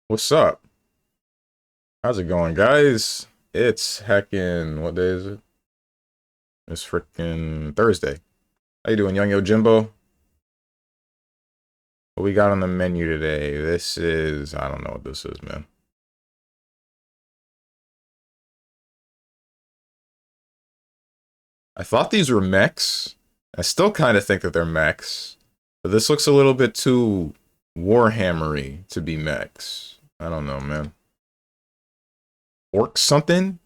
What's up? How's it going, guys? It's heckin' what day is it? It's freaking Thursday. How you doing, Young Yo Jimbo? What we got on the menu today? This is I don't know what this is, man. I thought these were mechs. I still kind of think that they're mechs, but this looks a little bit too Warhammery to be mechs. I don't know, man. Orc something?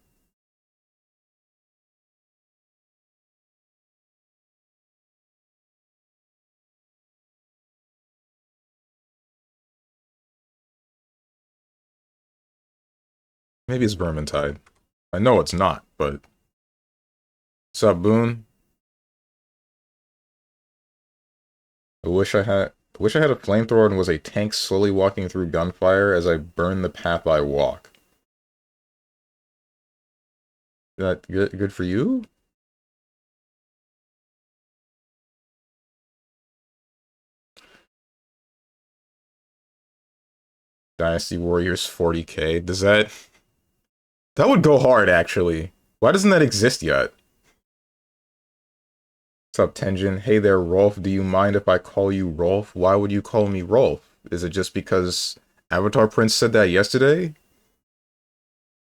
Maybe it's Vermintide. I know it's not, but what's up, Boone? I wish I had a flamethrower and was a tank slowly walking through gunfire as I burn the path I walk. That good for you? Dynasty Warriors 40k. That would go hard actually. Why doesn't that exist yet? What's up, Tenjin? Hey there, Rolf. Do you mind if I call you Rolf? Why would you call me Rolf? Is it just because Avatar Prince said that yesterday?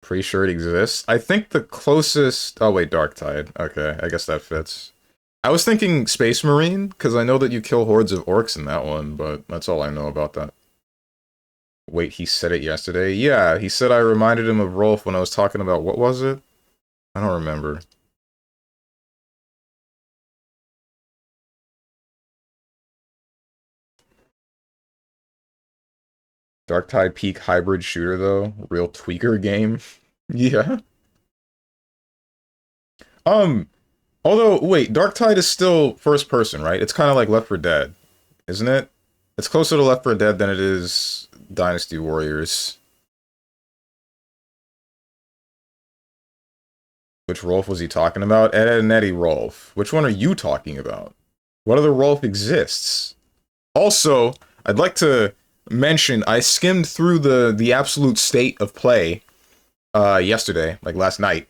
Pretty sure it exists. I think the closest... Oh wait, Dark Tide. Okay, I guess that fits. I was thinking Space Marine, because I know that you kill hordes of orcs in that one, but that's all I know about that. Wait, he said it yesterday? Yeah, he said I reminded him of Rolf when I was talking about... What was it? I don't remember. Dark Tide Peak hybrid shooter, though. Real tweaker game. Yeah. Um, although, wait, Dark Tide is still first person, right? It's kind of like Left 4 Dead, isn't it? It's closer to Left 4 Dead than it is Dynasty Warriors. Which Rolf was he talking about? Ed, Ed and Eddie Rolf. Which one are you talking about? What other Rolf exists? Also, I'd like to mention I skimmed through the absolute state of play yesterday, like last night,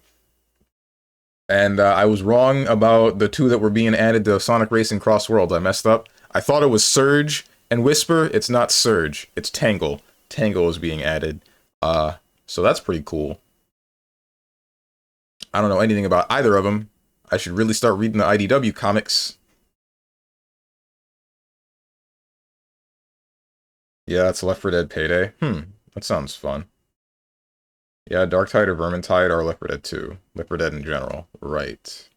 and I was wrong about the two that were being added to Sonic Racing Cross Worlds. I messed up. I thought it was Surge and Whisper. It's not Surge. It's Tangle. Tangle is being added. So that's pretty cool. I don't know anything about either of them. I should really start reading the IDW comics. Yeah, it's Left 4 Dead Payday. That sounds fun. Yeah, Darktide or Vermintide or Left 4 Dead 2. Left 4 Dead in general. Right.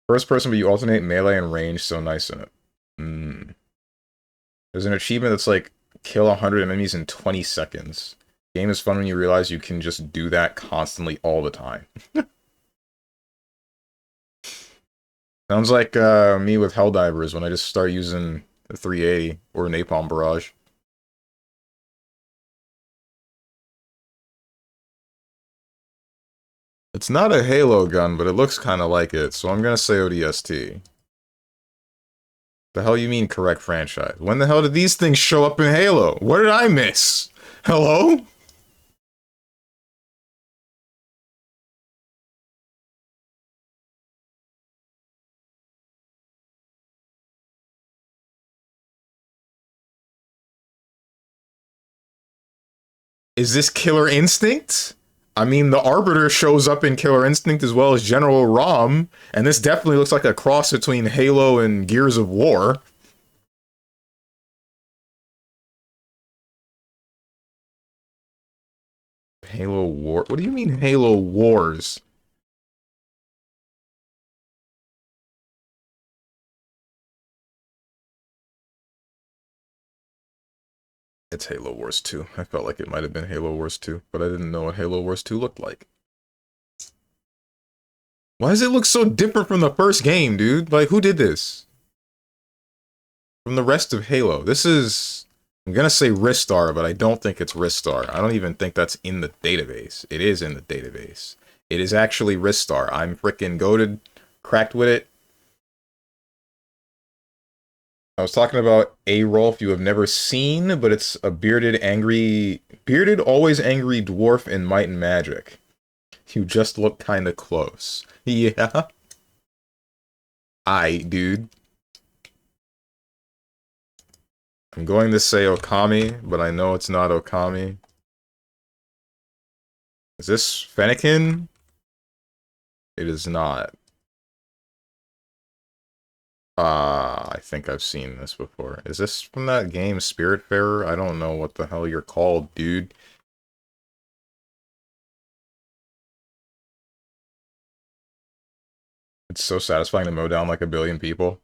First person, but you alternate melee and range, so nice in it. There's an achievement that's like, kill 100 enemies in 20 seconds. Game is fun when you realize you can just do that constantly all the time. Sounds like me with Helldivers when I just start using the 380 or Napalm Barrage. It's not a Halo gun, but it looks kind of like it, so I'm gonna say ODST. The hell you mean correct franchise? When the hell did these things show up in Halo? What did I miss? Hello? Is this Killer Instinct? I mean, the Arbiter shows up in Killer Instinct as well as General Rom, and this definitely looks like a cross between Halo and Gears of War. Halo War? What do you mean Halo Wars? It's Halo Wars 2. I felt like it might have been Halo Wars 2, but I didn't know what Halo Wars 2 looked like. Why does it look so different from the first game, dude? Like, who did this? From the rest of Halo. This is... I'm gonna say Ristar, but I don't think it's Ristar. I don't even think that's in the database. It is in the database. It is actually Ristar. I'm freaking goated, cracked with it. I was talking about a Rolf you have never seen, but it's a bearded, always angry dwarf in Might and Magic. You just look kind of close. Yeah. Dude. I'm going to say Okami, but I know it's not Okami. Is this Fennekin? It is not. I think I've seen this before. Is this from that game, Spiritfarer? I don't know what the hell you're called, dude. It's so satisfying to mow down like a billion people.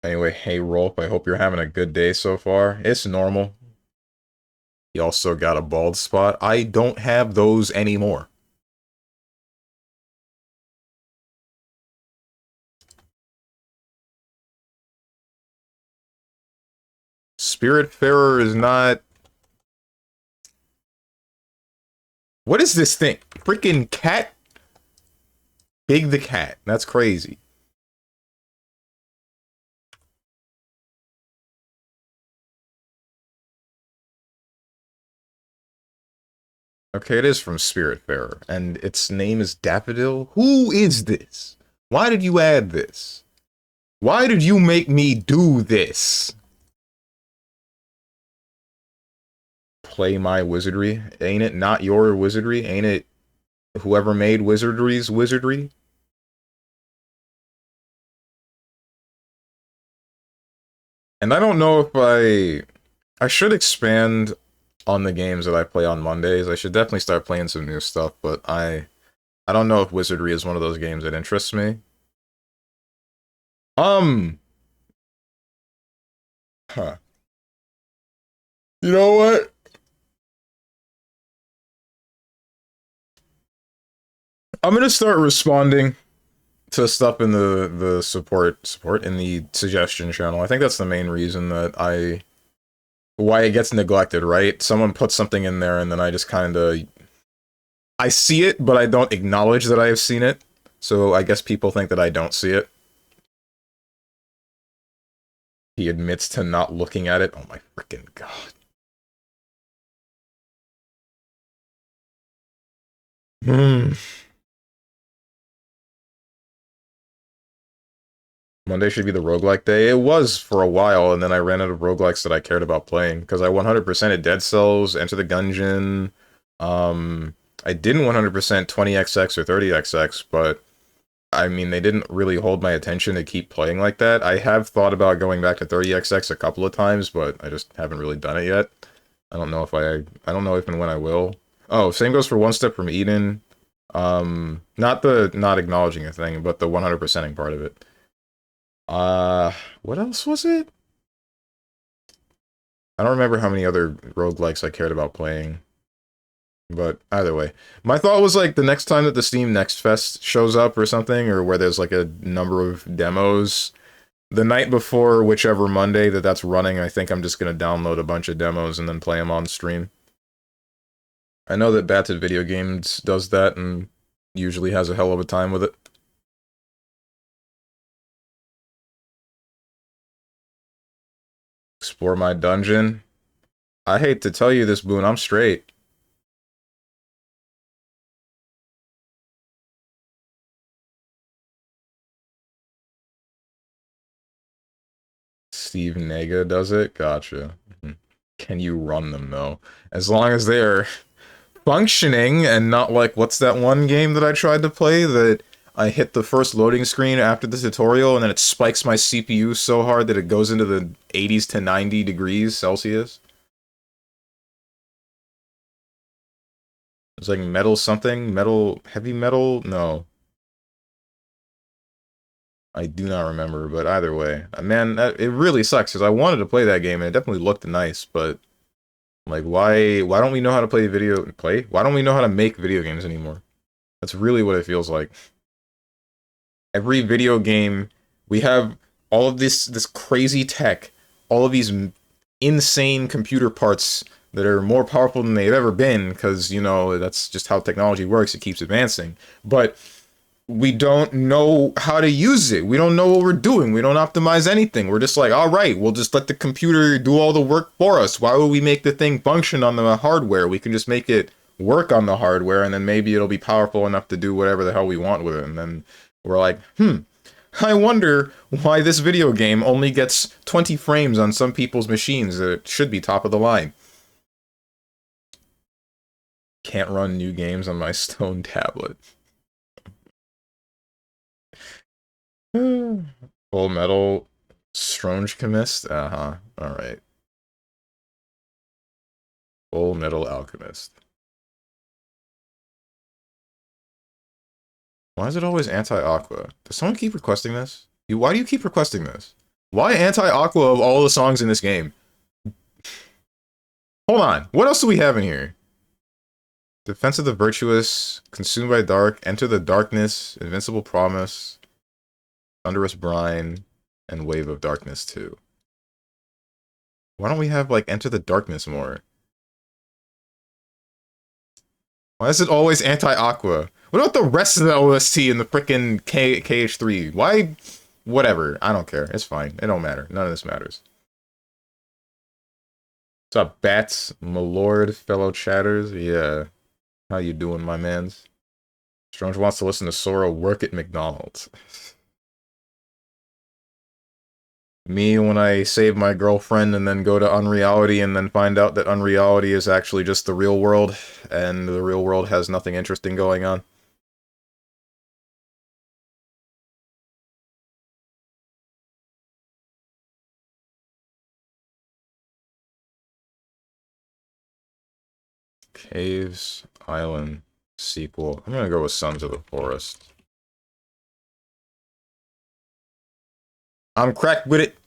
Anyway, hey Rolf, I hope you're having a good day so far. It's normal. You also got a bald spot. I don't have those anymore. Spiritfarer is not... What is this thing? Freaking cat? Big the cat. That's crazy. Okay, it is from Spiritfarer, and its name is Daffodil? Who is this? Why did you add this? Why did you make me do this? Play my wizardry? Ain't it not your wizardry? Ain't it whoever made wizardry's wizardry? And I don't know if I should expand on the games that I play on Mondays. I should definitely start playing some new stuff, but I don't know if wizardry is one of those games that interests me. Huh. You know what? I'm gonna start responding to stuff in the support in the suggestion channel. I think that's the main reason that why it gets neglected, right? Someone puts something in there and then I just kind of I see it, but I don't acknowledge that I have seen it. So I guess people think that I don't see it. He admits to not looking at it. Oh my freaking god. Monday should be the roguelike day. It was for a while, and then I ran out of roguelikes that I cared about playing, because I 100%ed Dead Cells, Enter the Gungeon. I didn't 100% 20XX or 30XX, but I mean, they didn't really hold my attention to keep playing like that. I have thought about going back to 30XX a couple of times, but I just haven't really done it yet. I don't know don't know if and when I will. Oh, same goes for One Step from Eden. Not the not acknowledging a thing, but the 100%ing part of it. What else was it? I don't remember how many other roguelikes I cared about playing. But either way. My thought was like the next time that the Steam Next Fest shows up or something, or where there's like a number of demos, the night before whichever Monday that's running, I think I'm just gonna download a bunch of demos and then play them on stream. I know that Bats at Video Games does that and usually has a hell of a time with it. Explore my dungeon. I hate to tell you this, Boone, I'm straight. Steve Nega does it? Gotcha. Can you run them, though? As long as they're functioning and not like, what's that one game that I tried to play that I hit the first loading screen after the tutorial and then it spikes my CPU so hard that it goes into the 80s to 90 degrees Celsius? It's like metal something? Metal... heavy metal? No. I do not remember, but either way. Man, it really sucks, because I wanted to play that game, and it definitely looked nice, but... like, why don't we know how to Why don't we know how to make video games anymore? That's really what it feels like. Every video game, we have all of this crazy tech, all of these insane computer parts that are more powerful than they've ever been, because, you know, that's just how technology works, it keeps advancing. But we don't know how to use it. We don't know what we're doing. We don't optimize anything. We're just like, all right, we'll just let the computer do all the work for us. Why would we make the thing function on the hardware? We can just make it work on the hardware, and then maybe it'll be powerful enough to do whatever the hell we want with it. And then we're like, I wonder why this video game only gets 20 frames on some people's machines that it should be top of the line. Can't run new games on my stone tablet. Full Metal StrongmanSteven? Uh-huh. Alright. Full Metal Alchemist. Why is it always anti-Aqua? Does someone keep requesting this? Why do you keep requesting this? Why anti-Aqua of all the songs in this game? Hold on. What else do we have in here? Defense of the Virtuous, Consumed by Dark, Enter the Darkness, Invincible Promise, Thunderous Brine, and Wave of Darkness 2. Why don't we have, like, Enter the Darkness more? Why is it always anti-Aqua? What about the rest of the OST in the frickin' KH3? Why? Whatever. I don't care. It's fine. It don't matter. None of this matters. What's up, Bats? My lord, fellow chatters? Yeah. How you doing, my mans? Strange wants to listen to Sora work at McDonald's. Me when I save my girlfriend and then go to Unreality and then find out that Unreality is actually just the real world, and the real world has nothing interesting going on. Caves, Island, sequel. I'm gonna go with Sons of the Forest. I'm cracked with it.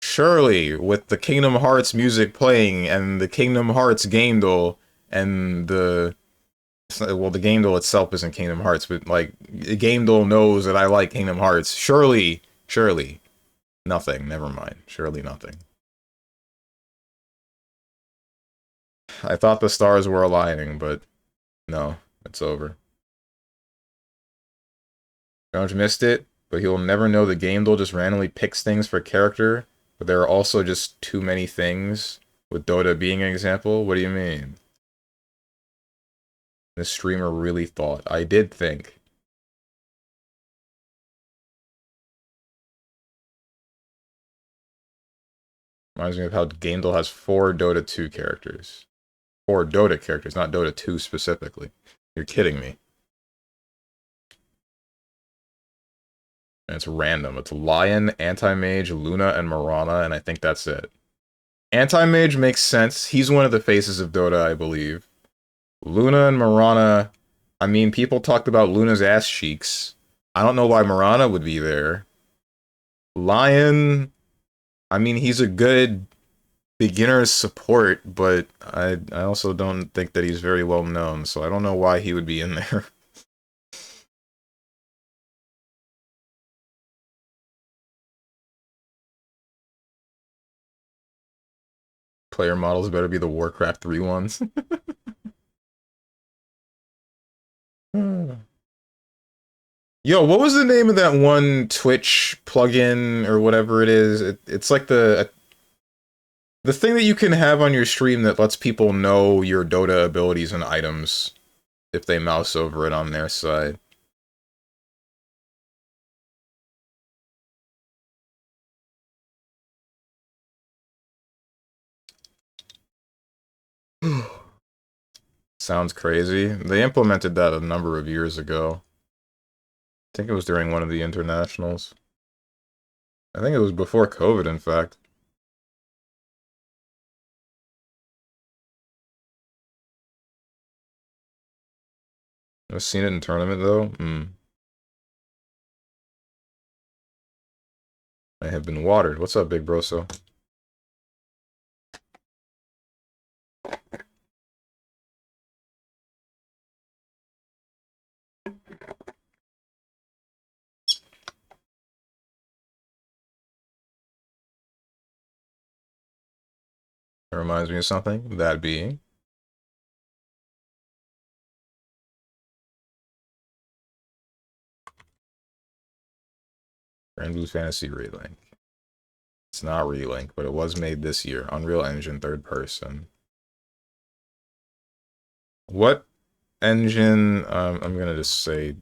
Surely, with the Kingdom Hearts music playing, and the Kingdom Hearts game duel, and the... Well, the game duel itself isn't Kingdom Hearts, but, like, the game duel knows that I like Kingdom Hearts. Surely, nothing, never mind. Surely nothing. I thought the stars were aligning, but no, it's over. Jones missed it, but he will never know the game duel just randomly picks things for character, but there are also just too many things, with Dota being an example. What do you mean? This streamer really thought. I did think. Reminds me of how Game Duel has 4 Dota 2 characters. 4 Dota characters, not Dota 2 specifically. You're kidding me. And it's random. It's Lion, Anti-Mage, Luna, and Mirana, and I think that's it. Anti-Mage makes sense. He's one of the faces of Dota, I believe. Luna and Mirana... I mean, people talked about Luna's ass cheeks. I don't know why Mirana would be there. Lion... I mean, he's a good beginner's support, but I also don't think that he's very well known, so I don't know why he would be in there. Player models better be the Warcraft 3 ones. Yo, what was the name of that one Twitch plugin or whatever it is? It's like the thing that you can have on your stream that lets people know your Dota abilities and items if they mouse over it on their side. Sounds crazy. They implemented that a number of years ago. I think it was during one of the internationals. I think it was before COVID, in fact. I've seen it in tournament, though. I have been watered. What's up, big broso? That reminds me of something. That being Grand Blue Fantasy Relink. It's not Relink, but it was made this year. Unreal Engine, third person. What engine? I'm gonna just say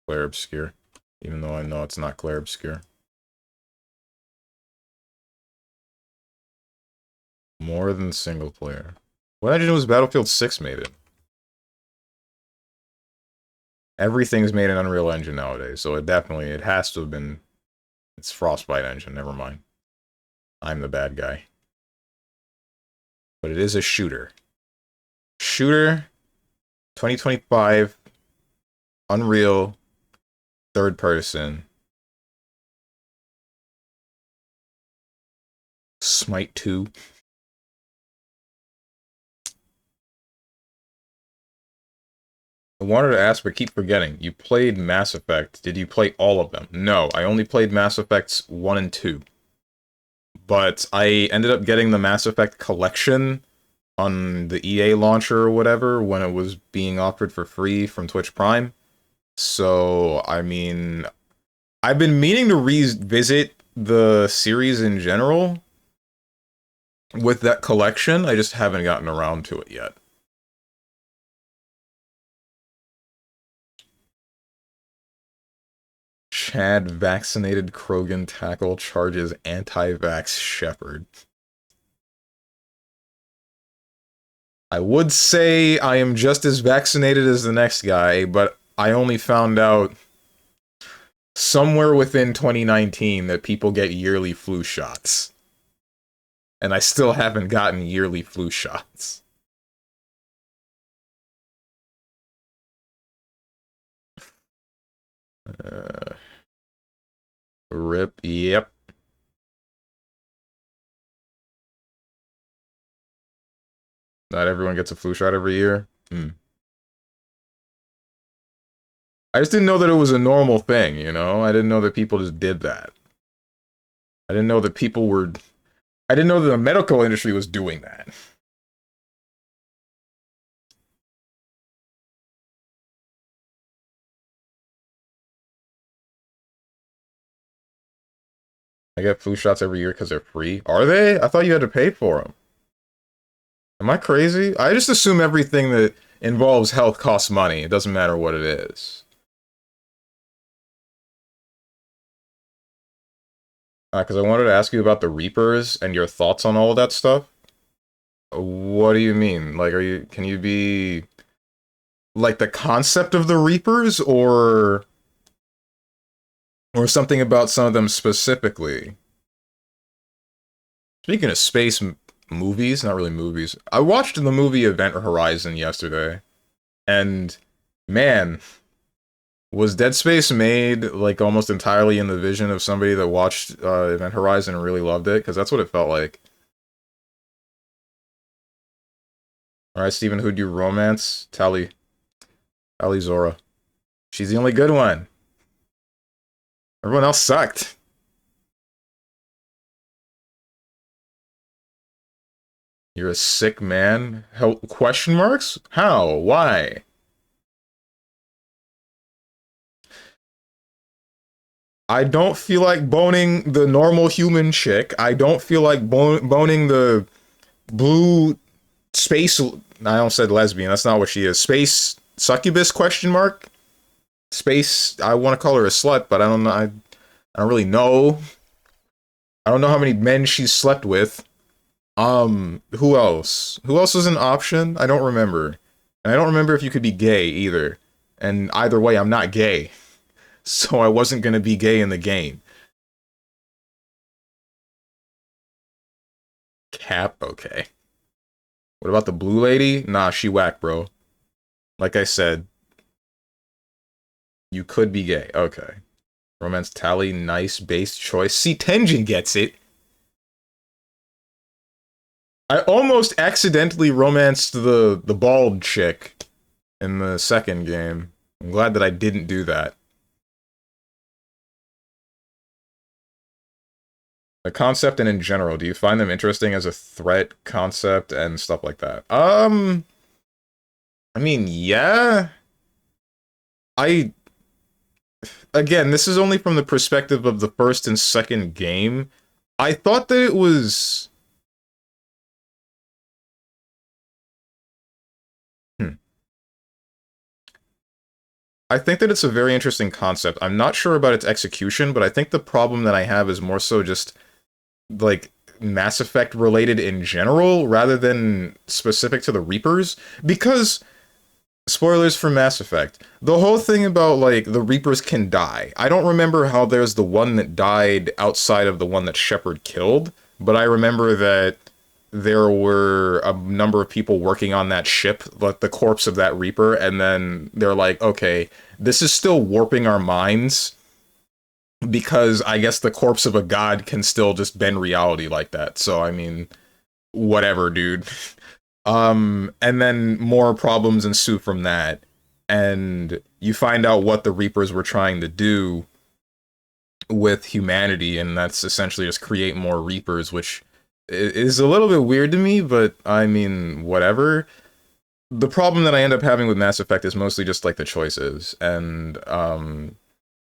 Clair Obscure, even though I know it's not Clair Obscure. More than single player. What engine was Battlefield 6 made in? Everything's made in Unreal Engine nowadays, so it has to have been. It's Frostbite engine. Never mind. I'm the bad guy. But it is a shooter. Shooter, 2025, Unreal, third person. Smite 2. I wanted to ask, but keep forgetting. You played Mass Effect. Did you play all of them? No, I only played Mass Effects 1 and 2. But I ended up getting the Mass Effect collection on the EA launcher or whatever when it was being offered for free from Twitch Prime. So, I mean, I've been meaning to revisit the series in general with that collection. I just haven't gotten around to it yet. Chad vaccinated Krogan tackle charges anti-vax Shepherd. I would say I am just as vaccinated as the next guy, but I only found out somewhere within 2019 that people get yearly flu shots. And I still haven't gotten yearly flu shots. Rip, yep. Not everyone gets a flu shot every year. I just didn't know that it was a normal thing, you know? I didn't know that people just did that. I didn't know that people were... I didn't know that the medical industry was doing that. I get flu shots every year because they're free. Are they? I thought you had to pay for them. Am I crazy? I just assume everything that involves health costs money. It doesn't matter what it is. Because I wanted to ask you about the Reapers and your thoughts on all of that stuff. What do you mean? Like, can you be... like, the concept of the Reapers, or something about some of them specifically? Speaking of space movies, not really movies, I watched the movie Event Horizon yesterday, and man, was Dead Space made like almost entirely in the vision of somebody that watched Event Horizon and really loved it? Because that's what it felt like. Alright, Steven, who'd you romance? Tali Zora. She's the only good one. Everyone else sucked. You're a sick man? How, question marks? How? Why? I don't feel like boning the normal human chick. I don't feel like boning the blue space... I almost said lesbian. That's not what she is. Space succubus, question mark? Space... I want to call her a slut, but I don't know. I don't really know. I don't know how many men she's slept with. Who else? Who else was an option? I don't remember. And I don't remember if you could be gay, either. And either way, I'm not gay. So I wasn't gonna be gay in the game. Cap? Okay. What about the blue lady? Nah, she whack, bro. Like I said, you could be gay. Okay. Romance Tally, nice base choice. See, Tenjin gets it. I almost accidentally romanced the bald chick in the second game. I'm glad that I didn't do that. The concept and in general, do you find them interesting as a threat concept and stuff like that? I mean, yeah. I Again, this is only from the perspective of the first and second game. I thought that it was hmm. I think that it's a very interesting concept. I'm not sure about its execution, but I think the problem that I have is more so just like Mass Effect related in general rather than specific to the Reapers because spoilers for Mass Effect. The whole thing about like the Reapers can die. I don't remember how there's the one that died outside of the one that Shepard killed, but I remember that there were a number of people working on that ship, like the corpse of that Reaper, and then they're like, okay, this is still warping our minds because I guess the corpse of a god can still just bend reality like that. So I mean, whatever, dude. And then more problems ensue from that. And you find out what the Reapers were trying to do with humanity, and that's essentially just create more Reapers, which is a little bit weird to me, but I mean, whatever. The problem that I end up having with Mass Effect is mostly just like the choices, and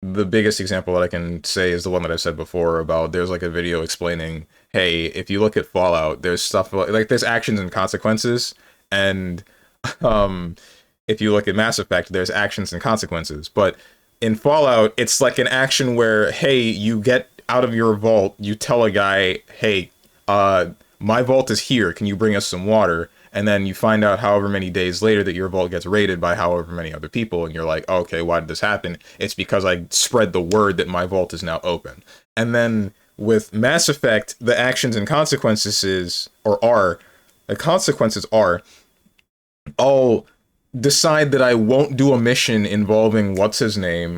the biggest example that I can say is the one that I've said before about there's like a video explaining, hey, if you look at Fallout, there's stuff like there's actions and consequences, and um, if you look at Mass Effect, there's actions and consequences. But in Fallout, it's like an action where, hey, you get out of your vault, you tell a guy, hey, my vault is here, can you bring us some water? And then you find out however many days later that your vault gets raided by however many other people, and you're like, oh, okay, why did this happen? It's because I spread the word that my vault is now open. And then with Mass Effect, the actions and consequences the consequences are, I'll decide that I won't do a mission involving what's his name,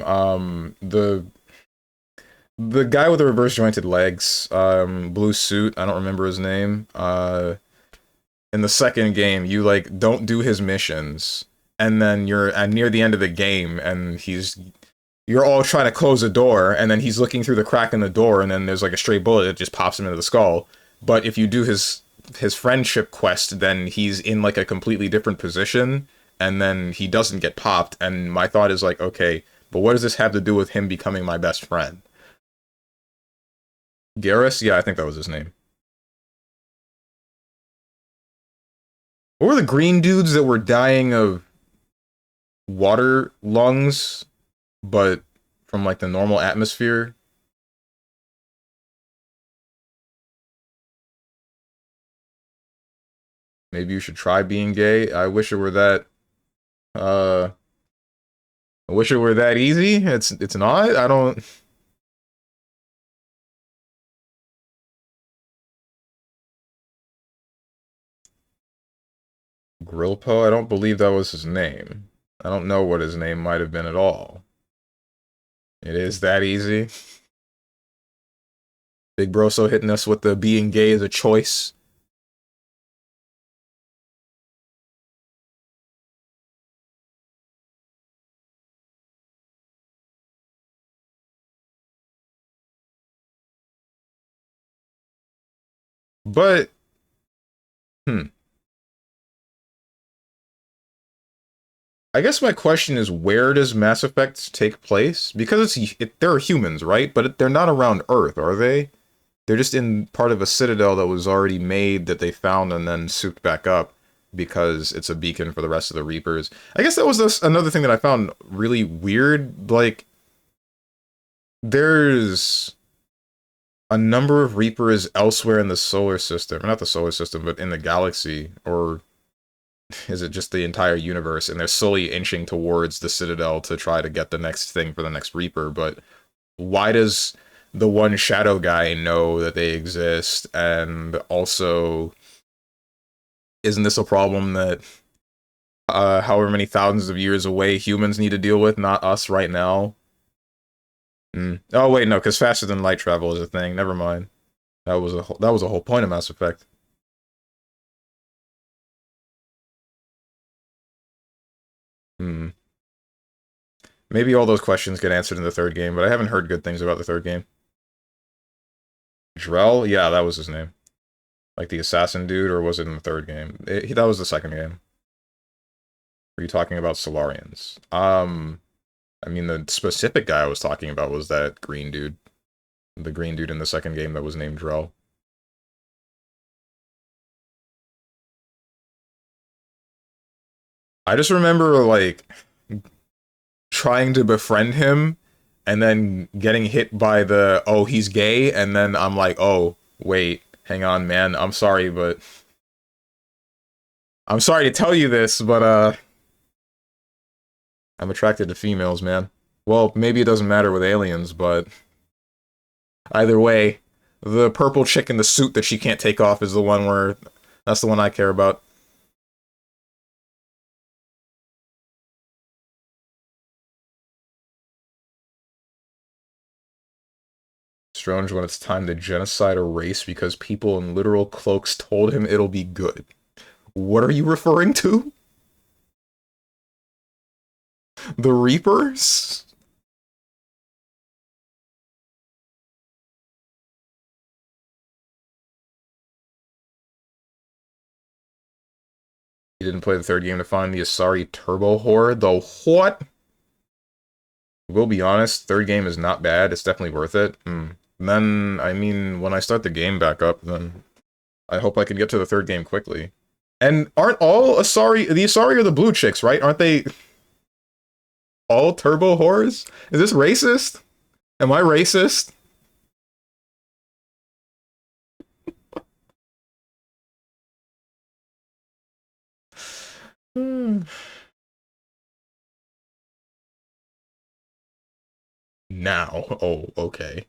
the guy with the reverse jointed legs, blue suit, I don't remember his name, in the second game, you like don't do his missions, and then you're near the end of the game, and you're all trying to close a door, and then he's looking through the crack in the door, and then there's like a stray bullet that just pops him into the skull. But if you do his friendship quest, then he's in like a completely different position, and then he doesn't get popped. And my thought is like, okay, but what does this have to do with him becoming my best friend? Garrus? Yeah, I think that was his name. What were the green dudes that were dying of water lungs, but from like the normal atmosphere? Maybe you should try being gay. I wish it were that. Uh, I wish it were that easy. It's not. I don't. Grillpo. I don't believe that was his name. I don't know what his name might have been at all. It is that easy. Big Broso hitting us with the being gay as a choice. But hmm. I guess my question is, where does Mass Effect take place? Because they're humans, right? But they're not around Earth, are they? They're just in part of a citadel that was already made that they found and then souped back up because it's a beacon for the rest of the Reapers. I guess that was another thing that I found really weird. Like, there's a number of Reapers elsewhere in the solar system. Not the solar system, but in the galaxy. Or is it just the entire universe? And they're slowly inching towards the Citadel to try to get the next thing for the next Reaper. But why does the one shadow guy know that they exist? And also, isn't this a problem that however many thousands of years away humans need to deal with, not us right now? Oh wait, no, because faster than light travel is a thing. Never mind. That was a whole point of Mass Effect. Hmm. Maybe all those questions get answered in the third game, but I haven't heard good things about the third game. Drell? Yeah, that was his name. Like the assassin dude, or was it in the third game? That was the second game. Were you talking about Solarians? I mean, the specific guy I was talking about was that green dude. The green dude in the second game that was named Drell. I just remember, like, trying to befriend him, and then getting hit by the, oh, he's gay, and then I'm like, oh, wait, hang on, man, I'm sorry, but... I'm sorry to tell you this, but, I'm attracted to females, man. Well, maybe it doesn't matter with aliens, but... Either way, the purple chick in the suit that she can't take off is the one where... That's the one I care about. Strange when it's time to genocide a race because people in literal cloaks told him it'll be good. What are you referring to? The Reapers? You didn't play the third game to find the Asari Turbo Horde? The what? We'll be honest, third game is not bad. It's definitely worth it. Then, I mean, when I start the game back up, then I hope I can get to the third game quickly. And aren't all Asari... The Asari are the blue chicks, right? Aren't they all turbo whores? Is this racist? Am I racist? Now. Oh, okay.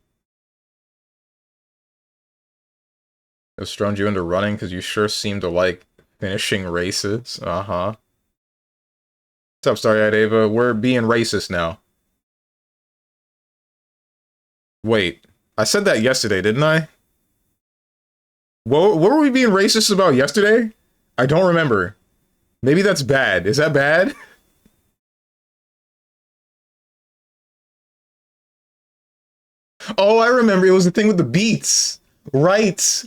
It strung you into running because you sure seem to like finishing races. Uh-huh. What's up, Starry-Eyed Ava? We're being racist now. Wait, I said that yesterday, didn't I? What were we being racist about yesterday? I don't remember. Maybe that's bad. Is that bad? Oh, I remember. It was the thing with the beats. Right.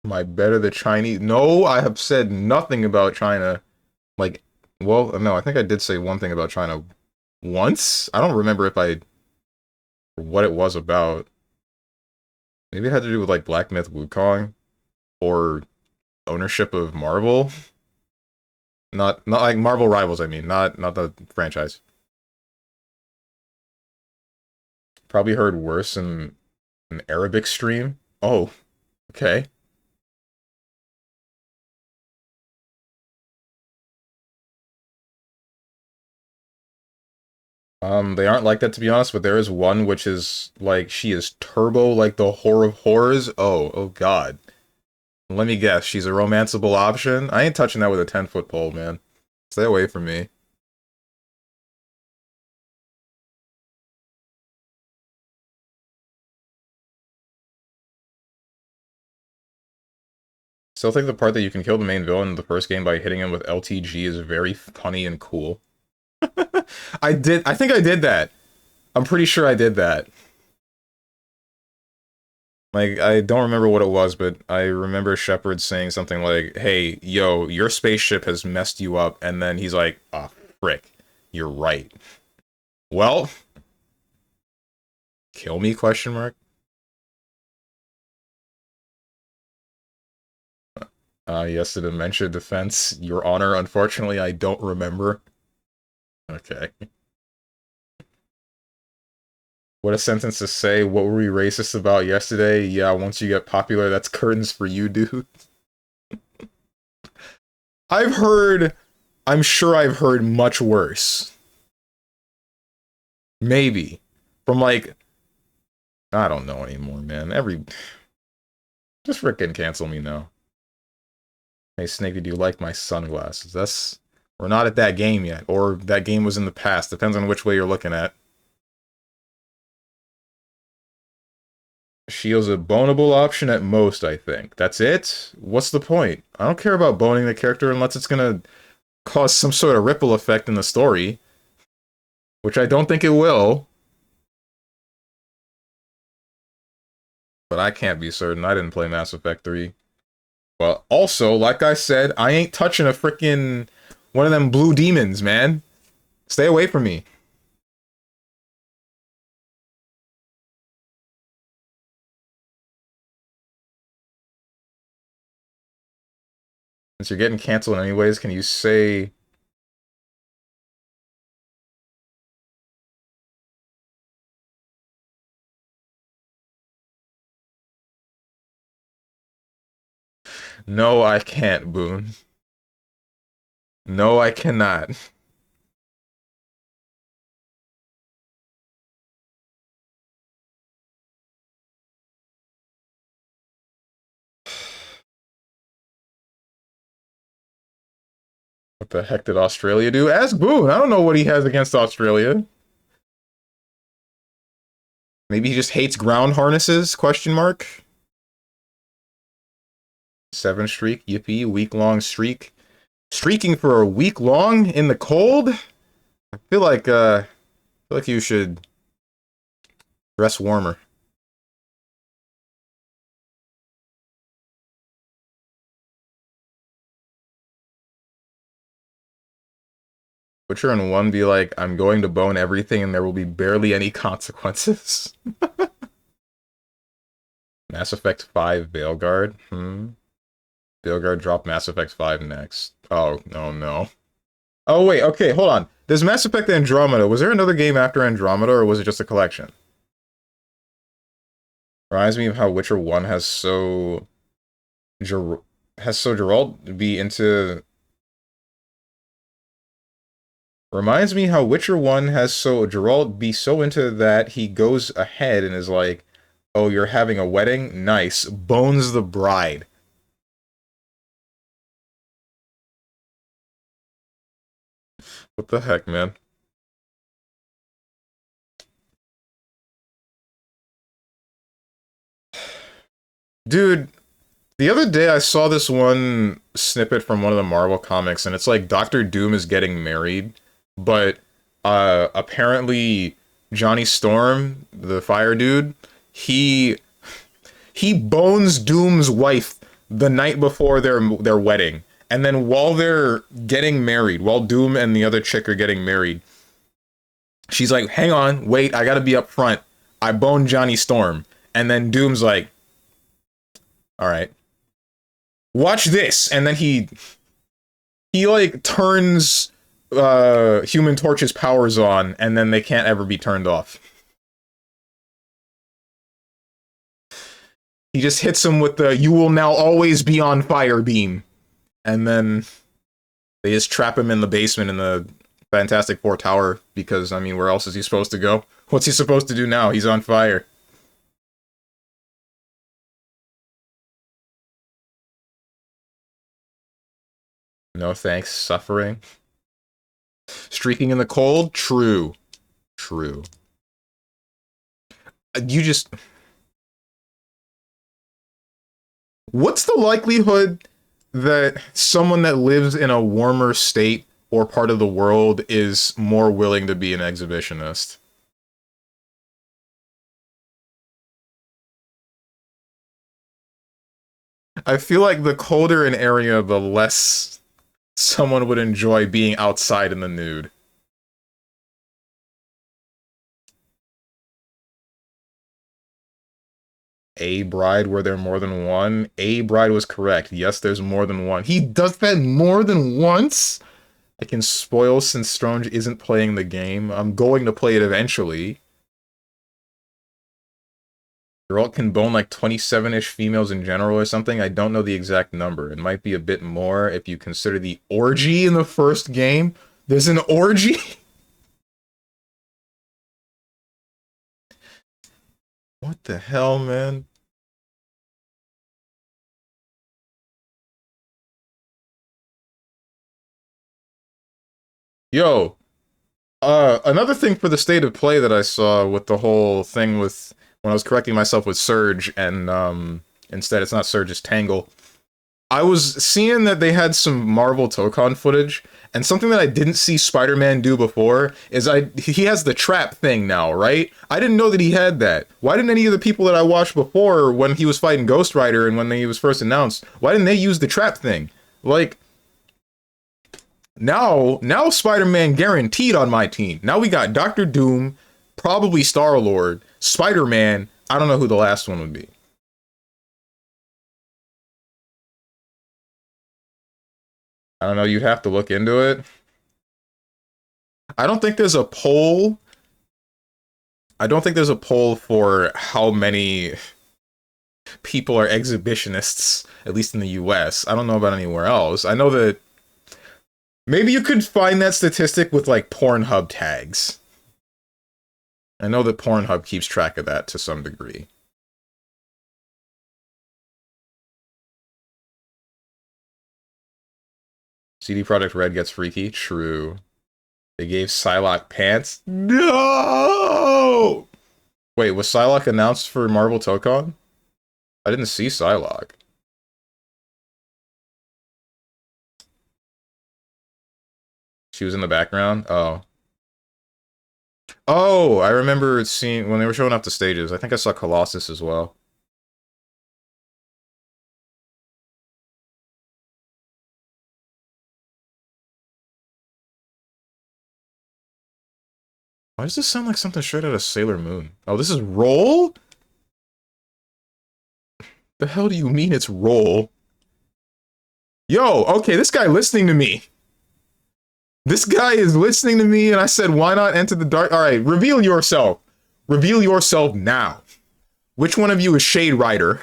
Am I better the Chinese? No, I have said nothing about China. Like, well, no, I think I did say one thing about China once. I don't remember if I... what it was about. Maybe it had to do with, like, Black Myth Wukong. Or ownership of Marvel. Not like Marvel Rivals, I mean. Not the franchise. Probably heard worse in an Arabic stream. Oh, okay. They aren't like that to be honest, but there is one which is like she is turbo like the whore of horrors. Oh god. Let me guess, she's a romanceable option? I ain't touching that with a 10-foot pole, man. Stay away from me. Still think the part that you can kill the main villain in the first game by hitting him with LTG is very funny and cool. I think I did that. I'm pretty sure I did that. Like, I don't remember what it was, but I remember Shepard saying something like, hey, yo, your spaceship has messed you up, and then he's like, ah, oh, frick, you're right. Well, kill me, question mark? Yes, the Dementia Defense, Your Honor, unfortunately, I don't remember. Okay. What a sentence to say. What were we racist about yesterday? Yeah, once you get popular, that's curtains for you, dude. I've heard... I'm sure I've heard much worse. Maybe. From, like... I don't know anymore, man. Just frickin' cancel me now. Hey, Snake, do you like my sunglasses? That's... We're not at that game yet. Or that game was in the past. Depends on which way you're looking at. Shio's a bonable option at most, I think. That's it? What's the point? I don't care about boning the character unless it's gonna cause some sort of ripple effect in the story, which I don't think it will. But I can't be certain. I didn't play Mass Effect 3. Well, also, like I said, I ain't touching a freaking one of them blue demons, man. Stay away from me. Since you're getting canceled anyways, can you say... No, I can't, Boone. No, I cannot. What the heck did Australia do? Ask Boone. I don't know what he has against Australia. Maybe he just hates ground harnesses? Question mark. 7 streak, yippee, week-long streak. Streaking for a week long in the cold? I feel like you should dress warmer. Witcher in 1 be like, I'm going to bone everything and there will be barely any consequences. Mass Effect 5 Veilguard? Veilguard drop Mass Effect 5 next. Oh, no, no. Oh, wait, okay, hold on. There's Mass Effect Andromeda. Was there another game after Andromeda, or was it just a collection? Reminds me of how Witcher 1 has so... Geralt be into... Reminds me how Witcher 1 has so... Geralt be so into that he goes ahead and is like, oh, you're having a wedding? Nice. Bones the bride. What the heck, man? Dude, the other day I saw this one snippet from one of the Marvel comics, and it's like Doctor Doom is getting married, but apparently Johnny Storm, the fire dude, he he bones Doom's wife the night before their wedding. And then while they're getting married, while Doom and the other chick are getting married, she's like, hang on, wait, I gotta be up front. I boned Johnny Storm. And then Doom's like, alright. Watch this. And then he like turns Human Torch's powers on, and then they can't ever be turned off. He just hits him with the "you will now always be on fire" beam. And then they just trap him in the basement in the Fantastic Four tower, because, I mean, where else is he supposed to go? What's he supposed to do now? He's on fire. No thanks, suffering. Streaking in the cold? True. True. You just... What's the likelihood that someone that lives in a warmer state or part of the world is more willing to be an exhibitionist? I feel like the colder an area, the less someone would enjoy being outside in the nude. A bride, were there more than one? A bride was correct. Yes, there's more than one. He does that more than once? I can spoil since Strange isn't playing the game. I'm going to play it eventually. Geralt can bone like 27-ish females in general or something. I don't know the exact number. It might be a bit more if you consider the orgy in the first game. There's an orgy? What the hell, man? Yo, another thing for the state of play that I saw with the whole thing with when I was correcting myself with Surge, and instead it's not Surge, it's Tangle. I was seeing that they had some Marvel Tokon footage, and something that I didn't see Spider-Man do before is he has the trap thing now, right? I didn't know that he had that. Why didn't any of the people that I watched before when he was fighting Ghost Rider and when he was first announced, why didn't they use the trap thing? Like, now Spider-Man guaranteed on my team. Now we got Doctor Doom, probably Star-Lord, Spider-Man. I don't know who the last one would be. I don't know, you'd have to look into it. I don't think there's a poll. I don't think there's a poll for how many people are exhibitionists, at least in the US. I don't know about anywhere else. I know that maybe you could find that statistic with like Pornhub tags. I know that Pornhub keeps track of that to some degree. CD Projekt Red gets freaky. True. They gave Psylocke pants. No! Wait, was Psylocke announced for Marvel Tokon? I didn't see Psylocke. She was in the background? Oh. Oh, I remember seeing when they were showing off the stages. I think I saw Colossus as well. Why does this sound like something straight out of Sailor Moon? Oh, this is Roll? The hell do you mean it's Roll? Yo, okay, this guy listening to me. This guy is listening to me, and I said, why not enter the dark? All right, reveal yourself. Reveal yourself now. Which one of you is Shade Rider?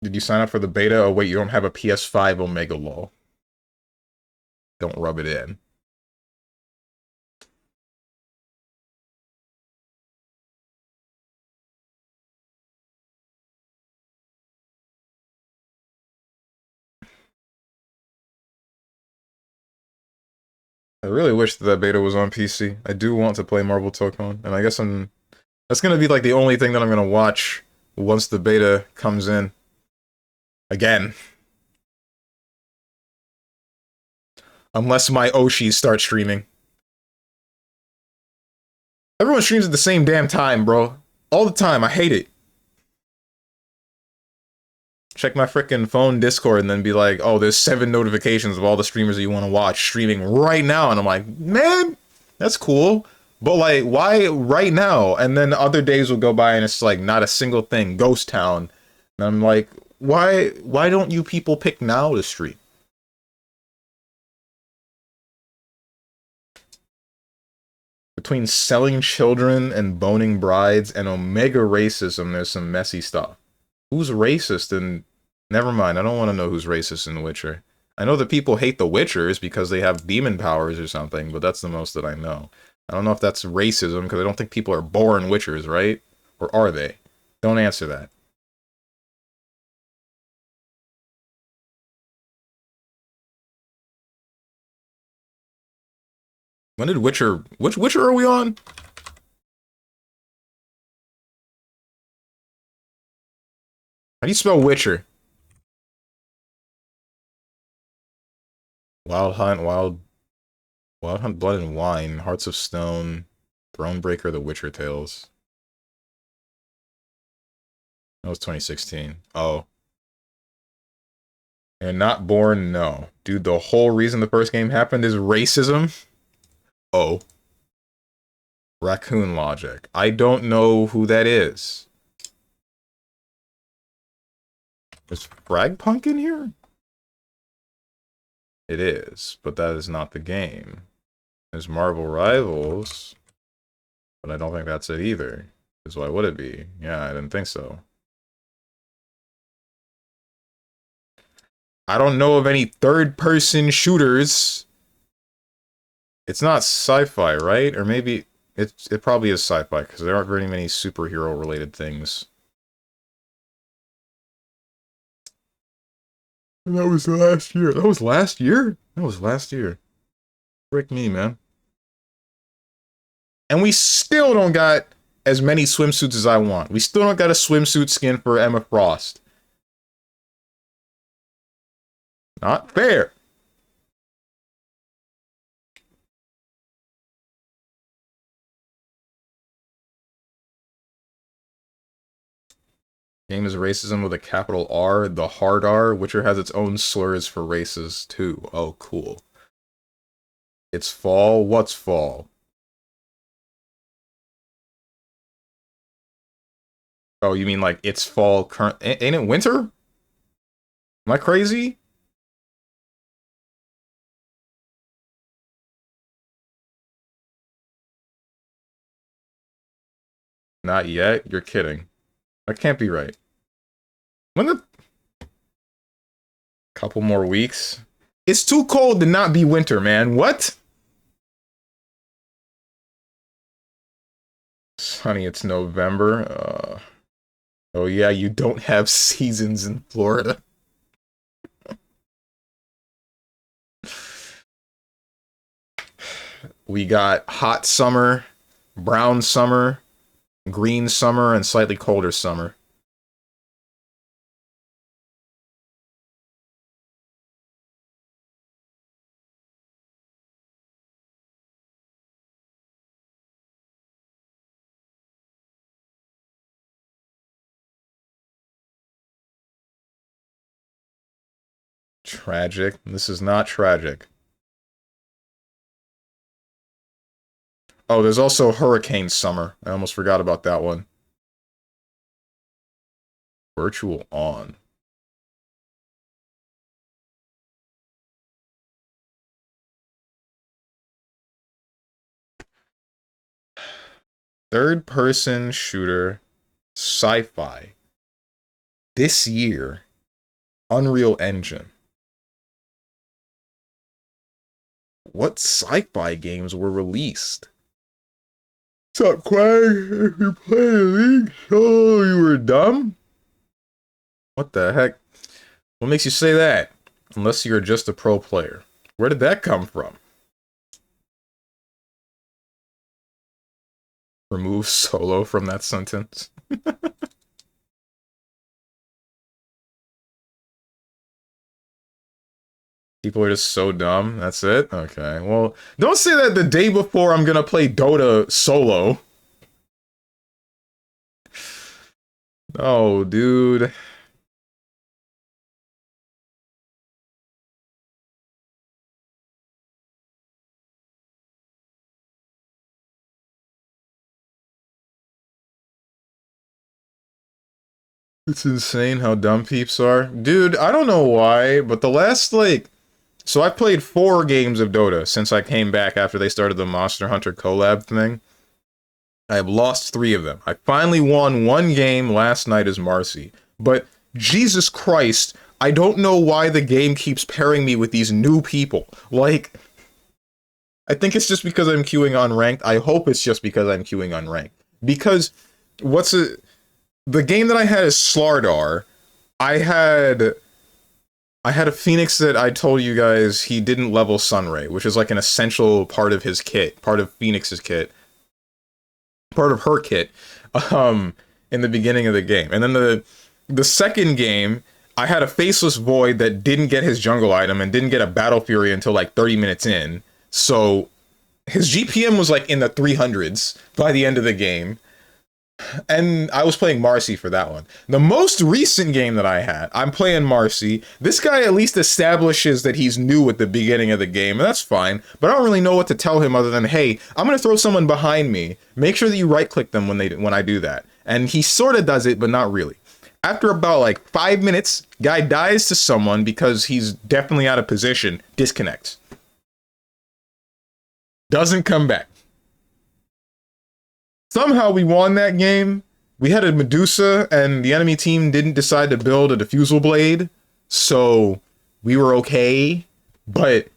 Did you sign up for the beta? Oh, wait, you don't have a PS5 Omega lol. Don't rub it in. I really wish that beta was on PC. I do want to play Marvel Tokon, and I guess that's gonna be like the only thing that I'm gonna watch once the beta comes in. Again. Unless my Oshis start streaming. Everyone streams at the same damn time, bro. All the time. I hate it. Check my freaking phone Discord and then be like, oh, there's 7 notifications of all the streamers that you want to watch streaming right now. And I'm like, man, that's cool. But like, why right now? And then other days will go by and it's like not a single thing. Ghost Town. And I'm like, why don't you people pick now to stream? Between selling children and boning brides and Omega racism, there's some messy stuff. Who's racist? And never mind, I don't want to know who's racist in The Witcher. I know that people hate the Witchers because they have demon powers or something, but that's the most that I know. I don't know if that's racism because I don't think people are born Witchers, right? Or are they? Don't answer that. When did Witcher... Which Witcher are we on? How do you spell Witcher? Wild Hunt, Wild Hunt, Blood and Wine, Hearts of Stone, Thronebreaker, The Witcher Tales. That was 2016. Oh. And Not Born, no. Dude, the whole reason the first game happened is racism? Oh. Raccoon Logic. I don't know who that is. Is Fragpunk in here? It is, but that is not the game. There's Marvel Rivals, but I don't think that's it either. Because why would it be? Yeah, I didn't think so. I don't know of any third-person shooters. It's not sci-fi, right? Or maybe it probably is sci-fi because there aren't very many superhero-related things. And that was last year. That was last year? That was last year. Frick me, man. And we still don't got as many swimsuits as I want. We still don't got a swimsuit skin for Emma Frost. Not fair. Game is racism with a capital R, the hard R. Witcher has its own slurs for races, too. Oh, cool. It's fall? What's fall? Oh, you mean like it's fall current? Ain't it winter? Am I crazy? Not yet? You're kidding. That can't be right. When the... Couple more weeks? It's too cold to not be winter, man. What? Honey, it's November. Oh yeah, you don't have seasons in Florida. We got hot summer, brown summer, green summer, and slightly colder summer. Tragic. This is not tragic. Oh, there's also hurricane summer. I almost forgot about that one. Virtual on. Third-person shooter, sci-fi. This year, Unreal Engine. What sci-fi games were released? What's up, Quag? If you play a League Solo, you were dumb? What the heck? What makes you say that? Unless you're just a pro player. Where did that come from? Remove solo from that sentence. People are just so dumb. That's it? Okay. Well, don't say that the day before I'm gonna play Dota solo. Oh, dude. It's insane how dumb peeps are. Dude, I don't know why, but the last, like... So I played 4 games of Dota since I came back after they started the Monster Hunter collab thing. I have lost 3 of them. I finally won 1 game last night as Marcy. But, Jesus Christ, I don't know why the game keeps pairing me with these new people. Like... I think it's just because I'm queuing unranked. I hope it's just because I'm queuing unranked. Because, the game that I had is Slardar. I had a Phoenix that I told you guys he didn't level Sunray, which is like an essential part of his kit, part of Phoenix's kit, part of her kit, in the beginning of the game. And then the second game, I had a Faceless Void that didn't get his jungle item and didn't get a Battle Fury until like 30 minutes in. So his GPM was like in the 300s by the end of the game. And I was playing Marcy for that one. The most recent game that I had, I'm playing Marcy. This guy at least establishes that he's new at the beginning of the game, and that's fine. But I don't really know what to tell him other than, hey, I'm gonna throw someone behind me. Make sure that you right-click them when I do that. And he sort of does it, but not really. After about like 5 minutes, guy dies to someone because he's definitely out of position, disconnects. Doesn't come back. Somehow we won that game. We had a Medusa, and the enemy team didn't decide to build a diffusal blade, so we were okay. But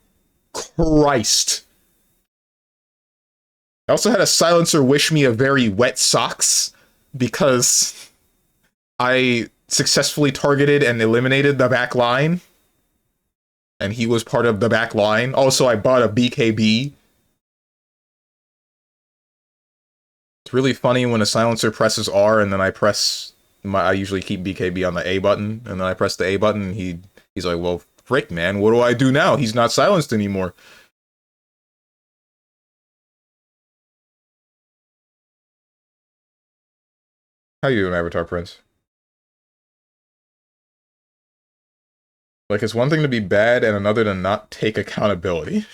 Christ. I also had a silencer wish me a very wet socks, because I successfully targeted and eliminated the back line. and he was part of the back line. Also, I bought a BKB. It's really funny when a silencer presses R and then I usually keep BKB on the A button, and then I press the A button and he's like, well, frick, man, what do I do now? He's not silenced anymore. How you doing, Avatar Prince? Like, it's one thing to be bad and another to not take accountability.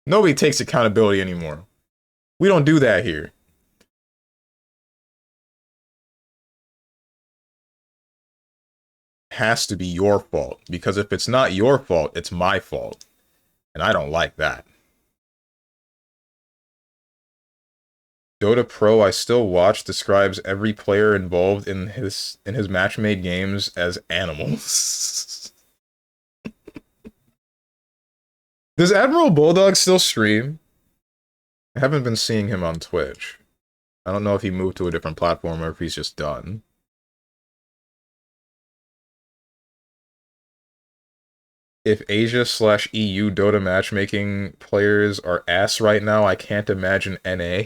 Nobody takes accountability anymore. We don't do that here. It has to be your fault, because if it's not your fault, it's my fault. And I don't like that. Dota Pro I still watch describes every player involved in his match-made games as animals. Does Admiral Bulldog still stream? I haven't been seeing him on Twitch. I don't know if he moved to a different platform or if he's just done. If Asia/EU Dota matchmaking players are ass right now, I can't imagine NA.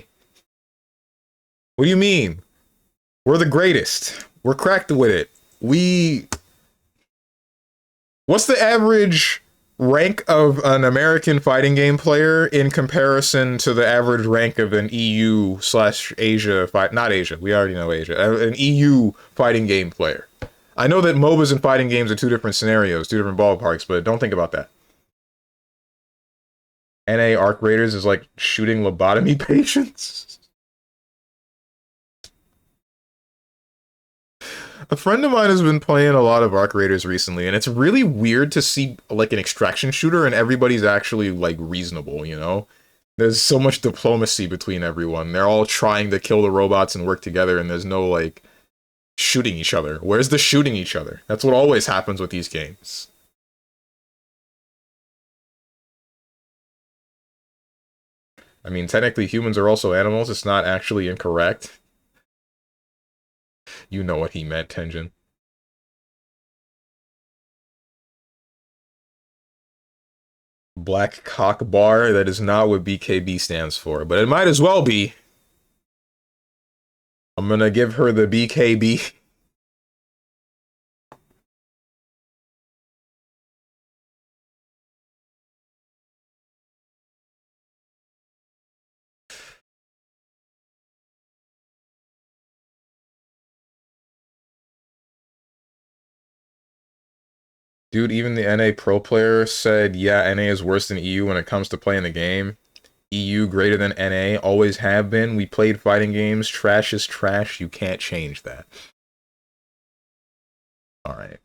What do you mean? We're the greatest. We're cracked with it. What's the average rank of an American fighting game player in comparison to the average rank of an EU/Asia not Asia, we already know Asia, an EU fighting game player? I know that MOBAs and fighting games are two different scenarios, two different ballparks, but don't think about that. NA Arc Raiders is like shooting lobotomy patients. A friend of mine has been playing a lot of Arc Raiders recently, and it's really weird to see like an extraction shooter and everybody's actually like reasonable, you know? There's so much diplomacy between everyone. They're all trying to kill the robots and work together, and there's no like shooting each other. Where's the shooting each other? That's what always happens with these games. I mean, technically humans are also animals. It's not actually incorrect. You know what he meant, Tenjin. Black cock bar, that is not what BKB stands for, but it might as well be. I'm gonna give her the BKB. Dude, even the NA pro player said, yeah, NA is worse than EU when it comes to playing the game. EU greater than NA, always have been. We played fighting games. Trash is trash. You can't change that. Alright.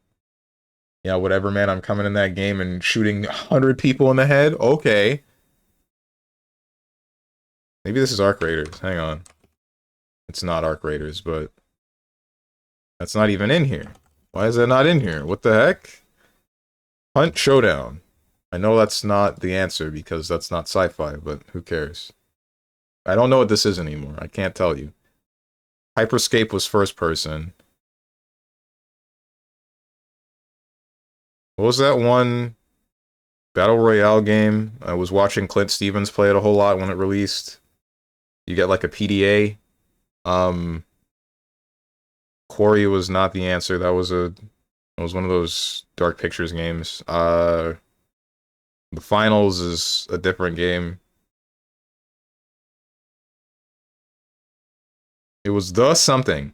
Yeah, whatever, man. I'm coming in that game and shooting 100 people in the head. Okay. Maybe this is Arc Raiders. Hang on. It's not Arc Raiders, but that's not even in here. Why is that not in here? What the heck? Hunt Showdown. I know that's not the answer because that's not sci-fi, but who cares? I don't know what this is anymore. I can't tell you. Hyperscape was first person. What was that one Battle Royale game? I was watching Clint Stevens play it a whole lot when it released. You get like a PDA. Quarry was not the answer. That was one of those Dark Pictures games. The Finals is a different game. It was the something.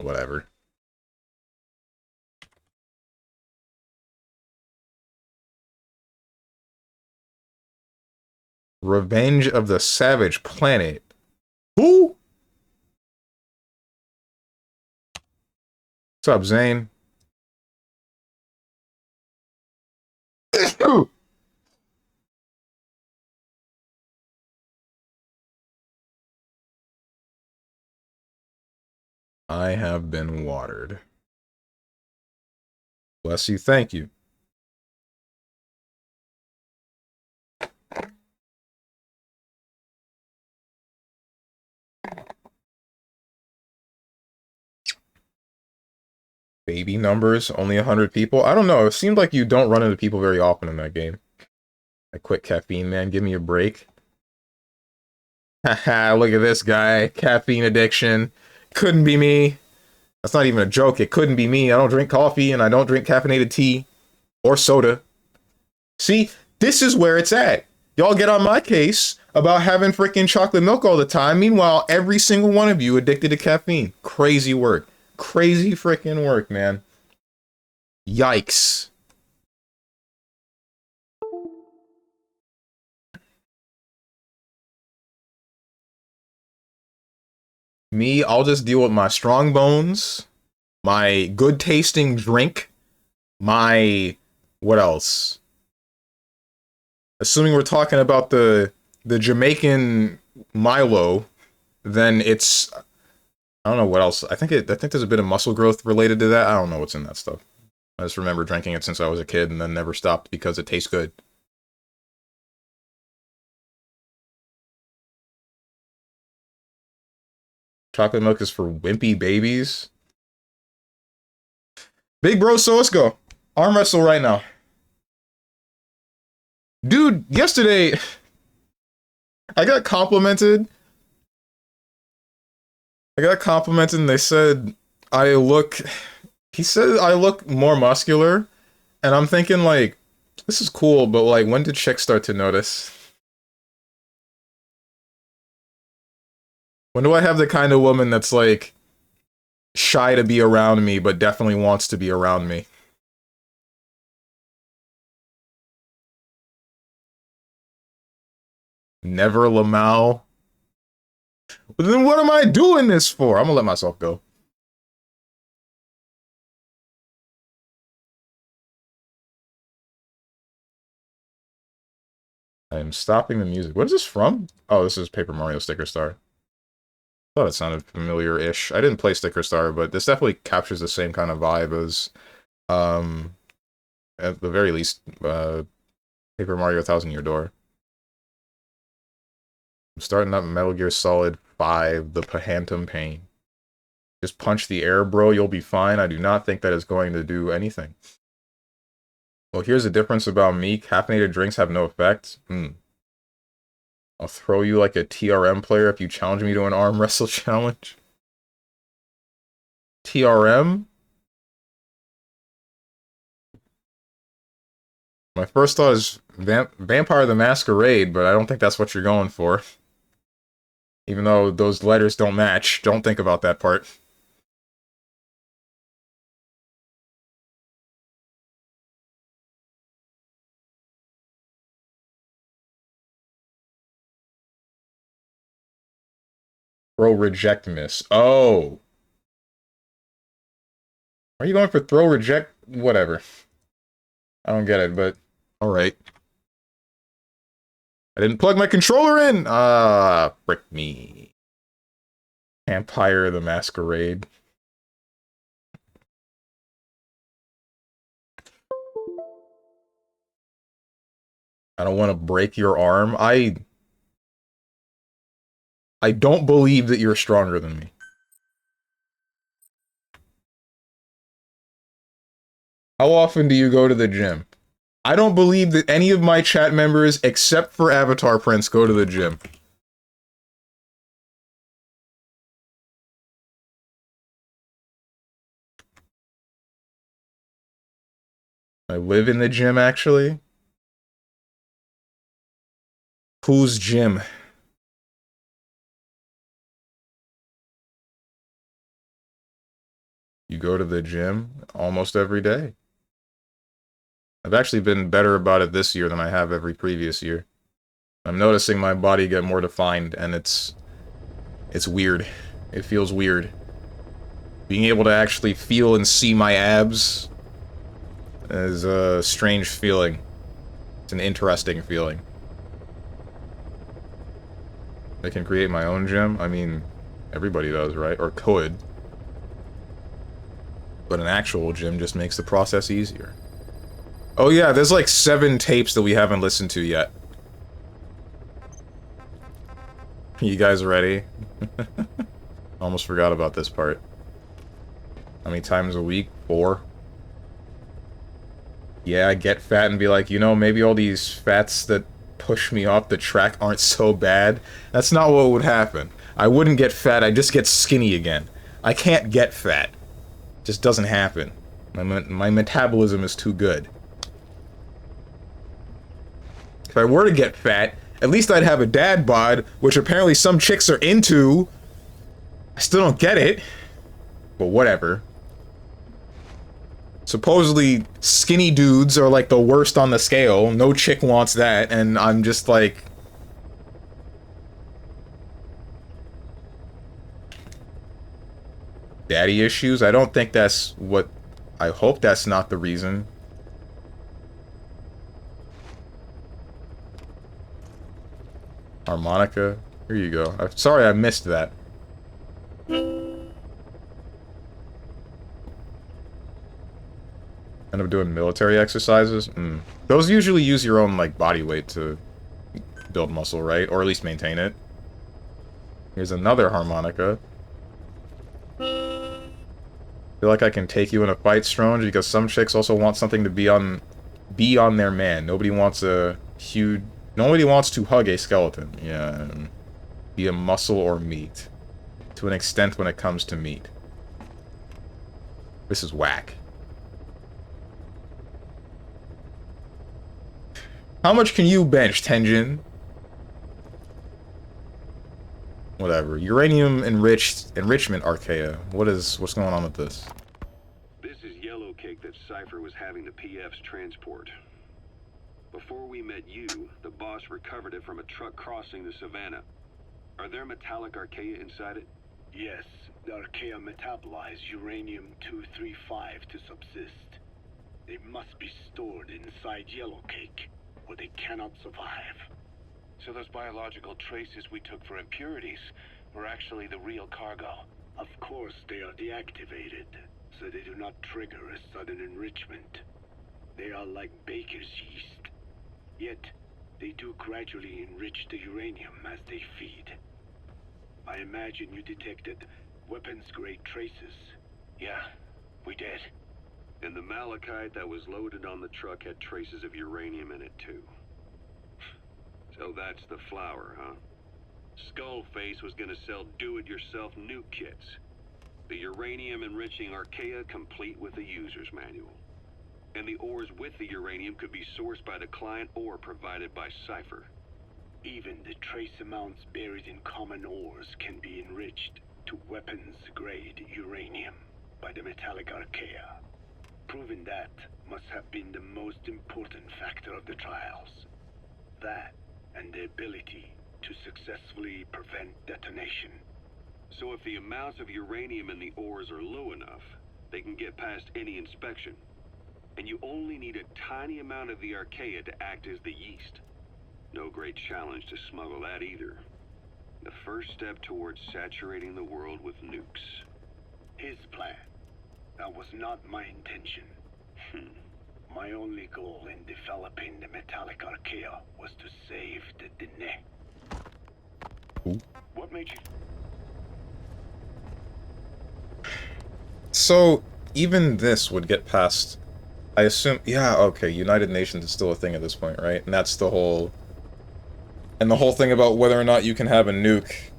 Whatever. Revenge of the Savage Planet. Who? What's up, Zane? I have been watered. Bless you, thank you. Baby numbers, only 100 people. I don't know. It seemed like you don't run into people very often in that game. I quit caffeine, man. Give me a break. Haha, look at this guy. Caffeine addiction. Couldn't be me. That's not even a joke. It couldn't be me. I don't drink coffee and I don't drink caffeinated tea or soda. See, this is where it's at. Y'all get on my case about having freaking chocolate milk all the time. Meanwhile, every single one of you addicted to caffeine. Crazy work. Crazy freaking work, man. Yikes. Me, I'll just deal with my strong bones, my good tasting drink, my... what else? Assuming we're talking about the Jamaican Milo, then it's... I don't know what else. I think there's a bit of muscle growth related to that. I don't know what's in that stuff. I just remember drinking it since I was a kid and then never stopped because it tastes good. Chocolate milk is for wimpy babies. Big bro, so let's go. Arm wrestle right now. Dude, yesterday, I got complimented. And they said he said I look more muscular. And I'm thinking like, this is cool, but like, when did chicks start to notice? When do I have the kind of woman that's like, shy to be around me, but definitely wants to be around me? Never Lamau. But then what am I doing this for? I'm gonna let myself go. I am stopping the music. What is this from? Oh, this is Paper Mario Sticker Star. I thought it sounded familiar-ish. I didn't play Sticker Star, but this definitely captures the same kind of vibe as, at the very least, Paper Mario Thousand Year Door. I'm starting up Metal Gear Solid 5, The Phantom Pain. Just punch the air, bro, you'll be fine. I do not think that is going to do anything. Well, here's the difference about me. Caffeinated drinks have no effect. I'll throw you like a TRM player if you challenge me to an arm wrestle challenge. TRM? My first thought is Vampire the Masquerade, but I don't think that's what you're going for. Even though those letters don't match, don't think about that part. Throw, reject, miss. Oh! Are you going for throw, reject? Whatever. I don't get it, but alright. I didn't plug my controller in! Ah, frick me. Vampire the Masquerade. I don't want to break your arm. I don't believe that you're stronger than me. How often do you go to the gym? I don't believe that any of my chat members, except for Avatar Prince, go to the gym. I live in the gym, actually. Whose gym? You go to the gym almost every day. I've actually been better about it this year than I have every previous year. I'm noticing my body get more defined, and it's weird. It feels weird. Being able to actually feel and see my abs is a strange feeling. It's an interesting feeling. I can create my own gym. I mean, everybody does, right? Or could. But an actual gym just makes the process easier. Oh yeah, there's like 7 tapes that we haven't listened to yet. You guys ready? Almost forgot about this part. How many times a week? 4. Yeah, I get fat and be like, you know, maybe all these fats that push me off the track aren't so bad. That's not what would happen. I wouldn't get fat, I'd just get skinny again. I can't get fat. It just doesn't happen. My metabolism is too good. If I were to get fat, at least I'd have a dad bod, which apparently some chicks are into. I still don't get it. But whatever. Supposedly, skinny dudes are like the worst on the scale. No chick wants that, and I'm just like... Daddy issues? I don't think that's what... I hope that's not the reason. Harmonica. Here you go. I'm sorry I missed that. End up doing military exercises? Those usually use your own, like, body weight to build muscle, right? Or at least maintain it. Here's another harmonica. I feel like I can take you in a fight, Stronge, because some chicks also want something to be on their man. Nobody wants to hug a skeleton. Yeah. Be a muscle or meat. To an extent when it comes to meat. This is whack. How much can you bench, Tenjin? Whatever. Uranium enrichment archaea. What's going on with this? This is yellow cake that Cypher was having the PF's transport. Before we met you, the boss recovered it from a truck crossing the savannah. Are there metallic archaea inside it? Yes, the archaea metabolize uranium-235 to subsist. They must be stored inside yellow cake, or they cannot survive. So those biological traces we took for impurities were actually the real cargo? Of course they are deactivated, so they do not trigger a sudden enrichment. They are like baker's yeast. Yet, they do gradually enrich the uranium as they feed. I imagine you detected weapons-grade traces. Yeah, we did. And the malachite that was loaded on the truck had traces of uranium in it too. So that's the flower, huh? Skullface was gonna sell do-it-yourself nuke kits. The uranium-enriching archaea complete with the user's manual. And the ores with the uranium could be sourced by the client or provided by Cypher. Even the trace amounts buried in common ores can be enriched to weapons-grade uranium by the metallic archaea. Proving that must have been the most important factor of the trials. That and the ability to successfully prevent detonation. So if the amounts of uranium in the ores are low enough, they can get past any inspection. And you only need a tiny amount of the archaea to act as the yeast. No great challenge to smuggle that either. The first step towards saturating the world with nukes. His plan. That was not my intention. My only goal in developing the metallic archaea was to save the Dene. What made you... So, even this would get past... I assume... Yeah, okay, United Nations is still a thing at this point, right? And that's the whole... And the whole thing about whether or not you can have a nuke...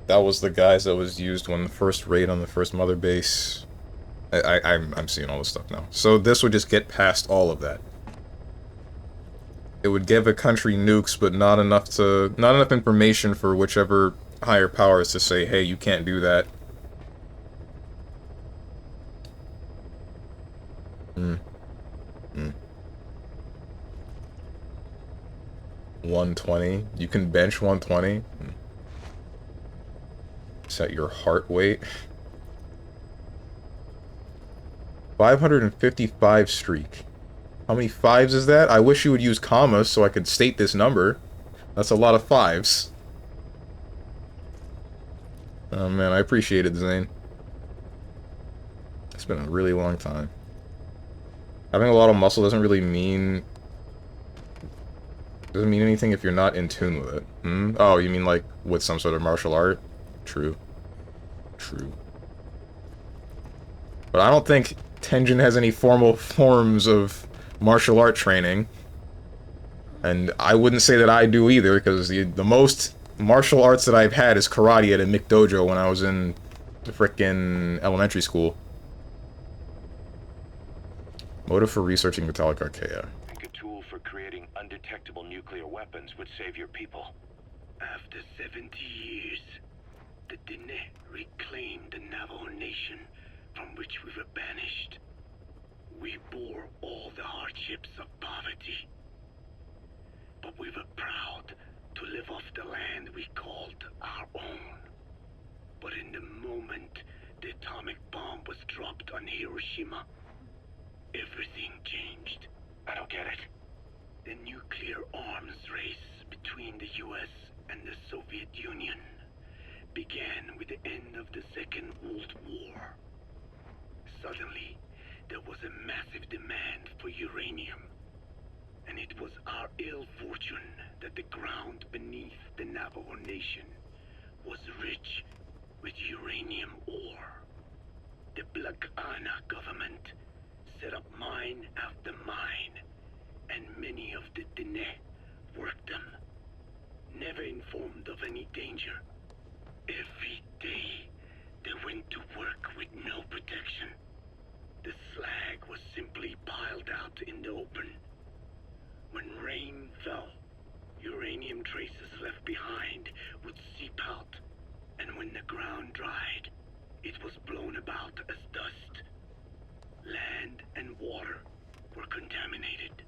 That was the guise that was used when the first raid on the first mother base... I'm seeing all this stuff now. So this would just get past all of that. It would give a country nukes, but not enough information for whichever higher powers to say, hey, you can't do that. 120. You can bench 120. Set your heart weight. 555 streak. How many fives is that? I wish you would use commas so I could state this number. That's a lot of fives. Oh man, I appreciate it, Zane. It's been a really long time. Having a lot of muscle doesn't really mean... Doesn't mean anything if you're not in tune with it. Oh, you mean like with some sort of martial art? True. True. But I don't think Tenjin has any formal forms of martial art training. And I wouldn't say that I do either, because the most martial arts that I've had is karate at a McDojo when I was in the frickin' elementary school. Motive for researching metallic archaea. I think a tool for creating undetectable nuclear weapons would save your people. After 70 years, the Dene reclaimed the Navajo nation from which we were banished. We bore all the hardships of poverty, but we were proud to live off the land we called our own. But in the moment the atomic bomb was dropped on Hiroshima, everything changed. I don't get it. The nuclear arms race between the US and the Soviet Union began with the end of the Second World War. Suddenly, there was a massive demand for uranium, and it was our ill fortune that the ground beneath the Navajo Nation was rich with uranium ore. The Black Ana government set up mine after mine, and many of the Dene worked them, never informed of any danger. Every day, they went to work with no protection. The slag was simply piled out in the open. When rain fell, uranium traces left behind would seep out, and when the ground dried, it was blown about as dust. Land and water were contaminated,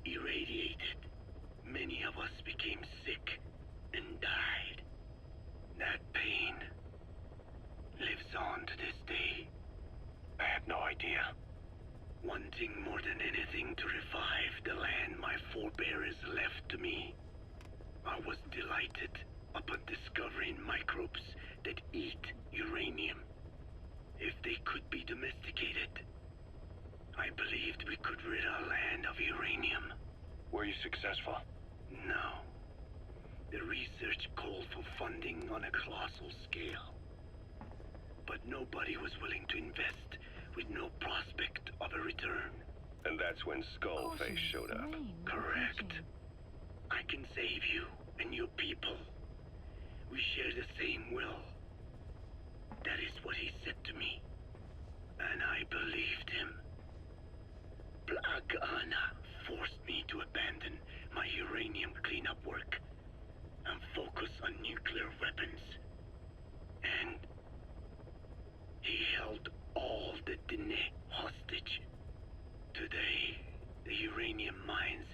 irradiated. Many of us became sick and died. That pain lives on to this day. I had no idea. Wanting more than anything to revive the land my forebears left to me, I was delighted upon discovering microbes that eat uranium. If they could be domesticated, I believed we could rid our land of uranium. Were you successful? No. The research called for funding on a colossal scale. But nobody was willing to invest with no prospect of a return. And that's when Skullface showed up. Correct. I can save you and your people. We share the same will. That is what he said to me, and I believed him. Black Ana forced me to abandon my uranium cleanup work and focus on nuclear weapons. And he held all the Dene hostage. Today, the uranium mines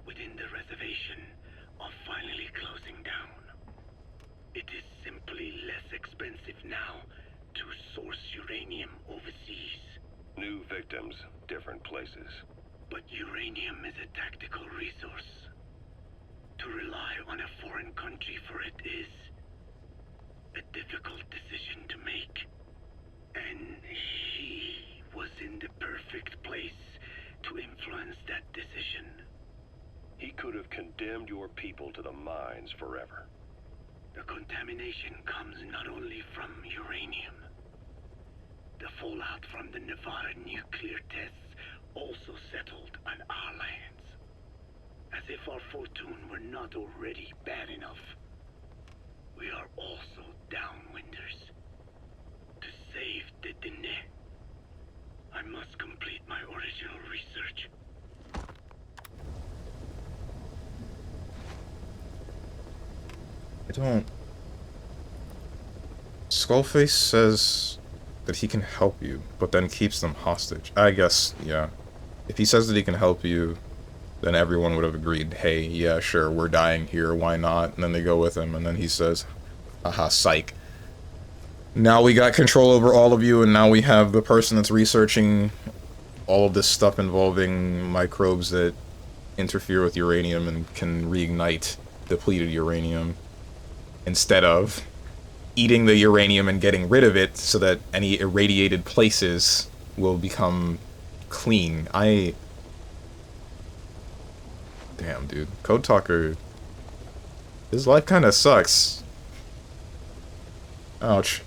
within the reservation are finally closing down. It is simply less expensive now to source uranium overseas. New victims, different places. But uranium is a tactical resource. To rely on a foreign country for it is a difficult decision to make. And he was in the perfect place to influence that decision. He could have condemned your people to the mines forever. The contamination comes not only from uranium. The fallout from the Nevada nuclear tests also settled on our lands. As if our fortune were not already bad enough, we are also downwinders. To save the Dene, I must complete my original research. I don't... Skullface says that he can help you, but then keeps them hostage. I guess, yeah. If he says that he can help you, then everyone would have agreed, hey, yeah, sure, we're dying here, why not? And then they go with him, and then he says, haha, psych. Now we got control over all of you, and now we have the person that's researching all of this stuff involving microbes that interfere with uranium and can reignite depleted uranium, instead of eating the uranium and getting rid of it so that any irradiated places will become clean. Damn, dude. Code Talker... His life kinda sucks. Ouch.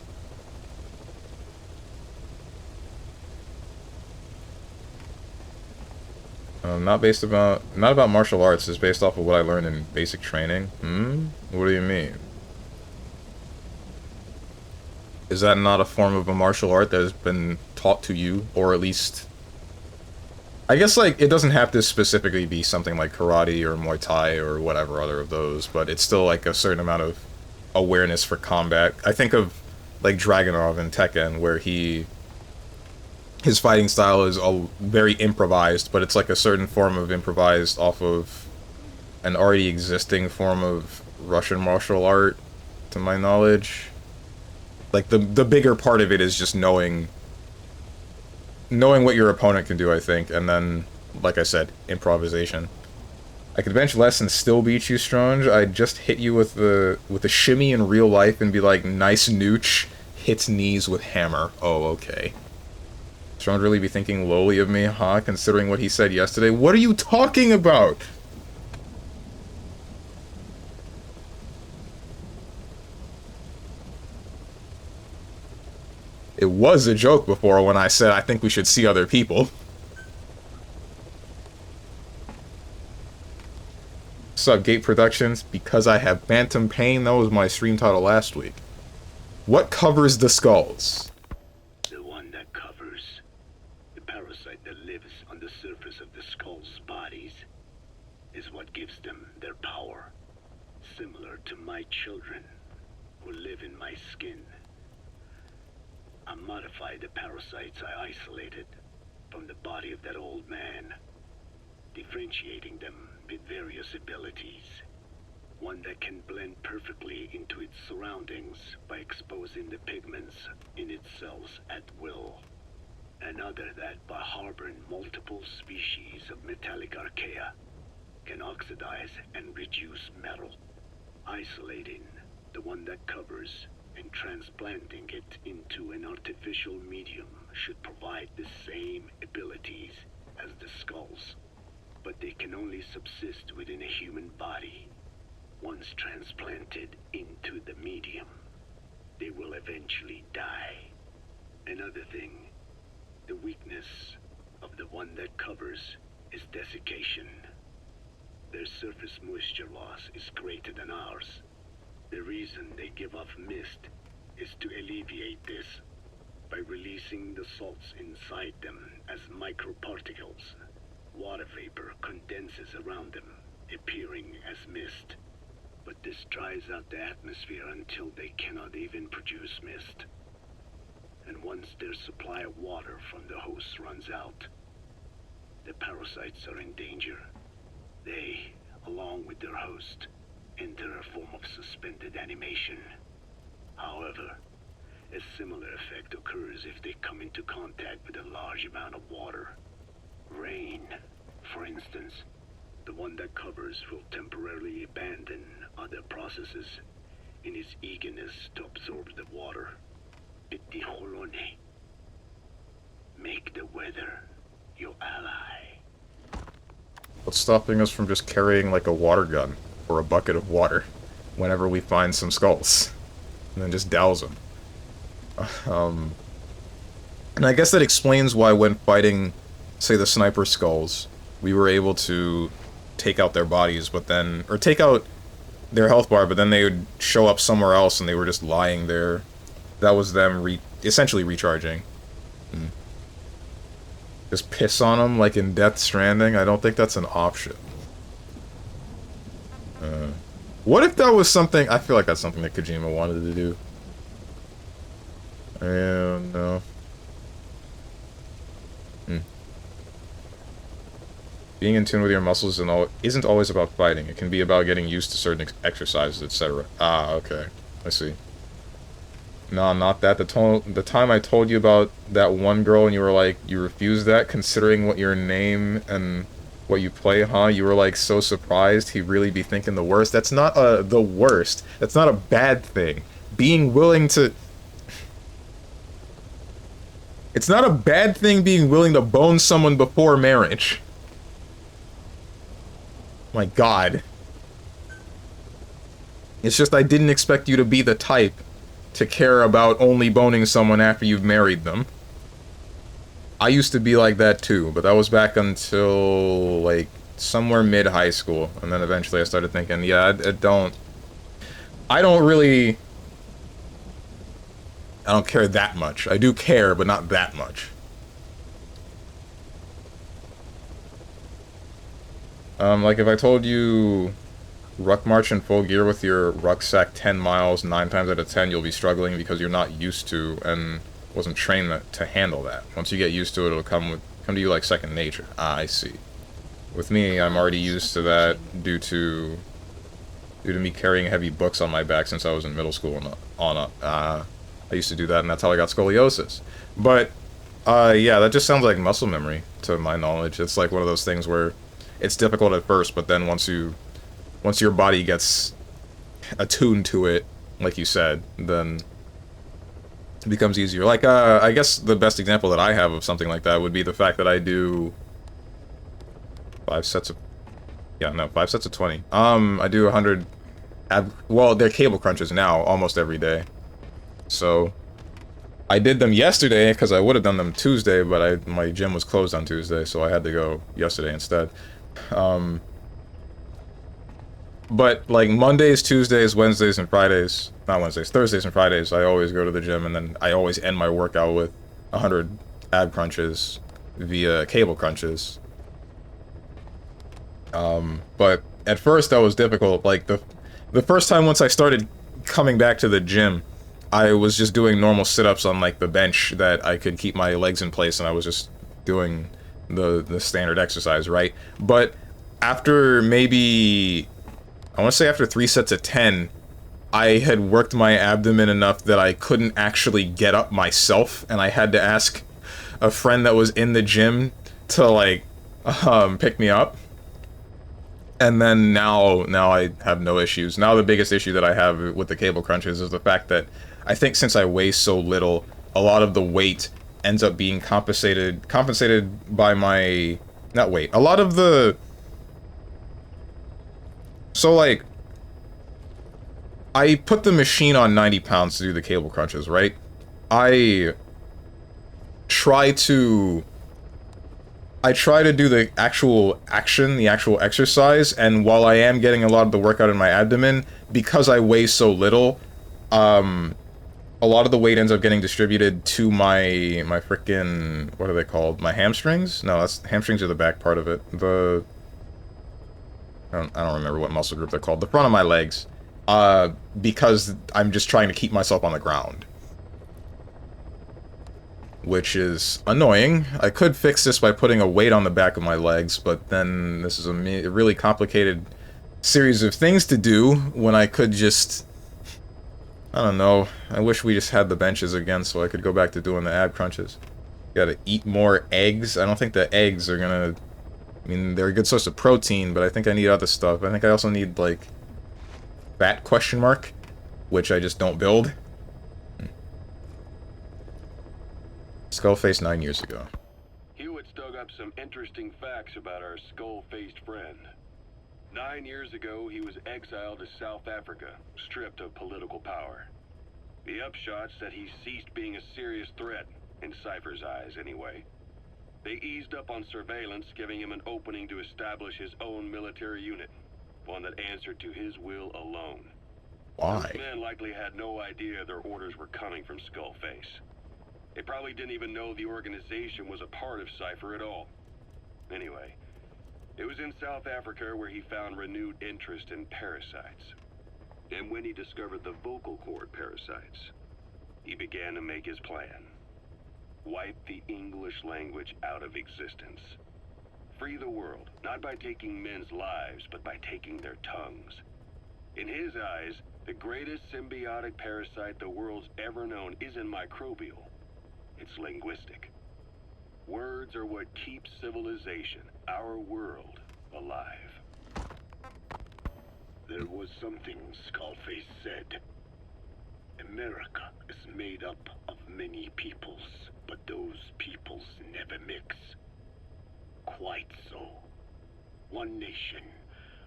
Not about martial arts. It's based off of what I learned in basic training. Hmm? What do you mean? Is that not a form of a martial art that has been taught to you, or at least... I guess, like, it doesn't have to specifically be something like karate or Muay Thai or whatever other of those, but it's still, like, a certain amount of awareness for combat. I think of, like, Dragunov in Tekken, where his fighting style is all very improvised, but it's like a certain form of improvised off of an already existing form of Russian martial art, to my knowledge. Like, the bigger part of it is just knowing what your opponent can do, I think, and then, like I said, improvisation. I could bench less and still beat you, Strange. I'd just hit you with a shimmy in real life and be like, nice nooch, hits knees with hammer. Oh, okay. Strange really be thinking lowly of me, huh, considering what he said yesterday? What are you talking about? It was a joke before when I said I think we should see other people. What's up, Gate Productions? Because I have Phantom Pain, that was my stream title last week. What covers the skulls? The one that covers the parasite that lives on the surface of the skull's bodies is what gives them their power. Similar to my children who live in my skin. I modified the parasites I isolated from the body of that old man, differentiating them with various abilities. One that can blend perfectly into its surroundings by exposing the pigments in its cells at will. Another that, by harboring multiple species of metallic archaea, can oxidize and reduce metal. Isolating the one that covers and transplanting it into an artificial medium should provide the same abilities as the skulls, but they can only subsist within a human body. Once transplanted into the medium, they will eventually die. Another thing, the weakness of the one that covers is desiccation. Their surface moisture loss is greater than ours. The reason they give off mist is to alleviate this by releasing the salts inside them as microparticles. Water vapor condenses around them, appearing as mist. But this dries out the atmosphere until they cannot even produce mist. And once their supply of water from the host runs out, the parasites are in danger. They, along with their host, enter a form of suspended animation. However, a similar effect occurs if they come into contact with a large amount of water. Rain, for instance. The one that covers will temporarily abandon other processes in his eagerness to absorb the water. Bitijolone. Make the weather your ally. What's stopping us from just carrying like a water gun or a bucket of water whenever we find some skulls and then just douse them? And I guess that explains why when fighting, say, the sniper skulls, we were able to take out their bodies, but then, or take out their health bar, but then they would show up somewhere else and they were just lying there. That was them essentially recharging. Just piss on them like in Death Stranding? I don't think that's an option. What if that was something... I feel like that's something that Kojima wanted to do. I don't know. Being in tune with your muscles isn't always about fighting. It can be about getting used to certain exercises, etc. Ah, okay. I see. No, not that. The time I told you about that one girl and you were like, you refused that considering what your name and what you play, huh? You were like so surprised he'd really be thinking the worst. That's not the worst. That's not a bad thing. Being willing to... It's not a bad thing being willing to bone someone before marriage. My God. It's just I didn't expect you to be the type to care about only boning someone after you've married them. I used to be like that too, but that was back until like somewhere mid high school, and then eventually I started thinking, yeah, I don't really, I don't care that much. I do care, but not that much. Like if I told you ruck march in full gear with your rucksack 10 miles, 9 times out of 10 you'll be struggling because you're not used to and wasn't trained to handle that. Once you get used to it, it'll come to you like second nature. Ah, I see. With me, I'm already used to that due to me carrying heavy books on my back since I was in middle school and on up. I used to do that, and that's how I got scoliosis. But yeah, that just sounds like muscle memory to my knowledge. It's like one of those things where it's difficult at first, but then once your body gets attuned to it, like you said, then it becomes easier. Like I guess the best example that I have of something like that would be the fact that I do 5 sets of 20. I do 100 well, they're cable crunches now almost every day. So I did them yesterday because I would have done them Tuesday, but my gym was closed on Tuesday, so I had to go yesterday instead. But like Mondays, Tuesdays, Wednesdays, and Fridays, not Wednesdays, Thursdays and Fridays, I always go to the gym, and then I always end my workout with 100 ab crunches via cable crunches. But at first that was difficult. Like the first time once I started coming back to the gym, I was just doing normal sit-ups on like the bench that I could keep my legs in place, and I was just doing the standard exercise, right? But after maybe, I want to say after 3 sets of 10, I had worked my abdomen enough that I couldn't actually get up myself, and I had to ask a friend that was in the gym to like pick me up. And then now I have no issues. Now the biggest issue that I have with the cable crunches is the fact that I think since I weigh so little, a lot of the weight ends up being compensated by my, not weight, a lot of the, so like, I put the machine on 90 pounds to do the cable crunches, right? I try to do the actual action, the actual exercise, and while I am getting a lot of the workout in my abdomen, because I weigh so little, a lot of the weight ends up getting distributed to my frickin', what are they called? My hamstrings? No, hamstrings are the back part of it. I don't remember what muscle group they're called. The front of my legs. Because I'm just trying to keep myself on the ground. Which is annoying. I could fix this by putting a weight on the back of my legs, but then this is a really complicated series of things to do when I could just, I don't know. I wish we just had the benches again so I could go back to doing the ab crunches. Gotta eat more eggs. I don't think the eggs are gonna, I mean, they're a good source of protein, but I think I need other stuff. I think I also need, like, fat question mark, which I just don't build. Skull-faced 9 years ago. Hewitt's dug up some interesting facts about our skull-faced friend. 9 years ago, he was exiled to South Africa, stripped of political power. The upshot said he ceased being a serious threat, in Cypher's eyes anyway. They eased up on surveillance, giving him an opening to establish his own military unit, one that answered to his will alone. Why? Those men likely had no idea their orders were coming from Skullface. They probably didn't even know the organization was a part of Cypher at all. Anyway, it was in South Africa where he found renewed interest in parasites. And when he discovered the vocal cord parasites, he began to make his plan. Wipe the English language out of existence. Free the world, not by taking men's lives, but by taking their tongues. In his eyes, the greatest symbiotic parasite the world's ever known isn't microbial. It's linguistic. Words are what keeps civilization, our world, alive. There was something Skullface said. America is made up of many peoples, but those peoples never mix. Quite so. One nation,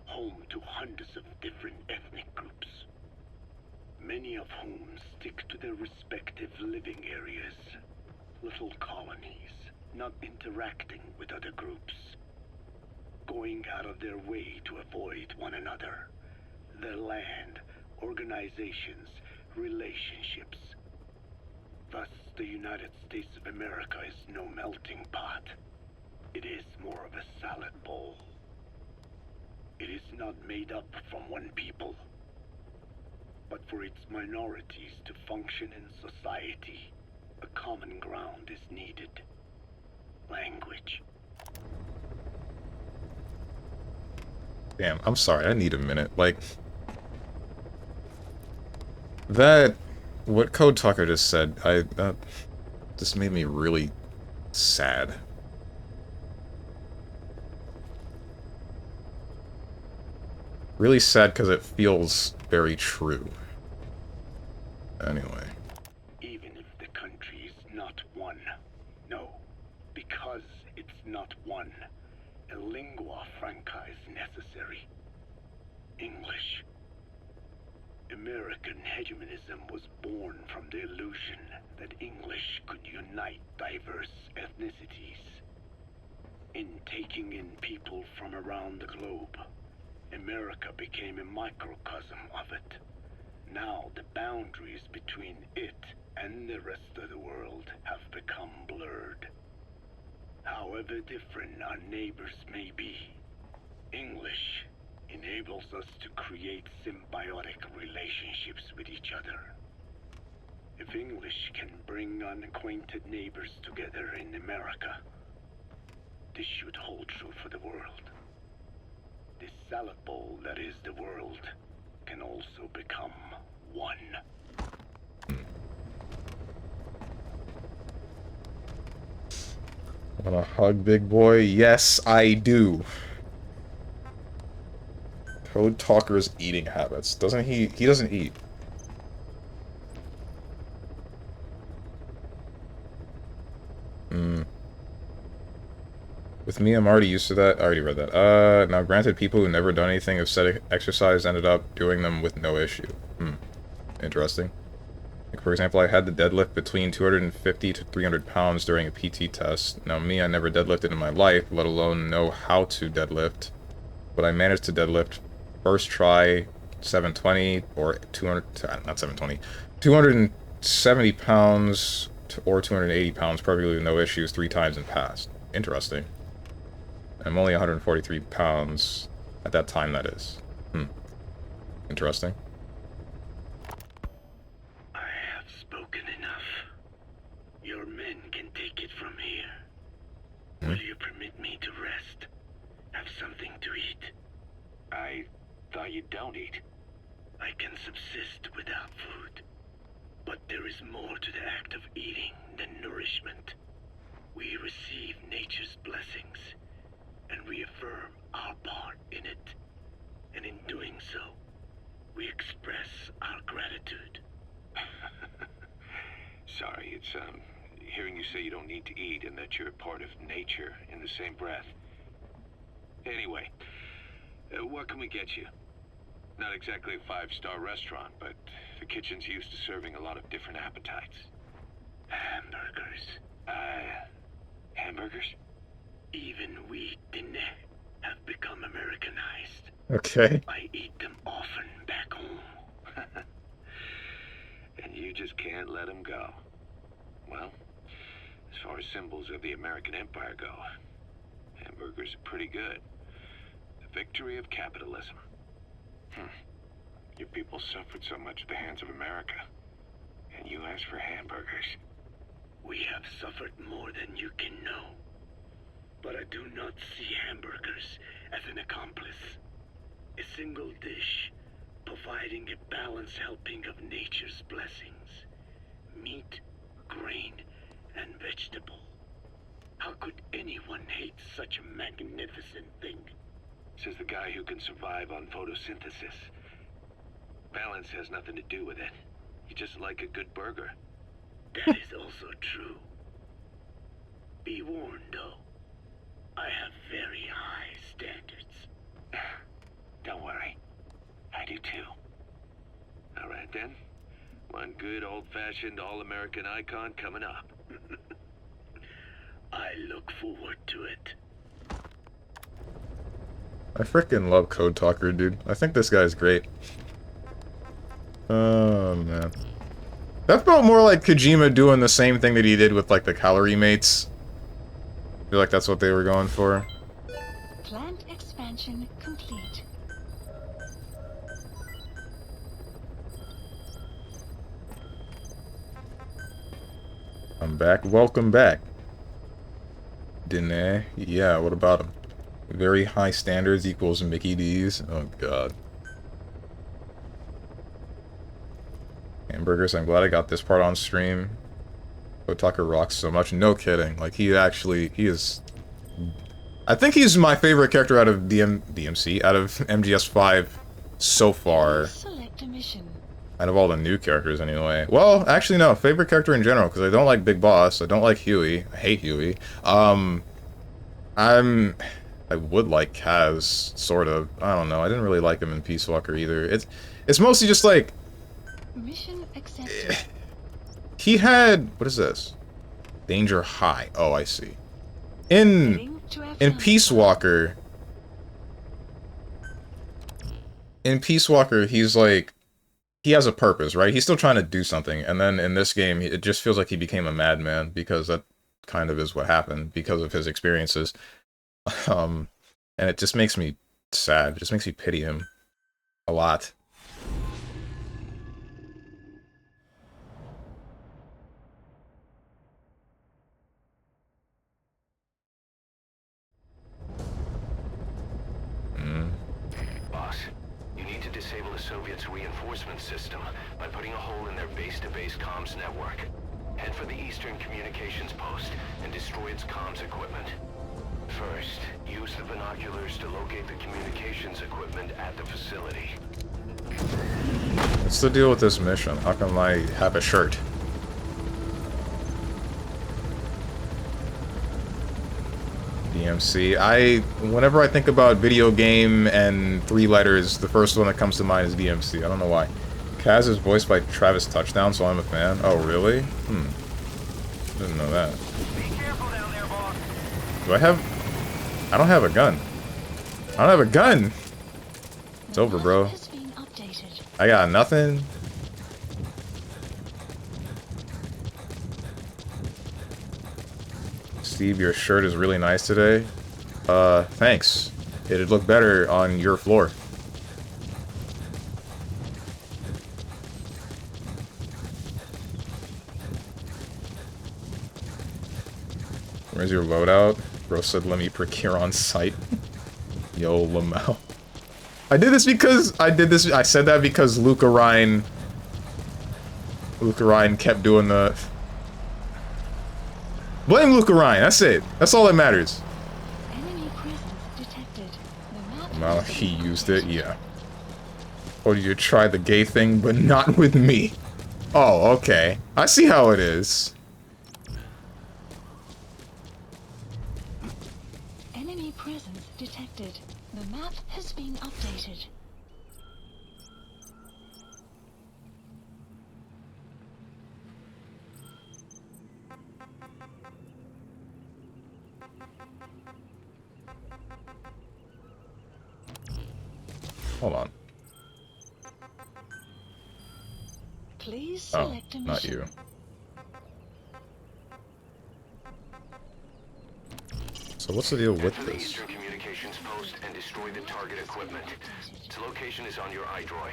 home to hundreds of different ethnic groups, many of whom stick to their respective living areas. Little colonies, not interacting with other groups, going out of their way to avoid one another, their land, organizations, relationships. Thus, the United States of America is no melting pot. It is more of a salad bowl. It is not made up from one people, but for its minorities to function in society, a common ground is needed. Language. Damn, I'm sorry, I need a minute. Like, that, what Code Talker just said, that just made me really sad. Really sad because it feels very true. Anyway. Even if the country is not one. No, because it's not one. A lingua franca is necessary. English. American hegemonism was born from the illusion that English could unite diverse ethnicities. In taking in people from around the globe, America became a microcosm of it. Now the boundaries between it and the rest of the world have become blurred. However different our neighbors may be, English enables us to create symbiotic relationships with each other. If English can bring unacquainted neighbors together in America, this should hold true for the world. This salad bowl that is the world can also become one. Want a hug, big boy? Yes, I do. Code Talker's eating habits. Doesn't he? He doesn't eat. With me, I'm already used to that. I already read that. Now granted, people who never done anything of said exercise ended up doing them with no issue. Interesting. Like, for example, I had the deadlift between 250 to 300 pounds during a PT test. Now me, I never deadlifted in my life, let alone know how to deadlift. But I managed to deadlift first try 720 or 200, not 720, 270 pounds or 280 pounds perfectly with no issues 3 times and passed. Interesting. I'm only 143 pounds at that time, that is. Interesting. I have spoken enough. Your men can take it from here. Will you permit me to rest? Have something to eat? I thought you don't eat. I can subsist without food. But there is more to the act of eating than nourishment. We receive nature's blessings, and we affirm our part in it. And in doing so, we express our gratitude. Sorry, it's, hearing you say you don't need to eat and that you're part of nature in the same breath. Anyway, what can we get you? Not exactly a 5-star restaurant, but the kitchen's used to serving a lot of different appetites. Hamburgers. Hamburgers? Even we didn't have become Americanized. Okay. I eat them often back home. And you just can't let them go. Well, as far as symbols of the American Empire go, hamburgers are pretty good. The victory of capitalism. Your people suffered so much at the hands of America, and you asked for hamburgers. We have suffered more than you can know. But I do not see hamburgers as an accomplice. A single dish, providing a balanced helping of nature's blessings. Meat, grain, and vegetable. How could anyone hate such a magnificent thing? Says the guy who can survive on photosynthesis. Balance has nothing to do with it. You just like a good burger. That is also true. Be warned, though. I have very high standards. Don't worry. I do too. All right then. One good old-fashioned all-American icon coming up. I forward to it. I freaking love Code Talker, dude. I think this guy's great. Oh, man. That felt more like Kojima doing the same thing that he did with, like, the Calorie Mates. I feel like that's what they were going for. Plant expansion complete. I'm back. Welcome back. Dene. Yeah, what about him? Very high standards equals Mickey D's. Oh, God. Hamburgers, I'm glad I got this part on stream. Otaka rocks so much. No kidding. Like, he is... I think he's my favorite character out of DMC, out of MGS5 so far. Select a mission. Out of all the new characters, anyway. Well, actually, no. Favorite character in general, because I don't like Big Boss. I don't like Huey. I hate Huey. I would like Kaz, sort of. I don't know. I didn't really like him in Peace Walker either. It's mostly just like... Mission accepted. He had... What is this? Danger High. Oh, I see. In Peace Walker... In Peace Walker, he's like... He has a purpose, right? He's still trying to do something. And then in this game, it just feels like he became a madman, because that kind of is what happened, because of his experiences. And it just makes me sad. It just makes me pity him. A lot. Boss, you need to disable the Soviets' reinforcement system by putting a hole in their base-to-base comms network. Head for the Eastern Communications Post and destroy its comms equipment. First, use the binoculars to locate the communications equipment at the facility. What's the deal with this mission? How come I have a shirt? DMC. Whenever I think about video game and 3 letters, the first one that comes to mind is DMC. I don't know why. Kaz is voiced by Travis Touchdown, so I'm a fan. Oh, really? Didn't know that. Be careful down there, boss. Do I have... I don't have a gun. I don't have a gun! It's over, bro. I got nothing. Steve, your shirt is really nice today. Thanks. It'd look better on your floor. Where's your loadout? Bro said, let me procure on site. Yo, Lamau. I said that because Luca Ryan kept doing the... Blame Luca Ryan, that's it. That's all that matters. Enemy presence detected. The map Well, he used it, yeah. Or you try the gay thing, but not with me. Oh, okay. I see how it is. Enemy presence detected. The map has been updated. Hold on. Please select a mission. Not you. So what's the deal with Head to the this? Eastern Communications Post and destroy the target equipment. Its location is on your iDroid.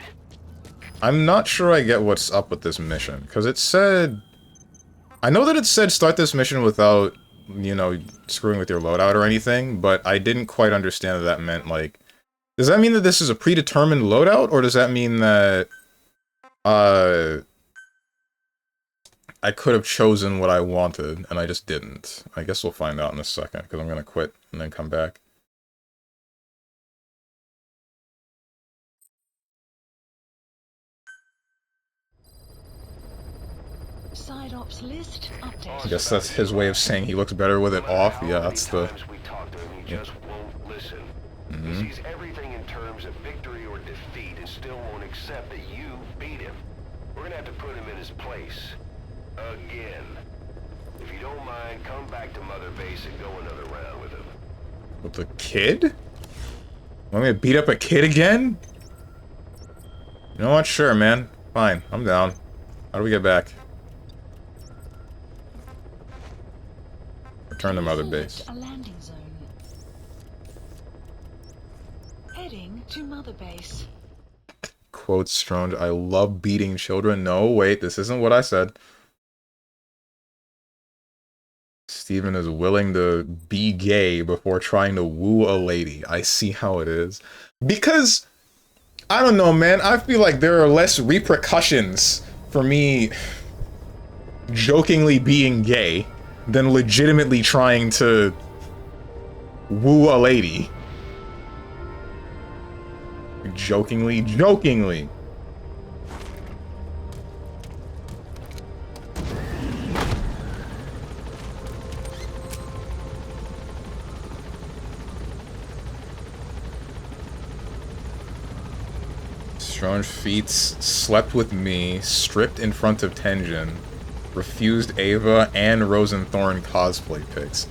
I'm not sure I get what's up with this mission, because it said... I know that it said start this mission without, you know, screwing with your loadout or anything, but I didn't quite understand that meant, like... Does that mean that this is a predetermined loadout, or does that mean that... I could have chosen what I wanted, and I just didn't. I guess we'll find out in a second, because I'm gonna quit and then come back. Side ops list updated. I guess that's his way of saying he looks better with it off. Yeah, that's the... We talk to him, he just won't listen. He sees everything in terms of victory or defeat and still won't accept that you beat him. We're gonna have to put him in his place. Again. If you don't mind, come back to Mother Base and go another round with him. With the kid? Want me to beat up a kid again? You know what? Sure, man. Fine. I'm down. How do we get back? Return to Mother Base. A landing zone. Heading to Mother Base. Quote Strong, I love beating children. No, wait, this isn't what I said. Steven is willing to be gay before trying to woo a lady. I see how it is. Because, I don't know, man. I feel like there are less repercussions for me jokingly being gay than legitimately trying to woo a lady. Jokingly. Strange feats, slept with me, stripped in front of Tenjin, refused Ava and Rosenthorn cosplay pics.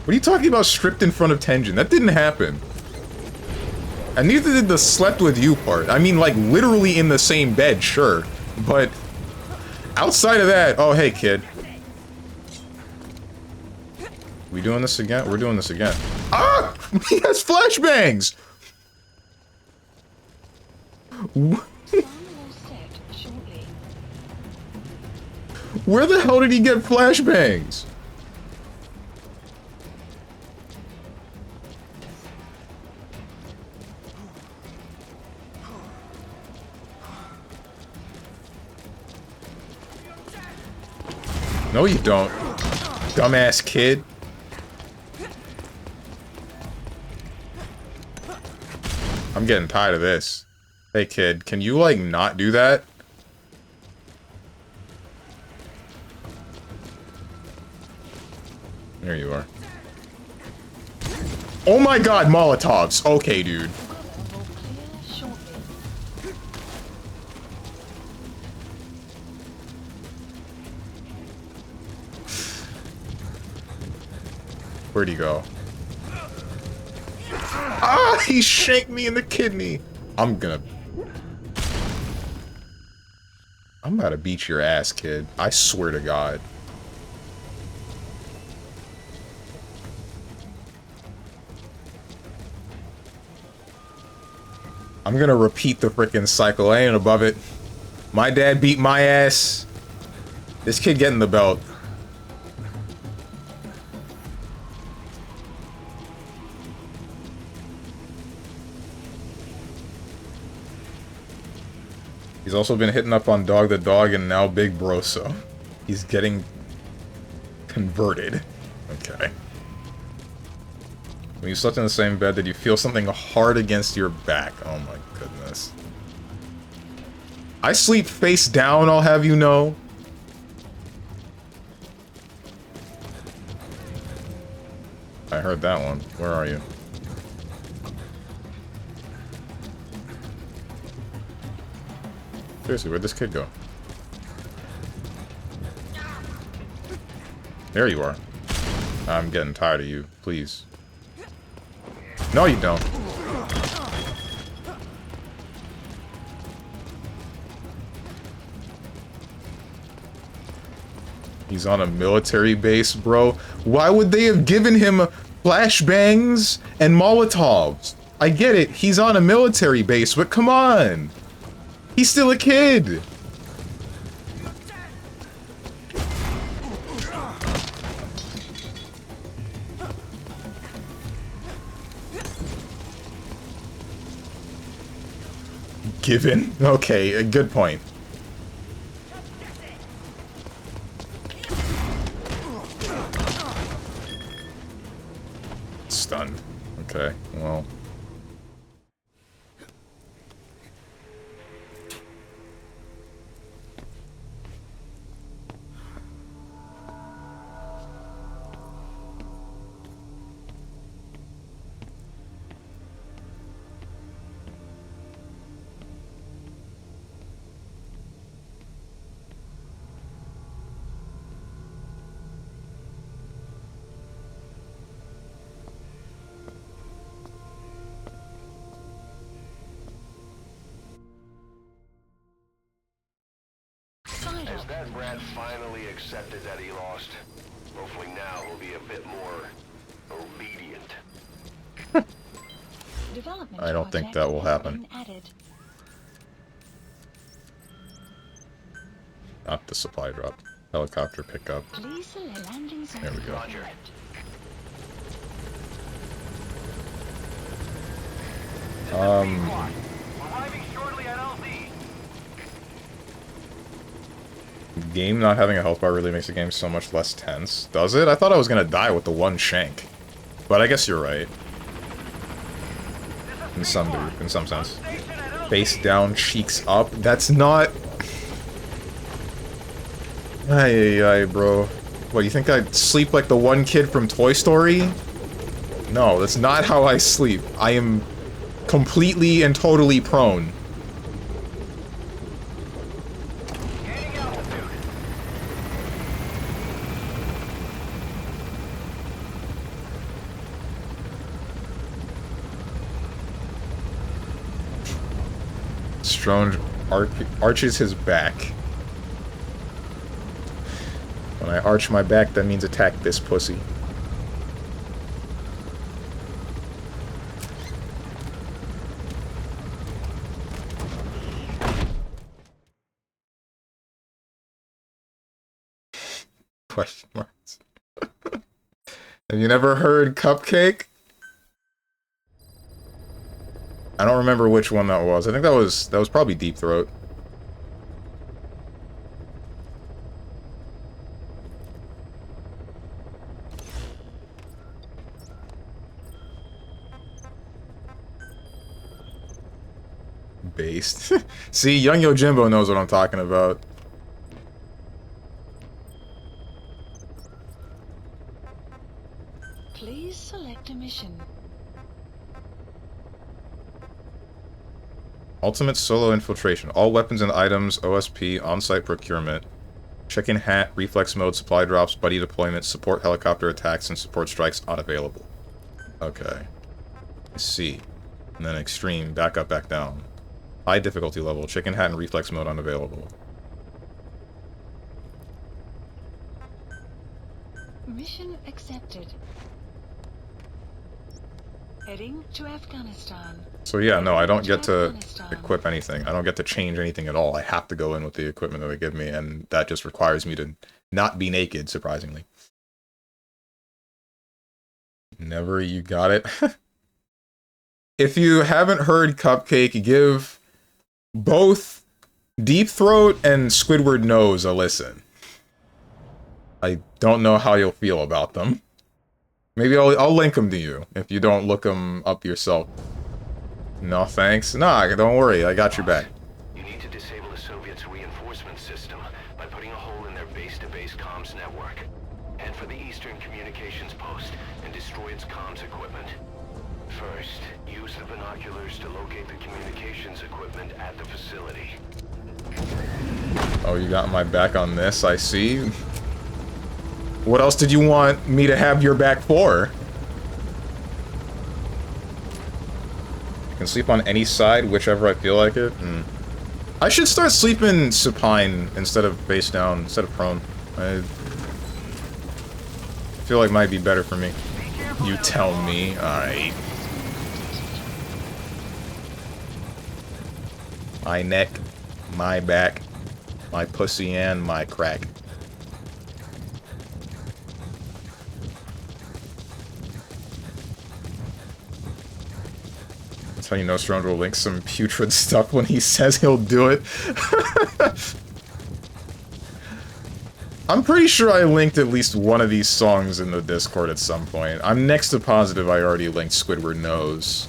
What are you talking about stripped in front of Tenjin? That didn't happen. And neither did the slept with you part. I mean, like, literally in the same bed, sure. But outside of that, oh, hey, kid. We doing this again? We're doing this again. Ah! He has flashbangs! Where the hell did he get flashbangs? No, you don't. Dumbass kid. I'm getting tired of this. Hey, kid, can you, like, not do that? There you are. Oh my god, Molotovs! Okay, dude. Where'd he go? Ah! He shanked me in the kidney! I'm about to beat your ass, kid. I swear to God. I'm gonna repeat the frickin' cycle. I ain't above it. My dad beat my ass. This kid getting the belt. He's also been hitting up on Dog the Dog and now Big Bro, so he's getting converted. Okay. When you slept in the same bed, did you feel something hard against your back? Oh my goodness. I sleep face down, I'll have you know. I heard that one. Where are you? Seriously, where'd this kid go? There you are. I'm getting tired of you. Please. No, you don't. He's on a military base, bro. Why would they have given him flashbangs and Molotovs? I get it. He's on a military base, but come on. He's still a kid! Given? Okay, a good point. Stunned. Okay, well... That brat finally accepted that he lost. Hopefully now he'll be a bit more obedient. Development I don't think project that will has happen. been added. Not the supply drop. Helicopter pickup. Please select landing zone. There we go. Roger. Arriving shortly at LZ. Game not having a health bar really makes the game so much less tense. Does it? I thought I was gonna die with the one shank. But I guess you're right. In some sense. Face down, cheeks up. That's not... Ay, bro. What, you think I'd sleep like the one kid from Toy Story? No, that's not how I sleep. I am completely and totally prone. Gaining altitude. Strong arches his back. When I arch my back, that means attack this pussy. Question marks. Have you never heard Cupcake? I don't remember which one that was. I think that was probably Deep Throat. Based. See, Young Yojimbo knows what I'm talking about. Please select a mission. Ultimate solo infiltration. All weapons and items, OSP, on-site procurement. Chicken hat, reflex mode, supply drops, buddy deployment, support helicopter attacks, and support strikes unavailable. Okay. C. And then extreme, back up, back down. High difficulty level, chicken hat and reflex mode unavailable. Mission accepted. Heading to Afghanistan. So yeah, no, I don't get to equip anything. I don't get to change anything at all. I have to go in with the equipment that they give me, and that just requires me to not be naked, surprisingly. Never, you got it. If you haven't heard Cupcake, give both Deep Throat and Squidward Nose a listen. I don't know how you'll feel about them. Maybe I'll link them to you if you don't look them up yourself. No thanks. Nah, don't worry. I got your back. You need to disable the Soviets' reinforcement system by putting a hole in their base-to-base comms network. Head for the Eastern Communications Post and destroy its comms equipment. First, use the binoculars to locate the communications equipment at the facility. Oh, you got my back on this, I see. What else did you want me to have your back for? I can sleep on any side, whichever I feel like it. I should start sleeping supine instead of face down, instead of prone. I feel like it might be better for me. You tell me. Alright. My neck, my back, my pussy, and my crack. That's how you know Strong will link some putrid stuff when he says he'll do it. I'm pretty sure I linked at least one of these songs in the Discord at some point. I'm next to positive I already linked Squidward Nose.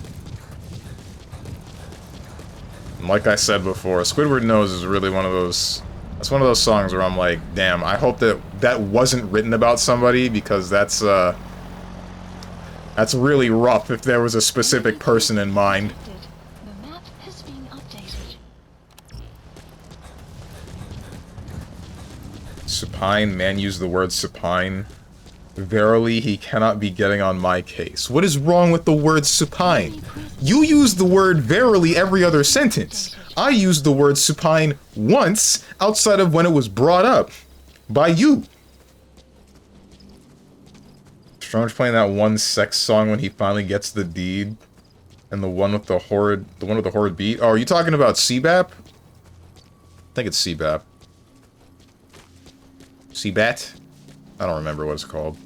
And like I said before, Squidward Nose is really one of those... That's one of those songs where I'm like, damn, I hope that that wasn't written about somebody, because that's really rough if there was a specific person in mind. The map has been updated. Supine, man used the word supine. Verily, he cannot be getting on my case. What is wrong with the word supine? You use the word verily every other sentence. I used the word supine once outside of when it was brought up by you. Strong's playing that one sex song when he finally gets the deed, and the one with the horrid beat. Oh, are you talking about CBAP? I think it's CBAP. CBAT? I don't remember what it's called.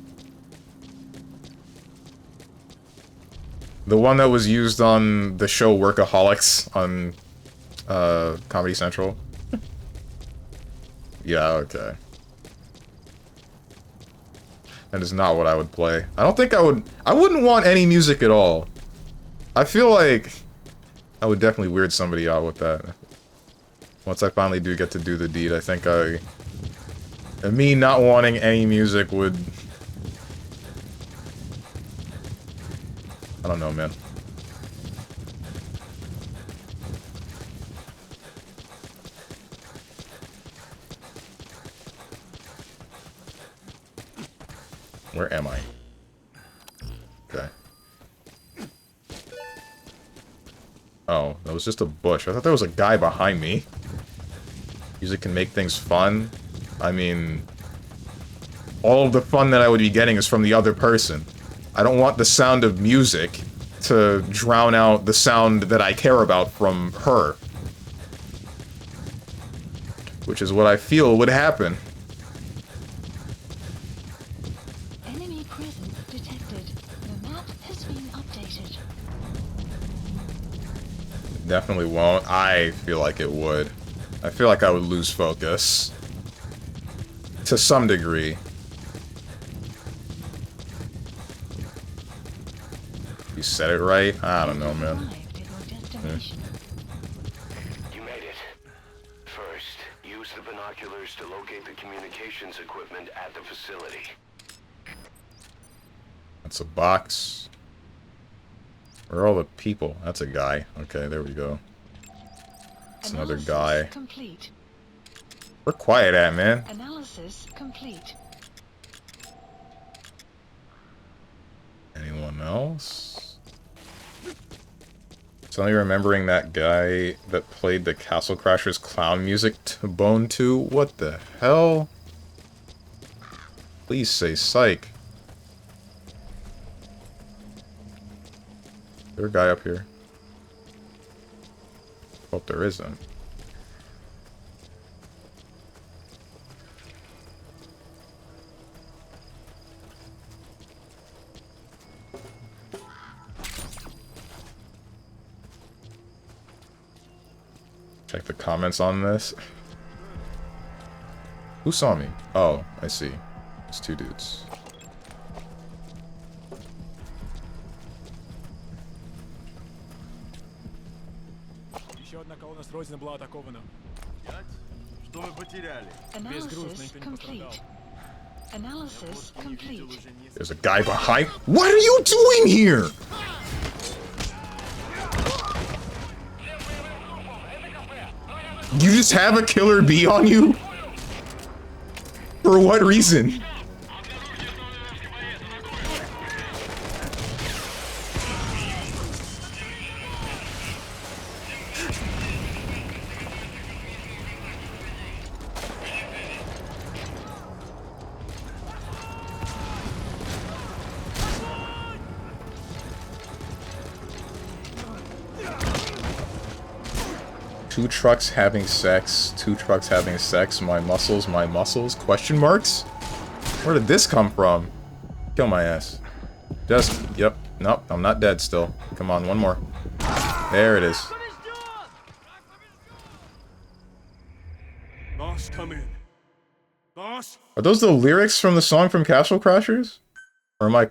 The one that was used on the show Workaholics on Comedy Central. Yeah, okay. That is not what I would play. I don't think I wouldn't want any music at all. I feel like I would definitely weird somebody out with that. Once I finally do get to do the deed, I think me not wanting any music would... I don't know, man. Where am I? Okay. Oh, that was just a bush. I thought there was a guy behind me. Music can make things fun. I mean, all of the fun that I would be getting is from the other person. I don't want the sound of music to drown out the sound that I care about from her. Which is what I feel would happen. Enemy presence detected. The map has been updated. Definitely won't. I feel like it would. I feel like I would lose focus. To some degree. You said it right? I don't know, man. You made it. First, use the binoculars to locate the communications equipment at the facility. That's a box. Where are all the people? That's a guy. Okay, there we go. That's another guy. Complete. We're quiet at, man. Analysis complete. Anyone else? Suddenly remembering that guy that played the Castle Crashers clown music to Bone 2. What the hell? Please say psych. Is there a guy up here? Hope there isn't. Check the comments on this. Who saw me? Oh, I see. It's two dudes. Еще одна колонна с Родины была атакована. Что мы потеряли? Analysis complete. Analysis complete. There's a guy behind. What are you doing here? You just have a killer bee on you? For what reason? Two trucks having sex, my muscles, question marks? Where did this come from? Kill my ass. Just, yep, nope, I'm not dead still. Come on, one more. There it is. Boss, come in. Boss? Are those the lyrics from the song from Castle Crashers? Or am I, or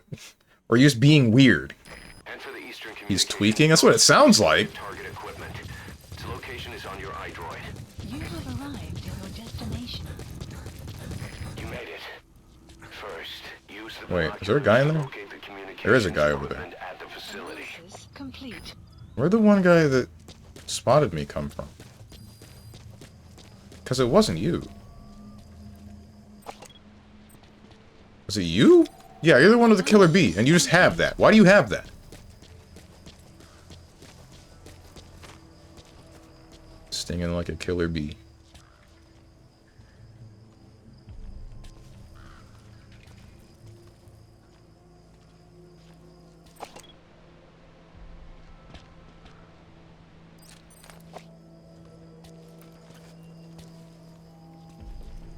are you just being weird? He's tweaking? That's what it sounds like. Target equipment. Its location is on your iDroid. You have arrived at your destination. You made it. First, use the Wait, is there a guy in there? binoculars to locate the There is a communications guy over there. equipment at the facility. Analysis complete. Where'd the one guy that spotted me come from? Because it wasn't you. Was it you? Yeah, you're the one with the killer bee, and you just have that. Why do you have that? Stinging like a killer bee.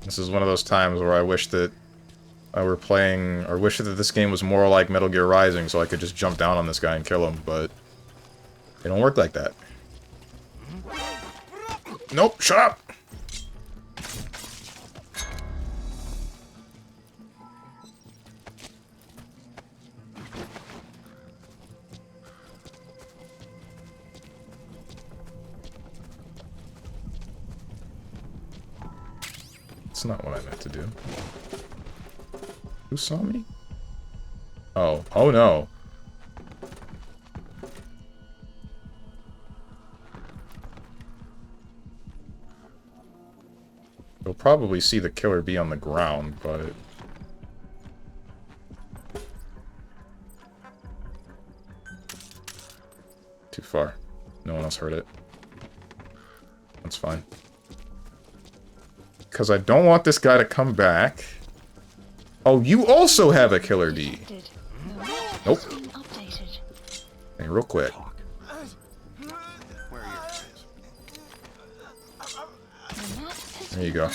This is one of those times where I wish that I were playing, or wish that this game was more like Metal Gear Rising so I could just jump down on this guy and kill him, but it don't work like that. Nope, shut up! That's not what I meant to do. Who saw me? Oh. Oh no. You'll probably see the killer bee on the ground, but... Too far. No one else heard it. That's fine. Because I don't want this guy to come back. Oh, you also have a killer bee. Nope. Hey, real quick. There you go.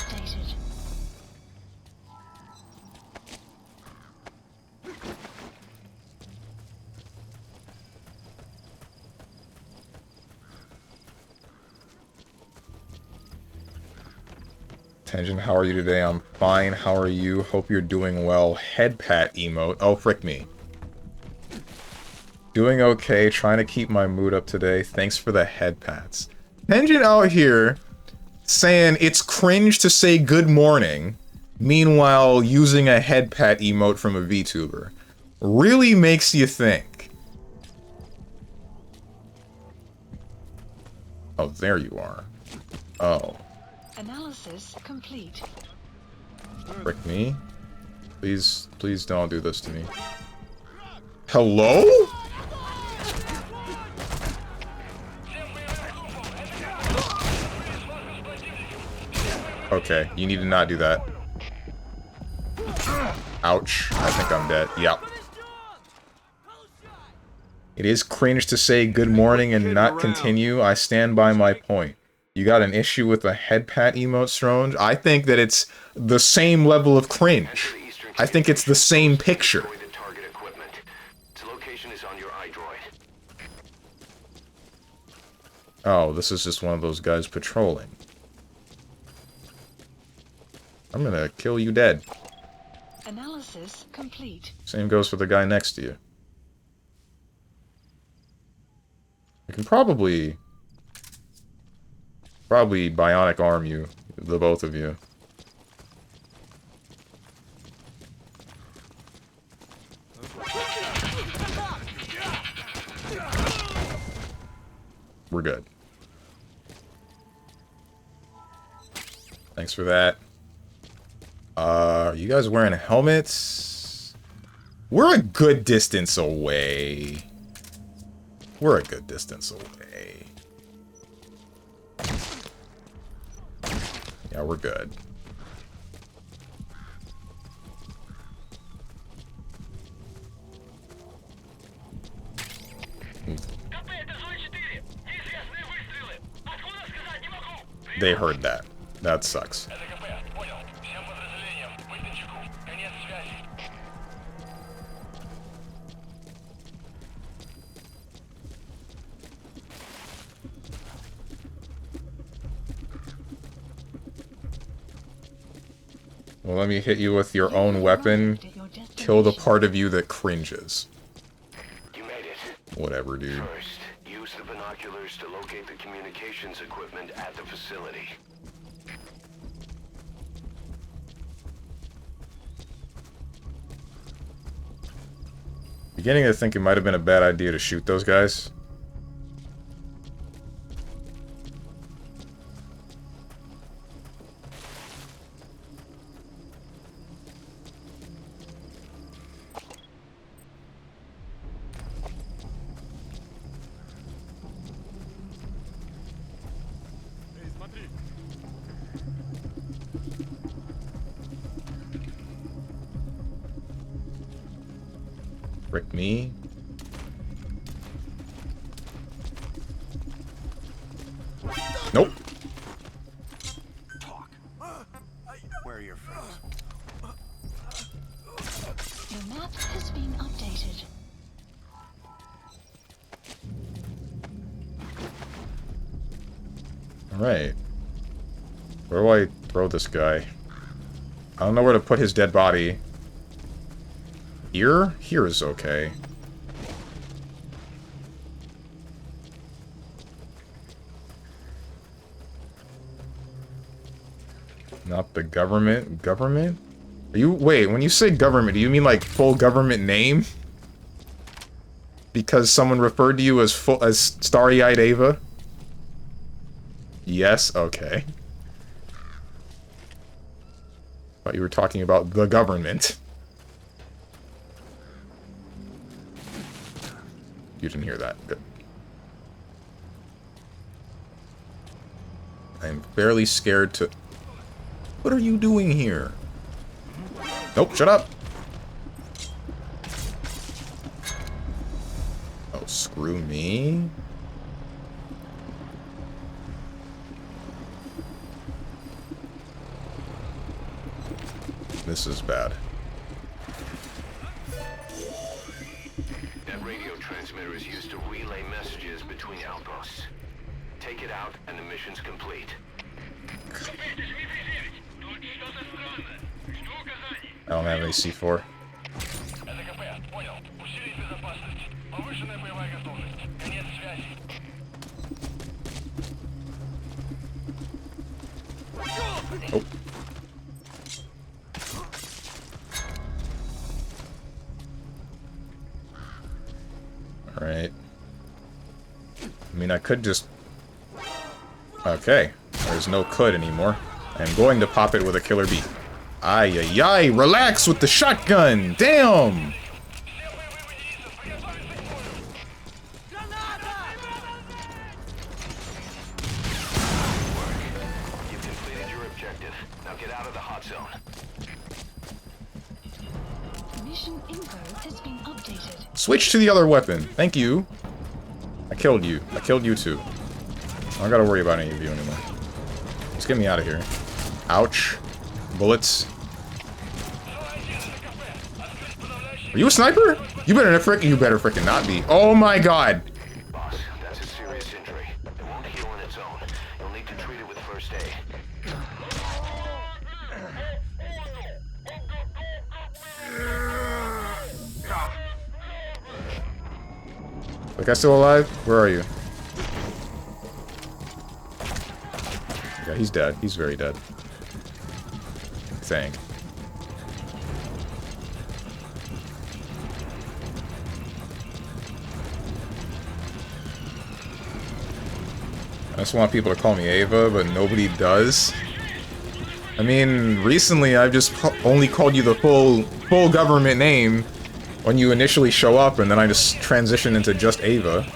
Tenjin, how are you today? I'm fine. How are you? Hope you're doing well. Head pat emote. Oh, frick me. Doing okay. Trying to keep my mood up today. Thanks for the head pats. Tenjin out here saying it's cringe to say good morning, meanwhile using a head pat emote from a VTuber. Really makes you think. Oh, there you are. Oh. Analysis complete. Frick me. Please, please don't do this to me. Hello? Okay, you need to not do that. Ouch. I think I'm dead. Yep. It is cringe to say good morning and not continue. I stand by my point. You got an issue with a head pat emote, Stronge? I think that it's the same level of cringe. I think it's the same picture. Oh, this is just one of those guys patrolling. I'm gonna kill you dead. Analysis complete. Same goes for the guy next to you. You can probably bionic arm you, the both of you. We're good. Thanks for that. Are you guys wearing helmets? We're a good distance away. We're a good distance away. Yeah, we're good. They heard that. That sucks. Well, let me hit you with your own weapon. Kill the part of you that cringes. You made it. Whatever, dude. First, use the binoculars to locate the communications equipment at the facility. Beginning to think it might have been a bad idea to shoot those guys. Frick me. Nope. Where are your friends? The map has been updated. Alright. Where do I throw this guy? I don't know where to put his dead body. Here? Here is okay. Not the government. Government? Are you... Wait, when you say government, do you mean like full government name? Because someone referred to you as Starry-Eyed Ava? Yes? Okay. Thought you were talking about the government. You didn't hear that. Good. I'm fairly scared to... What are you doing here? Nope, shut up! Oh, screw me? This is bad. That radio transmitter is used to relay messages between outposts. Take it out and the mission's complete. I don't have any C4. Oh. Alright. I mean, I could just... Okay. There's no could anymore. I'm going to pop it with a killer bee. Ay, ay, ay, relax with the shotgun! Damn! You've completed your objective. Now get out of the hot zone. Mission info has been updated. Switch to the other weapon. Thank you. I killed you. I killed you too. I don't gotta worry about any of you anymore. Just get me out of here. Ouch. Bullets. Are you a sniper? You better frickin' not be. Oh my god. Boss, that's a serious injury. It won't heal on its own. You'll need to treat it with first aid. The guy still alive? Where are you? Yeah, he's dead. He's very dead. I think. I just want people to call me Ava, but nobody does. I mean, recently I've just only called you the full government name when you initially show up, and then I just transition into just Ava.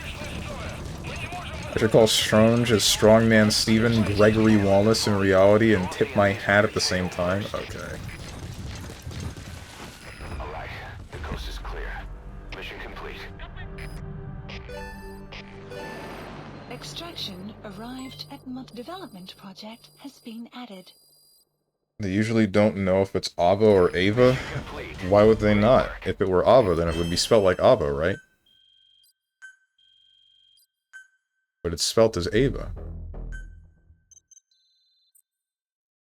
I should call Strange as StrongmanSteven, Gregory Wallace in reality, and tip my hat at the same time? Okay. Alright, the coast is clear. Mission complete. Extraction arrived at development project has been added. They usually don't know if it's Ava or Ava. Why would they not? If it were Ava, then it would be spelled like Ava, right? But it's spelt as Ava.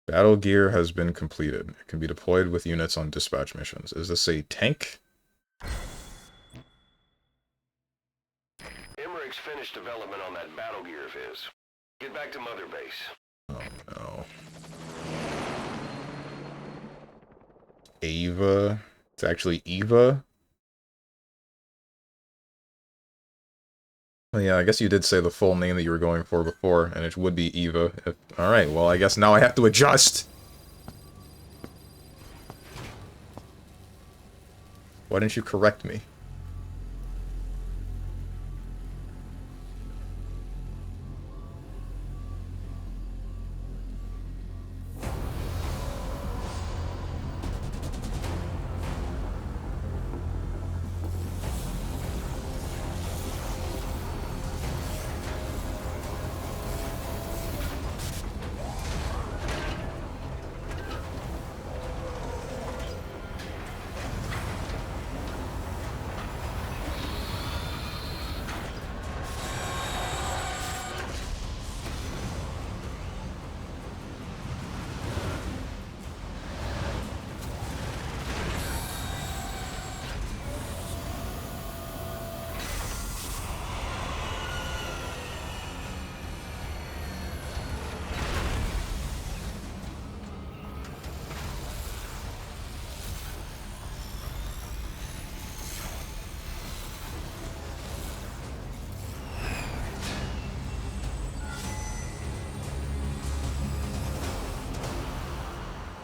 Battle gear has been completed. It can be deployed with units on dispatch missions. Is this a tank? Emmerich's finished development on that battle gear of his. Get back to Mother Base. Oh no. Ava? It's actually Eva? Well, yeah, I guess you did say the full name that you were going for before, and it would be Eva. Alright, well, I guess now I have to adjust! Why didn't you correct me?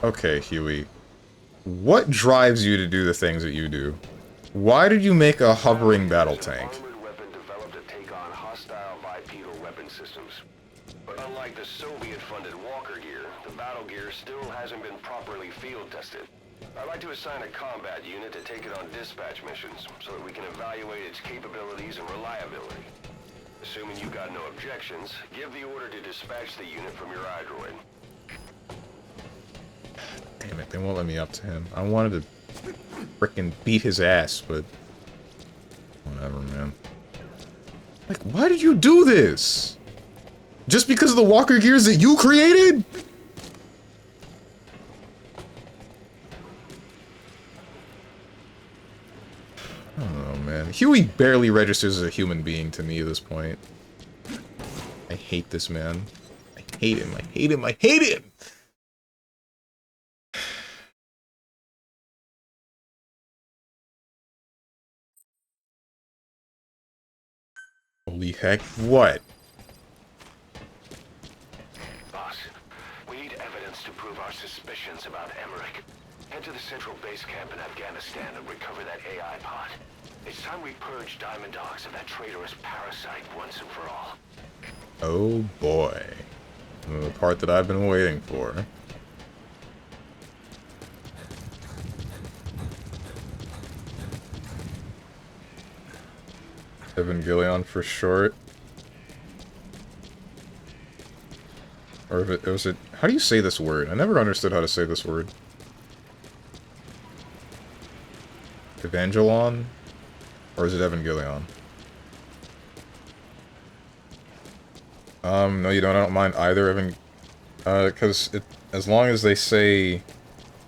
Okay, Huey. What drives you to do the things that you do? Why did you make a hovering battle tank? Armored weapon developed to take on hostile bipedal weapon systems. But unlike the Soviet-funded Walker gear, the battle gear still hasn't been properly field tested. I'd like to assign a combat unit to take it on dispatch missions, so that we can evaluate its capabilities and reliability. Assuming you got no objections, give the order to dispatch the unit from your iDroid. Damn it, they won't let me up to him. I wanted to frickin' beat his ass, but... whatever, man. Like, why did you do this? Just because of the walker gears that you created? I don't know, man. Huey barely registers as a human being to me at this point. I hate this man. I hate him, I hate him, I hate him! Holy heck, what? Boss, we need evidence to prove our suspicions about Emmerich. Head to the central base camp in Afghanistan and recover that AI pod. It's time we purge Diamond Dogs of that traitorous parasite once and for all. Oh boy. The part that I've been waiting for. Evangelion for short. Or if it was it. How do you say this word? I never understood how to say this word. Evangelon? Or is it Evangelion? No you don't. I don't mind either. Because as long as they say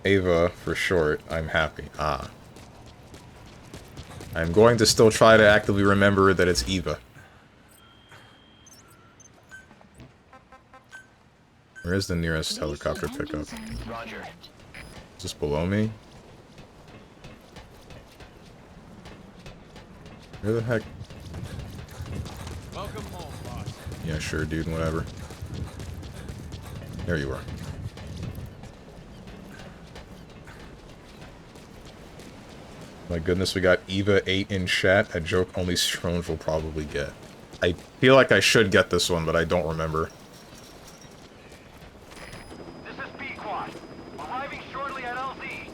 Ava for short, I'm happy. Ah. I'm going to still try to actively remember that it's Eva. Where is the nearest helicopter pickup? Roger. Is this below me? Where the heck? Welcome home, boss. Yeah, sure, dude, whatever. There you are. My goodness, we got Eva 8 in chat, a joke only Strange will probably get. I feel like I should get this one, but I don't remember. This is Pequod. Arriving shortly at LZ.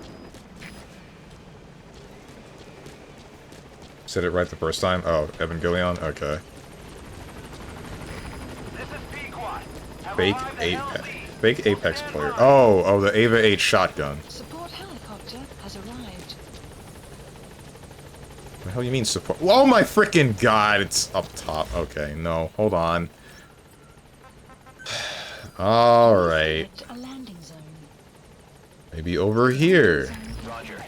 Said it right the first time? Oh, Evangelion? Okay. This is Pequod. Fake Apex. Fake Apex player. Oh, the Ava 8 shotgun. Support helicopter has arrived. What the hell you mean support? Oh my freaking god, it's up top. Okay, no, hold on. Alright. Select a landing zone. Maybe over here. Roger.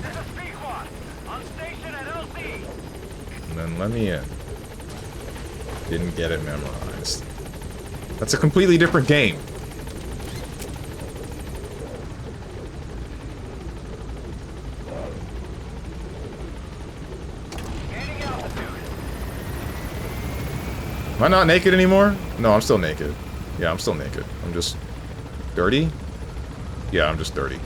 This is Pequod. On station at LZ. And then let me in. Didn't get it memorized. That's a completely different game. Gaining altitude. Am I not naked anymore? No, I'm still naked. Yeah, I'm still naked. I'm just dirty? Yeah, I'm just dirty.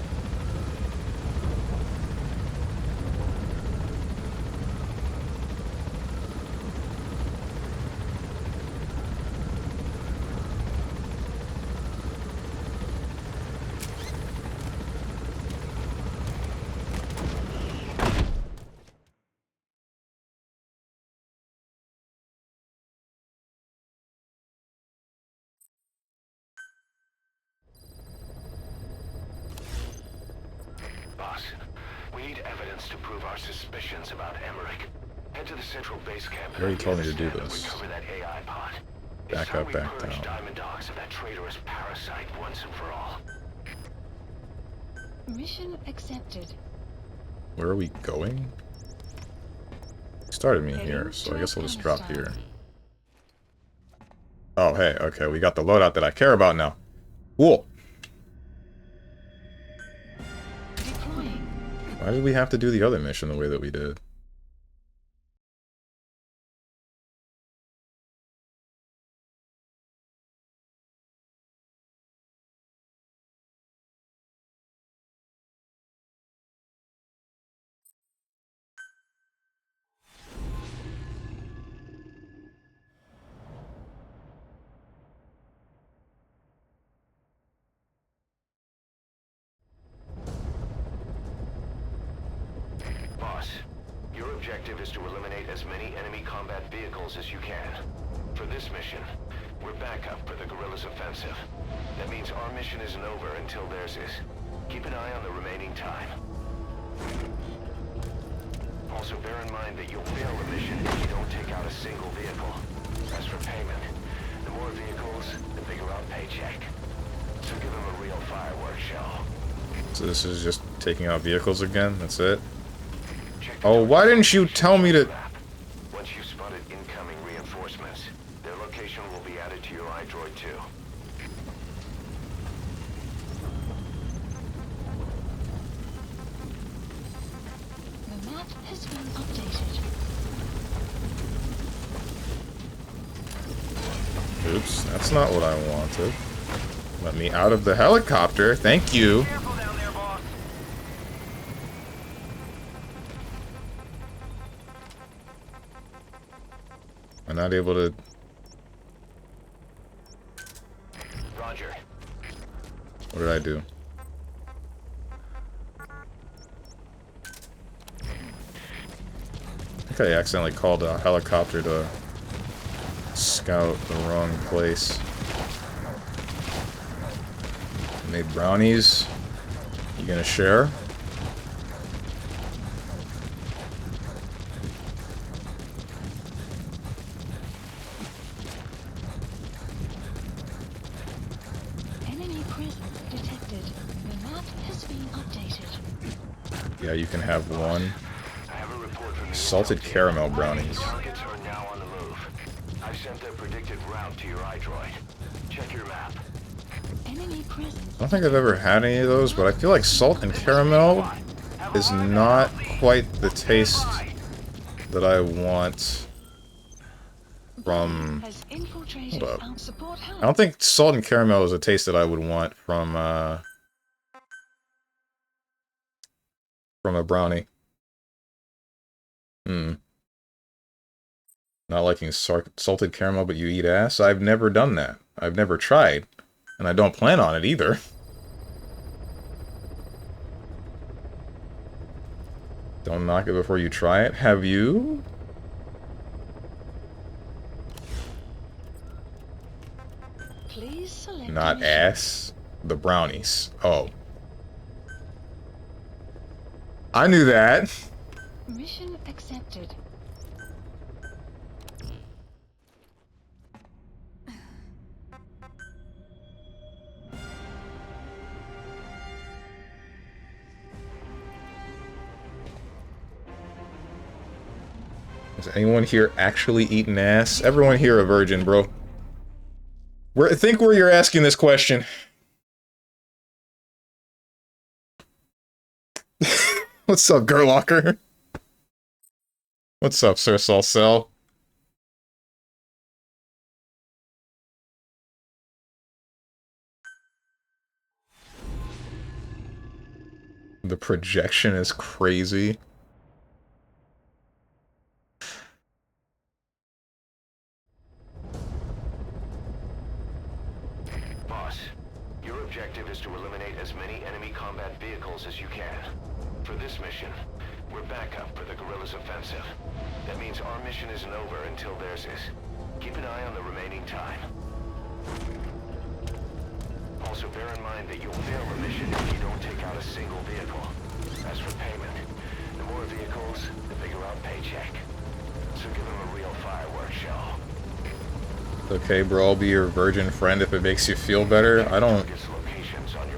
Boss, we need evidence to prove our suspicions about Emmerich. Head to the central base camp. You already told me to do and this. recover that AI pod. Back It's time up, we back purge down. Diamond Dogs of that traitorous parasite once and for all. Mission accepted. Where are we going? Started me here, so I guess I'll just drop here. Oh, hey, okay, we got the loadout that I care about now. Cool. Deploying. Why did we have to do the other mission the way that we did? Boss, your objective is to eliminate as many enemy combat vehicles as you can. For this mission, we're backup for the guerrillas' offensive. That means our mission isn't over until theirs is. Keep an eye on the remaining time. Also bear in mind that you'll fail the mission if you don't take out a single vehicle. As for payment, the more vehicles, the bigger our paycheck. So give them a real fireworks show. So this is just taking out vehicles again? That's it? Oh, why didn't you tell me to... Once you've spotted incoming reinforcements, their location will be added to your iDroid too. The map has been updated. Oops, that's not what I wanted. Let me out of the helicopter, thank you. Careful down there, boss. I'm not able to... Roger. What did I do? I think I accidentally called a helicopter to scout the wrong place. Made brownies. You gonna share? Enemy presence detected. The map has been updated. Yeah, you can have one. I have a report from the Salted caramel brownies. targets are now on the move. I've sent their predicted route to your iDroid. Check your map. Enemy presence. I don't think I've ever had any of those, but I feel like salt and caramel is not quite the taste that I want from... Has infiltrated Hold up. our support I don't think salt and caramel is a taste that I would want from a brownie. Not liking salted caramel, but you eat ass? I've never done that. I've never tried. And I don't plan on it either. Don't knock it before you try it. Have you? Please select Not a mission. ass. The brownies. Oh. I knew that. Mission accepted. Is anyone here actually eating ass? Everyone here a virgin, bro. Think where you're asking this question. What's up, Gerlocker? What's up, Sir Salcel? The projection is crazy. Boss, your objective is to eliminate as many enemy combat vehicles as you can. For this mission, we're backup for the guerrillas' offensive. That means our mission isn't over until theirs is. Keep an eye on the remaining time. Also bear in mind that you'll fail the mission if you don't take out a single vehicle. As for payment, the more vehicles, the bigger our paycheck. So give them a real fireworks show. Okay, bro, I'll be your virgin friend if it makes you feel better.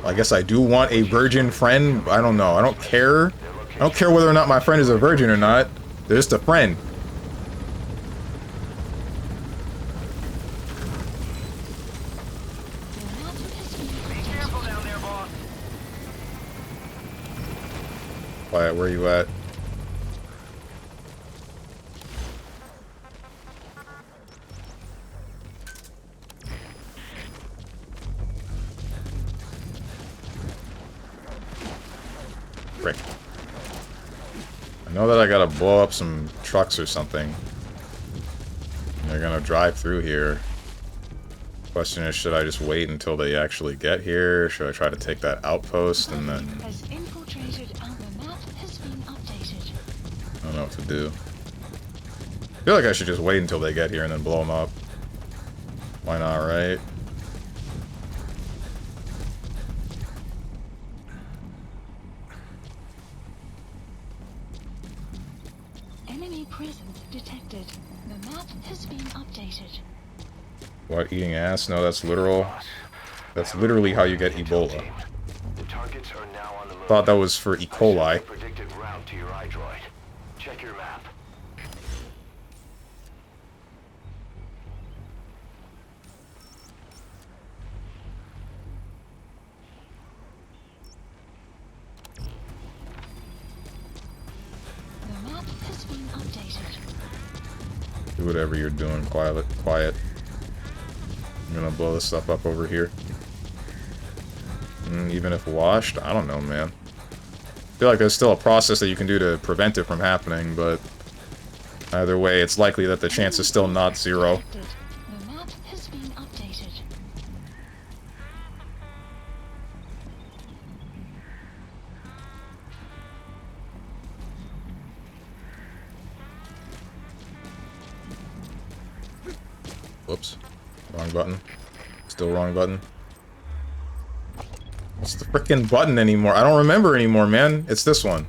I guess I do want a virgin friend. I don't know. I don't care. I don't care whether or not my friend is a virgin or not. They're just a friend. Be careful down there, boss. Quiet, where you at? Frick. I know that I gotta blow up some trucks or something. They're gonna drive through here. Question is, should I just wait until they actually get here? Should I try to take that outpost and then... Has infiltrated and the map has been updated. I don't know what to do. I feel like I should just wait until they get here and then blow them up. Why not, right? Enemy presence detected. The map has been updated. What, eating ass? No, that's literal. That's literally how you get Ebola. The targets are now on the move. Thought that was for E. coli. Predicted route to your iDroid. Check your map. The map has been updated. Do whatever you're doing, quiet. Quiet. I'm gonna blow this stuff up over here. Even if washed, I don't know, man. I feel like there's still a process that you can do to prevent it from happening, but either way, it's likely that the chance is still not zero. Detected. The map has been updated. Whoops. Wrong button. Still wrong button. What's the frickin' button anymore? I don't remember anymore, man. It's this one.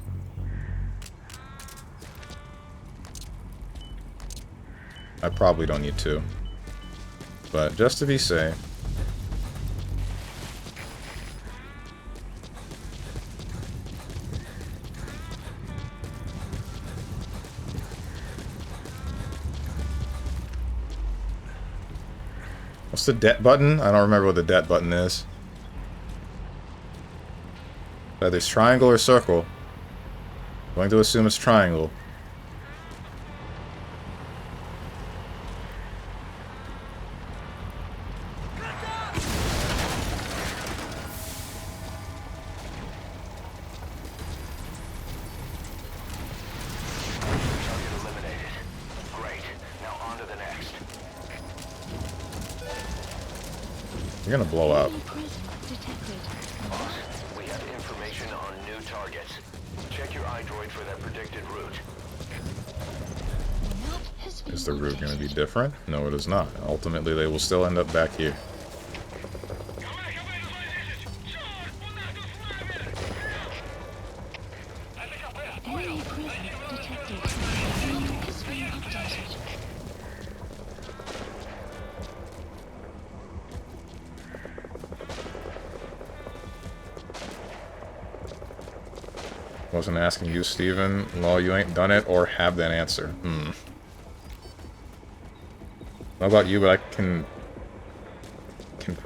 I probably don't need to. But just to be safe. What's the det button? I don't remember what the det button is. Either it's triangle or circle. I'm going to assume it's triangle. Target eliminated. Great. Now on to the next. You're gonna blow up. Enemy presence detected. We have information on new targets. Check your iDroid for their predicted route. The map has been Is the route going to be updated. different? No, it is not. Ultimately, they will still end up back here. Enemy presence detected. The map has been updated. Wasn't asking you, Steven. Well, you ain't done it or have that answer. How about you, but I can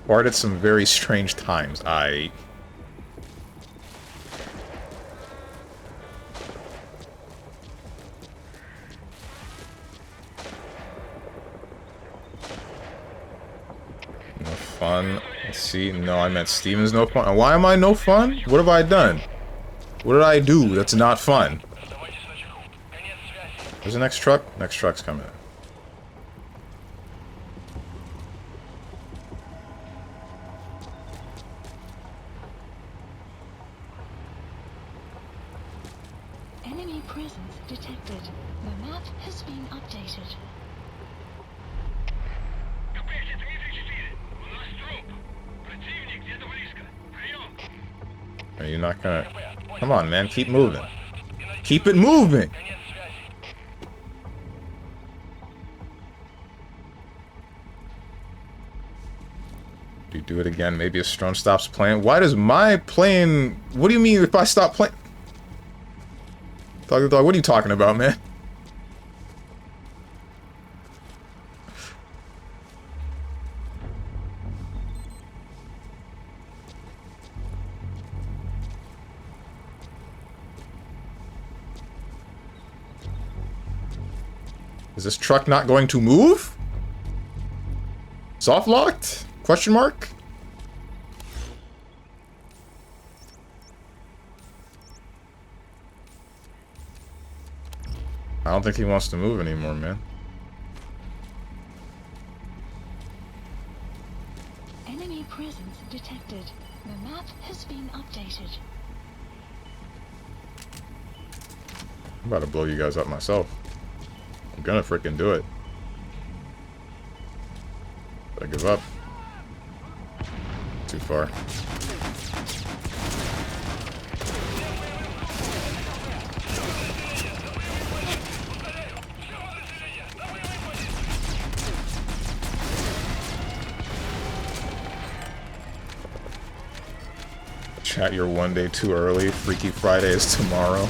fart at some very strange times. No fun. Let's see. No, I meant Steven's no fun. Why am I no fun? What have I done? What did I do that's not fun? Where's the next truck? Next truck's coming. Enemy presence detected. The map has been updated. Are you not gonna... Come on, man. Keep moving. Keep it moving! Do you do it again? Maybe if Strum stops playing. Why does my playing... What do you mean if I stop playing? Dog the dog, what are you talking about, man? Is this truck not going to move? Soft locked? Question mark? I don't think he wants to move anymore, man. Enemy presence detected. The map has been updated. I'm about to blow you guys up myself. I'm gonna freaking do it. But I give up. Too far. Chat, you're one day too early. Freaky Friday is tomorrow.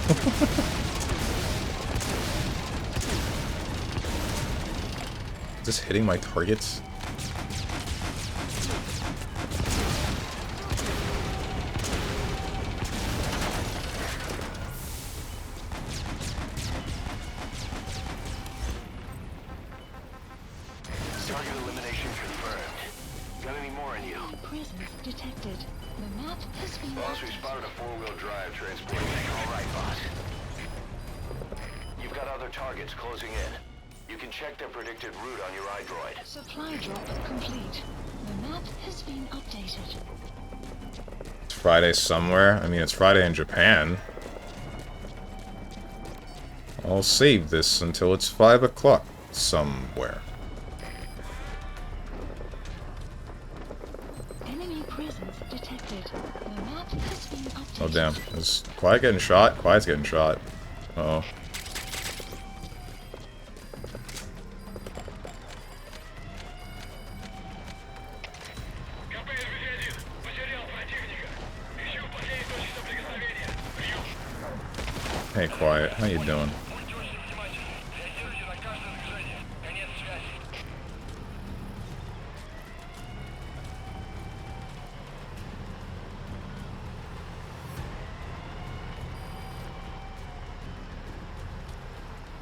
Is this hitting my targets? Target elimination confirmed. Got any more in you? Presence detected. The map has been Boss, we updated. spotted a four-wheel drive transporting. All right, boss. You've got other targets closing in. You can check their predicted route on your iDroid. Supply drop complete. The map has been updated. It's Friday somewhere. I mean, it's Friday in Japan. I'll save this until it's 5 o'clock somewhere. Enemy presence detected. The map has been updated. Oh, damn. Is Quiet getting shot? Quiet's getting shot. Uh-oh. Hey, Quiet. How you doing?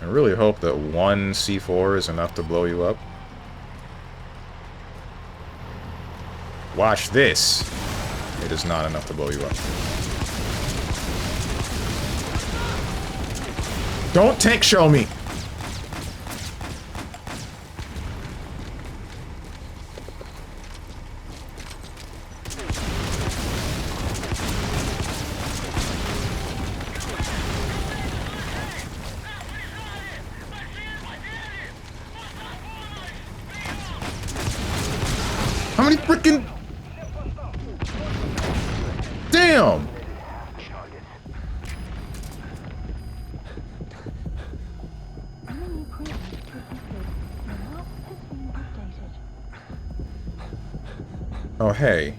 I really hope that one C4 is enough to blow you up. Watch this. It is not enough to blow you up. Don't tank shell me! How many freaking... Damn! Enemy presence detected. The map has been updated. Oh, hey.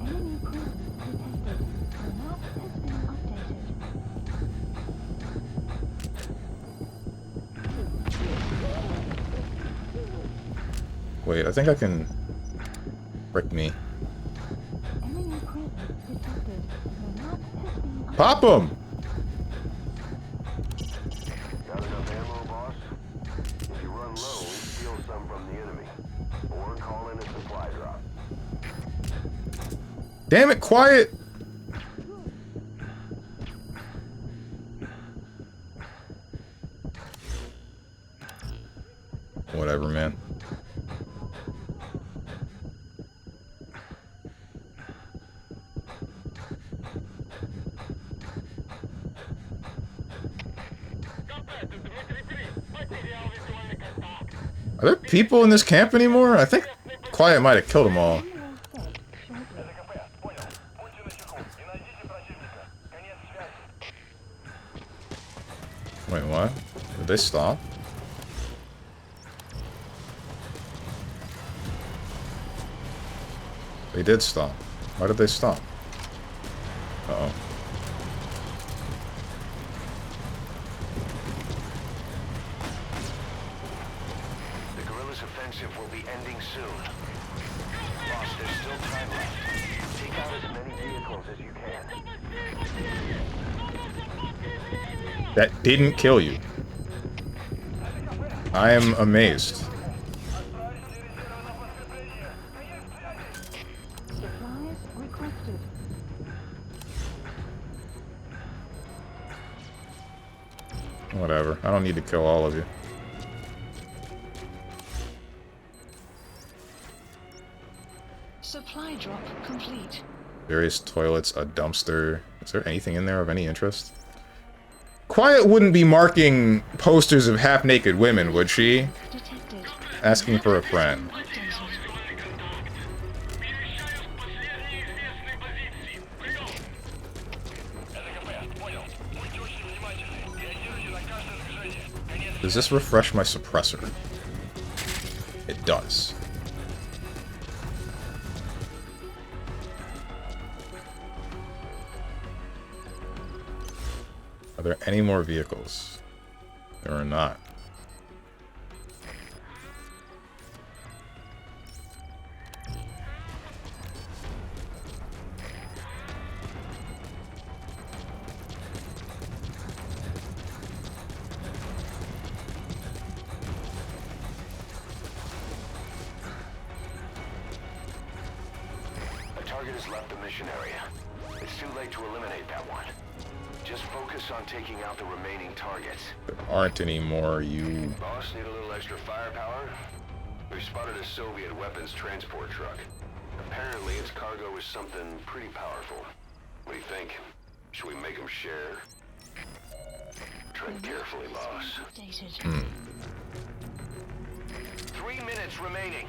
Enemy presence detected. The map has been updated. Wait, I think I can... Frick me. Enemy presence detected. The map has been updated. Pop him! Got enough ammo, boss? If you run low, steal some from the enemy. Or call in a supply drop. Damn it, Quiet! Whatever, man. Are there people in this camp anymore? I think Quiet might have killed them all. Wait, what? Did they stop? They did stop. Why did they stop? Uh-oh. The guerrillas' offensive will be ending soon. Boss, there's still time left. Take out as many vehicles as you can. that didn't kill you. I am amazed. Supplies requested. Whatever. I don't need to kill all of you. Supply drop complete. Various toilets, a dumpster. Is there anything in there of any interest? Quiet wouldn't be marking posters of half-naked women, would she? Detected. Asking for a friend. Does this refresh my suppressor? It does. Are there any more vehicles? There are not. The target has left the mission area. It's too late to eliminate that one. Just focus on taking out the remaining targets. There aren't any more, you... Boss, need a little extra firepower? We've spotted a Soviet weapons transport truck. Apparently its cargo is something pretty powerful. What do you think? Should we make them share? Tread carefully, boss. Updated. 3 minutes remaining.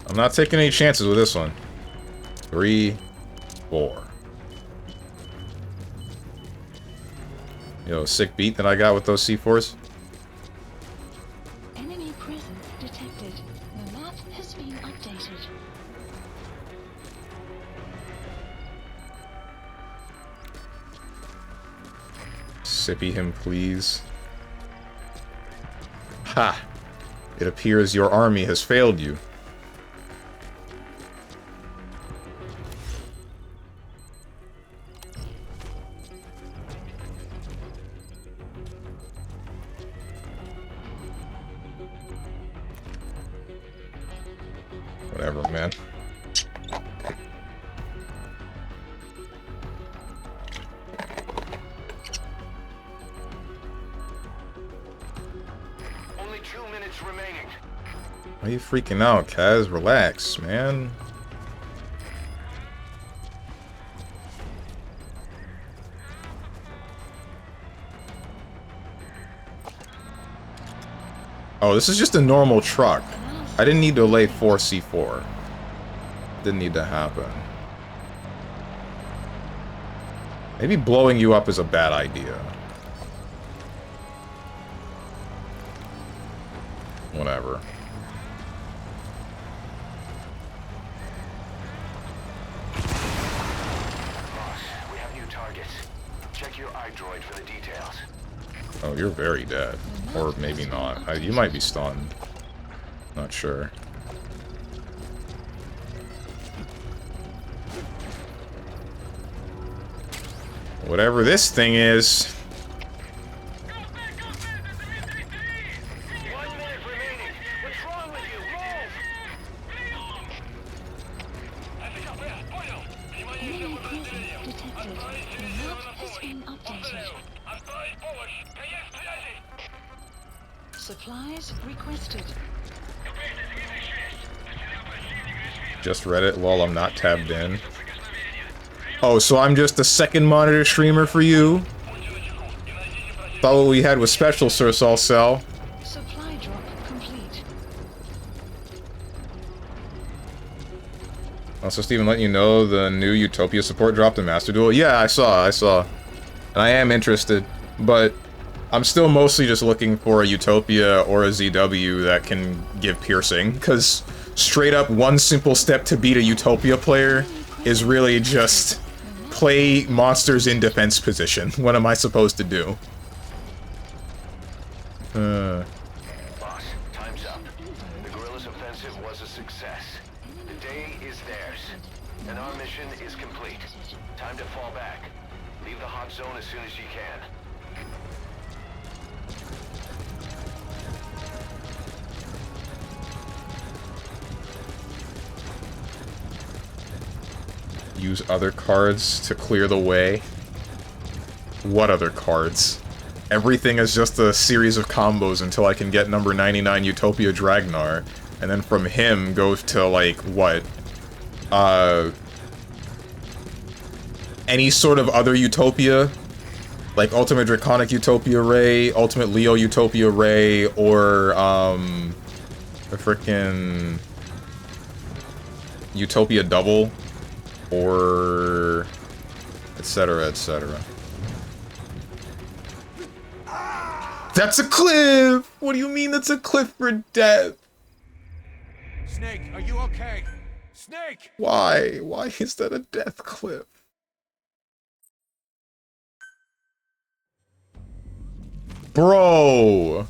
I'm not taking any chances with this one. 3, 4. Yo, sick beat that I got with those C4s. Enemy presence detected. The map has been updated. Sippy him, please. Ha! It appears your army has failed you. Whatever, man. Only 2 minutes remaining. Why are you freaking out, Kaz? Relax, man. Oh, this is just a normal truck. I didn't need to lay 4 C4. Didn't need to happen. Maybe blowing you up is a bad idea. Whatever. Boss, we have new targets. Check your iDroid for the details. Oh, you're very dead. Or maybe not. You might be stunned. Not sure. Whatever this thing is. 1 minute remaining. What's wrong with you? Move! Enemy presence detected. The map has been updated. Supplies requested. Just read it while I'm not tabbed in. Oh, so I'm just a second monitor streamer for you? Thought what we had was special, Sir Salcel. Supply drop complete. Also, Steven, letting you know the new Utopia support dropped in Master Duel. Yeah, I saw. And I am interested, but I'm still mostly just looking for a Utopia or a ZW that can give piercing, because straight up one simple step to beat a Utopia player is really just play monsters in defense position. What am I supposed to do? Boss, time's up. The guerrillas' offensive was a success. The day is theirs. And our mission is complete. Time to fall back. Leave the hot zone as soon as you can. Use other cards to clear the way. What other cards? Everything is just a series of combos until I can get number 99 Utopia Dragnar. And then from him go to, like, what? Any sort of other Utopia? Like Ultimate Draconic Utopia Ray, Ultimate Leo Utopia Ray, or, a frickin' Utopia Double, or etc., etc. That's a cliff! What do you mean that's a cliff for death? Snake, are you okay? Snake! Why? Why is that a death cliff? Bro!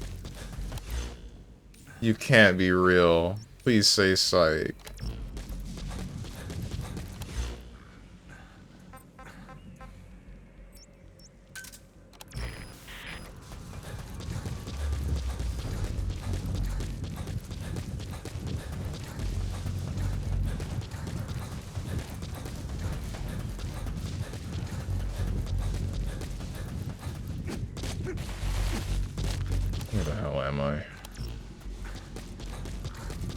You can't be real. Please say psych. Where the hell am I?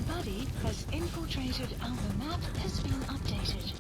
Buddy has infiltrated and the map has been updated.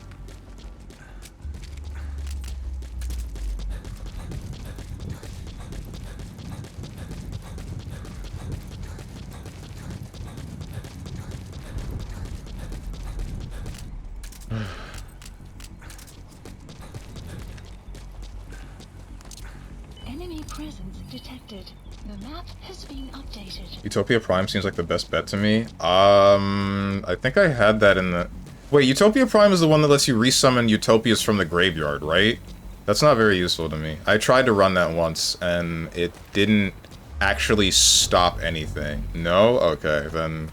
Enemy presence detected. The map has been updated. Utopia Prime seems like the best bet to me. I think I had that in the... Wait, Utopia Prime is the one that lets you resummon Utopias from the graveyard, right? That's not very useful to me. I tried to run that once, and it didn't actually stop anything. No? Okay, then...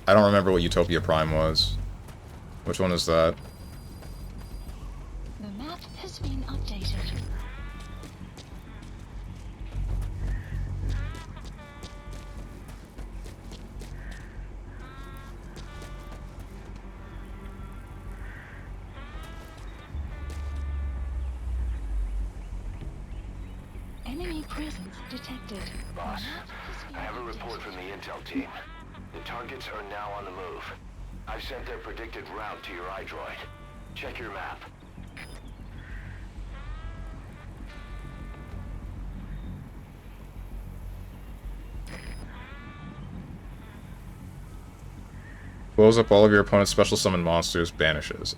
I don't remember what Utopia Prime was. Which one is that? The map has been updated. Enemy presence detected. Boss, The map has been I have a report updated. from the intel team. The targets are now on the move. I've sent their predicted route to your iDroid. Check your map. Blows up all of your opponent's special summon monsters, banishes.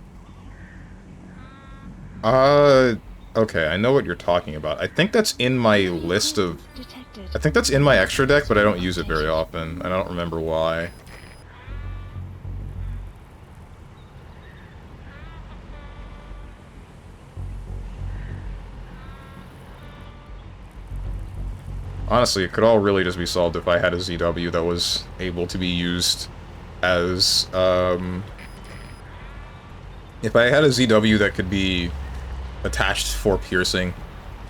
Okay, I know what you're talking about. I think that's in my list of... Detected. I think that's in my extra deck, but I don't use it very often. I don't remember why. Honestly, it could all really just be solved if I had a ZW that was able to be used as, if I had a ZW that could be attached for piercing,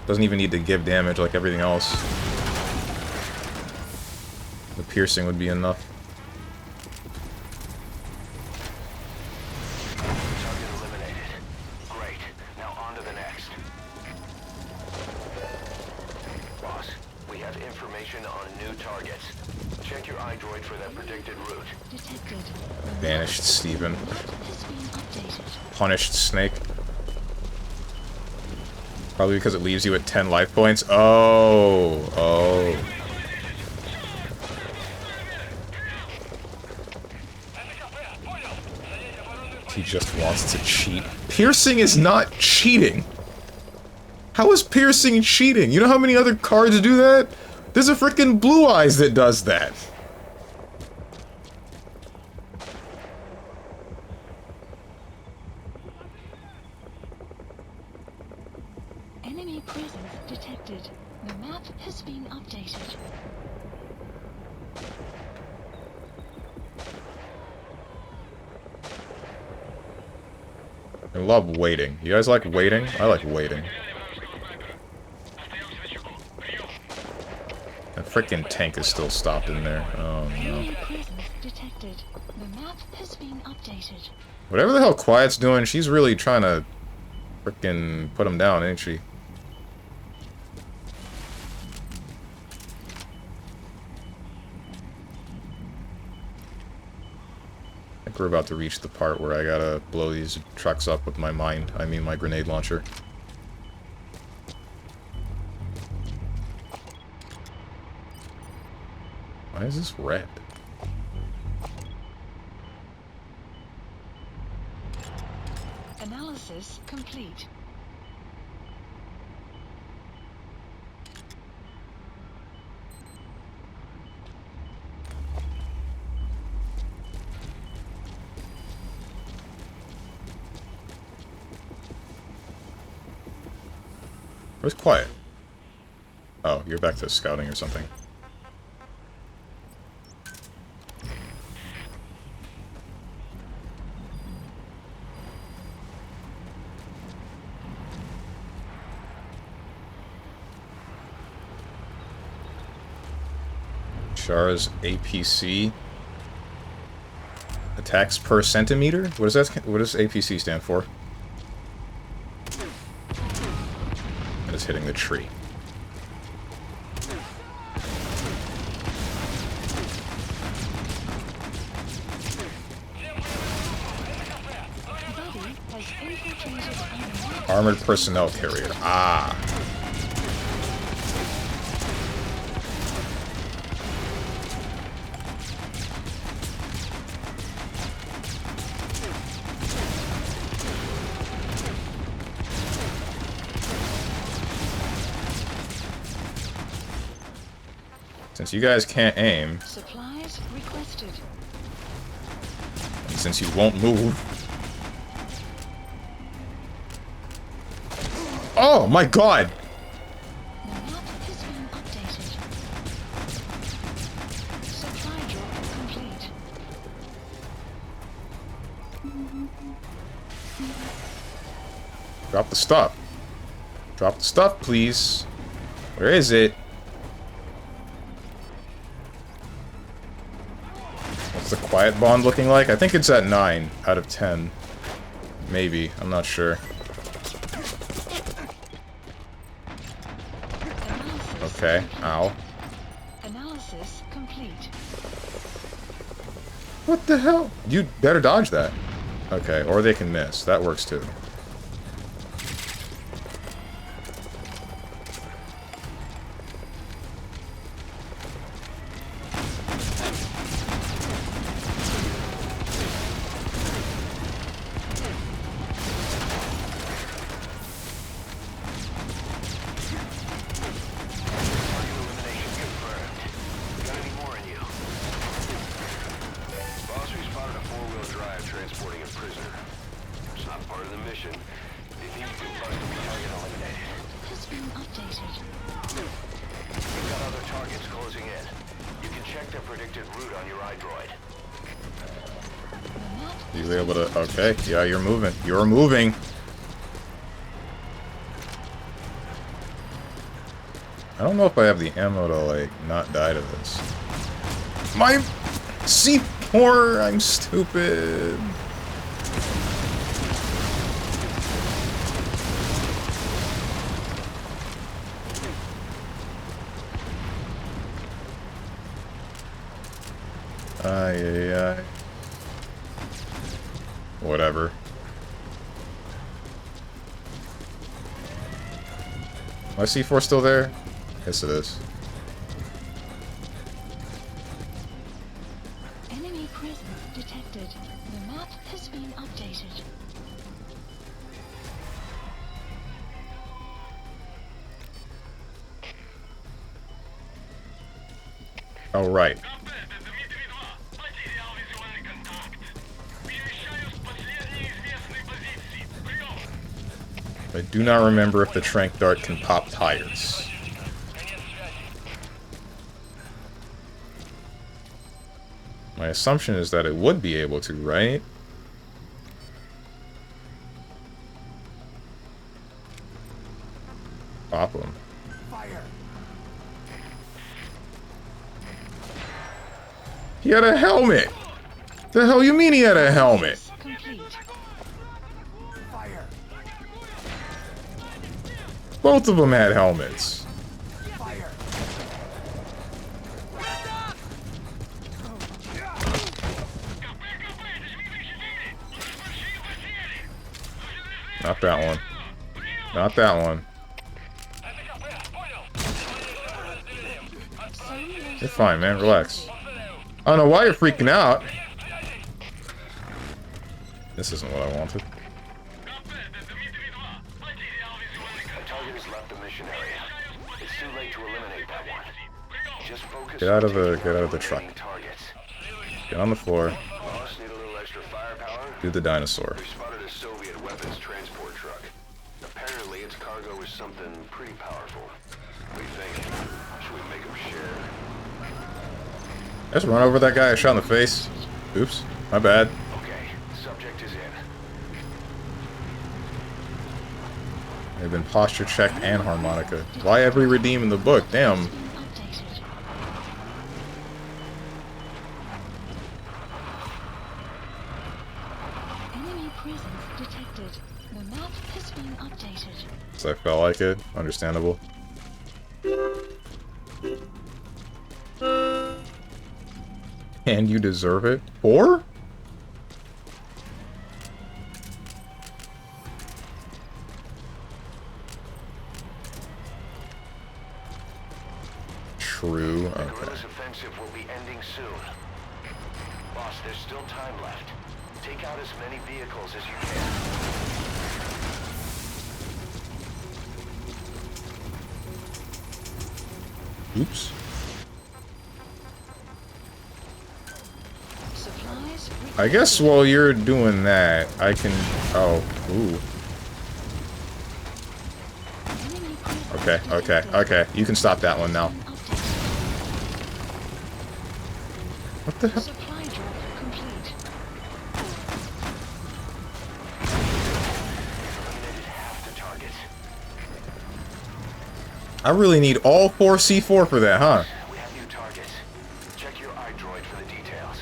doesn't even need to give damage like everything else. The piercing would be enough. Target eliminated. Great. Now on to the next. Boss, we have information on new targets. Check your iDroid for that predicted route. Detected. Banished Steven. The map has been updated. Punished Snake. Probably because it leaves you at 10 life points. Oh. He just wants to cheat. Piercing is not cheating. How is piercing cheating? You know how many other cards do that? There's a frickin' Blue Eyes that does that. Enemy presence detected. The map has been updated. I love waiting. You guys like waiting? I like waiting. That freaking tank is still stopped in there. Oh no. Enemy presence detected. The map has been updated. Whatever the hell Quiet's doing, she's really trying to freaking put him down, ain't she? I think we're about to reach the part where I gotta blow these trucks up with my mine. I mean my grenade launcher. Why is this red? Analysis complete. Where's Quiet? Oh, you're back to scouting or something. Shara's APC attacks per centimeter? What does APC stand for? That is hitting the tree. Buddy has infiltrated Armored personnel carrier. Ah. Since you guys can't aim, supplies requested. and since you won't move... Oh my god! The map has been updated. Supply drop complete. Drop the stuff. Drop the stuff, please. Where is it? What's the quiet bond looking like? I think it's at 9 out of 10. Maybe. I'm not sure. Okay. Ow. Analysis complete. What the hell? You better dodge that. Okay, or they can miss. That works too. Has been updated. We've got other targets closing in. You can check their predicted route on your iDroid. The map You were able to... Okay, yeah, you're moving. You're moving! I don't know if I have the ammo to, like, not die to this. My... C4! I'm stupid! Ay, ay, ay. Whatever. My C4 still there? Yes, it is. enemy presence detected. The map has been updated. Oh, right. I do not remember if the tranq dart can pop tires. My assumption is that it would be able to, right? Pop them. He had a helmet. The hell you mean he had a helmet? Complete. Both of them had helmets. Not that one. Not that one. You're fine, man. Relax. I don't know why you're freaking out. This isn't what I wanted. The target has left the mission area. It's too late to eliminate that one. Just focus Get out of on the truck. remaining targets. Get on the floor. Boss, need a little extra firepower? Do the dinosaur. We spotted a Soviet weapons transport truck. Apparently its cargo is something pretty powerful. What do you think? Should we make them share? Just run over that guy I shot in the face. Oops. My bad. Okay, subject is in. They've been posture checked and harmonica. Why every redeem in the book? Damn. Updated. Enemy presence detected. The map has been updated. So I felt like it. Understandable. And you deserve it. 4? True. The Okay. guerrillas' offensive will be ending soon. Boss, there's still time left. Take out as many vehicles as you can. Oops. Supplies. I guess while you're doing that, I can... Oh. Ooh. Enemy presence Okay, okay, detected. okay. You can stop that one now. Updated. What the hell? Supply drop complete. Eliminated half the targets. I really need all 4 C4 for that, huh? We have new targets. Check your iDroid for the details.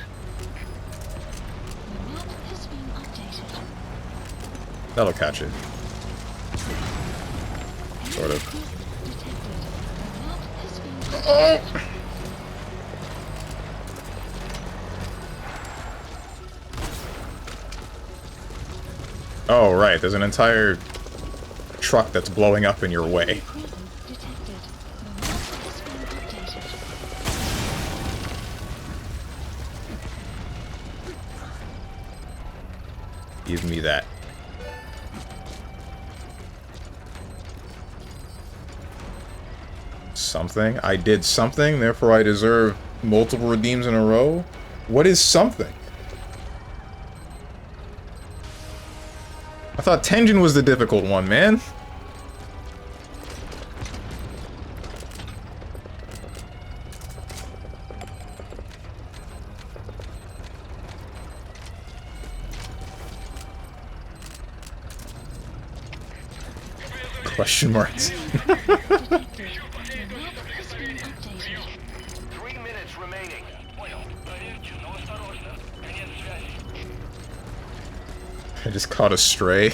The map has been updated. That'll catch it. Sort of. Presence detected. The map has been updated. Oh, right. There's an entire truck that's blowing up in your way. Presence detected. The map has been updated. Give me that. Something? I did something, therefore I deserve multiple redeems in a row? What is something? I thought Tenjin was the difficult one, man. Question marks. Detected. The map has been updated. 3 minutes remaining. I just caught a stray.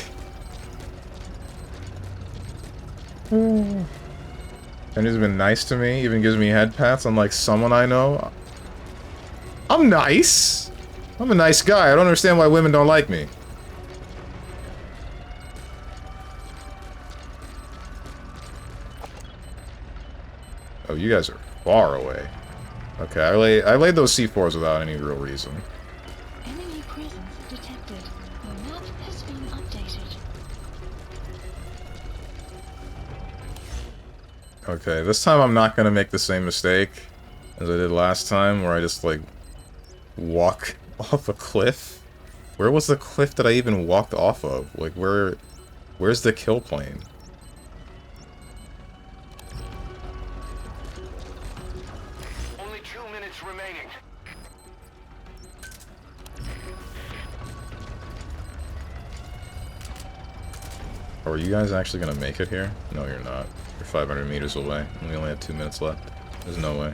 And he's been nice to me, even gives me head pats unlike someone I know. I'm nice. I'm a nice guy. I don't understand why women don't like me. Oh, you guys are far away. Okay, I laid those C4s without any real reason. Enemy presence detected. The map has been updated. Okay, this time I'm not gonna make the same mistake as I did last time, where I just, like, walk off a cliff. Where was the cliff that I even walked off of? Like, where's the kill plane? Only 2 minutes remaining. Are you guys actually gonna make it here? No, you're not. You're 500 meters away, and we only have 2 minutes left. There's no way.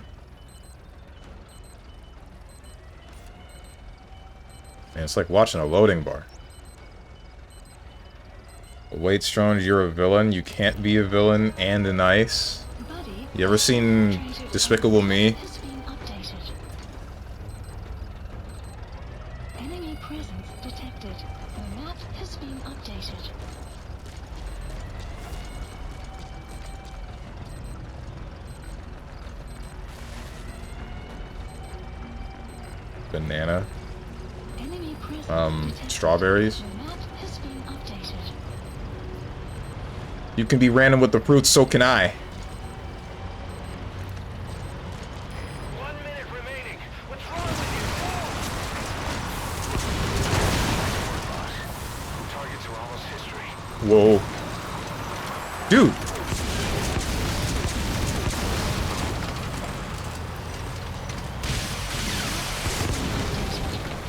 And it's like watching a loading bar. Wait, Strong, you're a villain. You can't be a villain and a nice. Buddy, You ever seen Despicable Me? has been updated. Enemy presence detected. The map has been updated. Banana. Enemy presence detected. Strawberries. The map has been updated. You can be random with the fruits, so can I. 1 minute remaining. What's wrong with you? Targets are almost history. Whoa. Dude.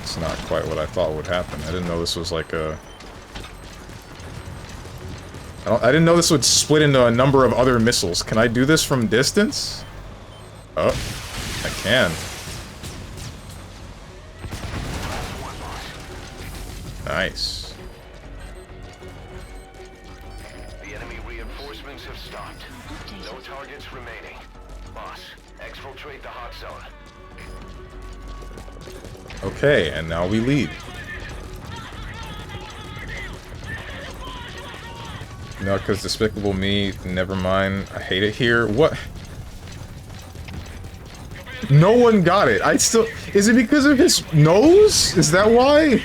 It's not quite what I thought would happen. I didn't know this was like a... I didn't know this would split into a number of other missiles. Can I do this from distance? Oh, I can. Nice. The enemy reinforcements have stopped. No targets remaining. Boss, exfiltrate the hot zone. Okay, and now we lead. No, because Despicable Me, never mind. I hate it here. What? No one got it. I still... Is it because of his nose? Is that why?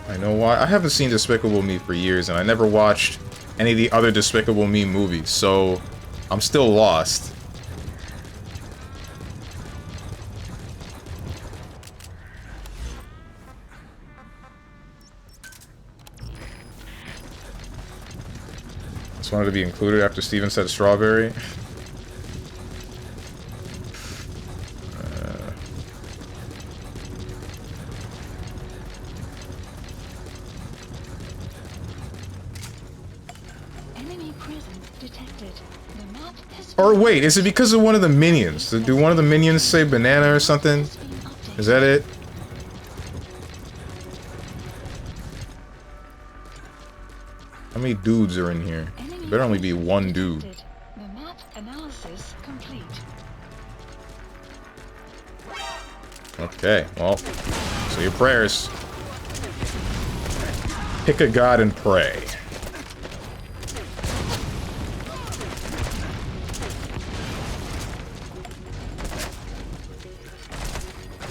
I know why. I haven't seen Despicable Me for years, and I never watched any of the other Despicable Me movies, so I'm still lost. Just wanted to be included after Steven said strawberry. Enemy presence detected. The map has Or been wait, is it because of one of the minions? Do one of the minions say banana or something? updated. Is that it? How many dudes are in here? Enemy There better only be presence one dude. detected. The map analysis complete. Okay, well, say your prayers. Pick a god and pray.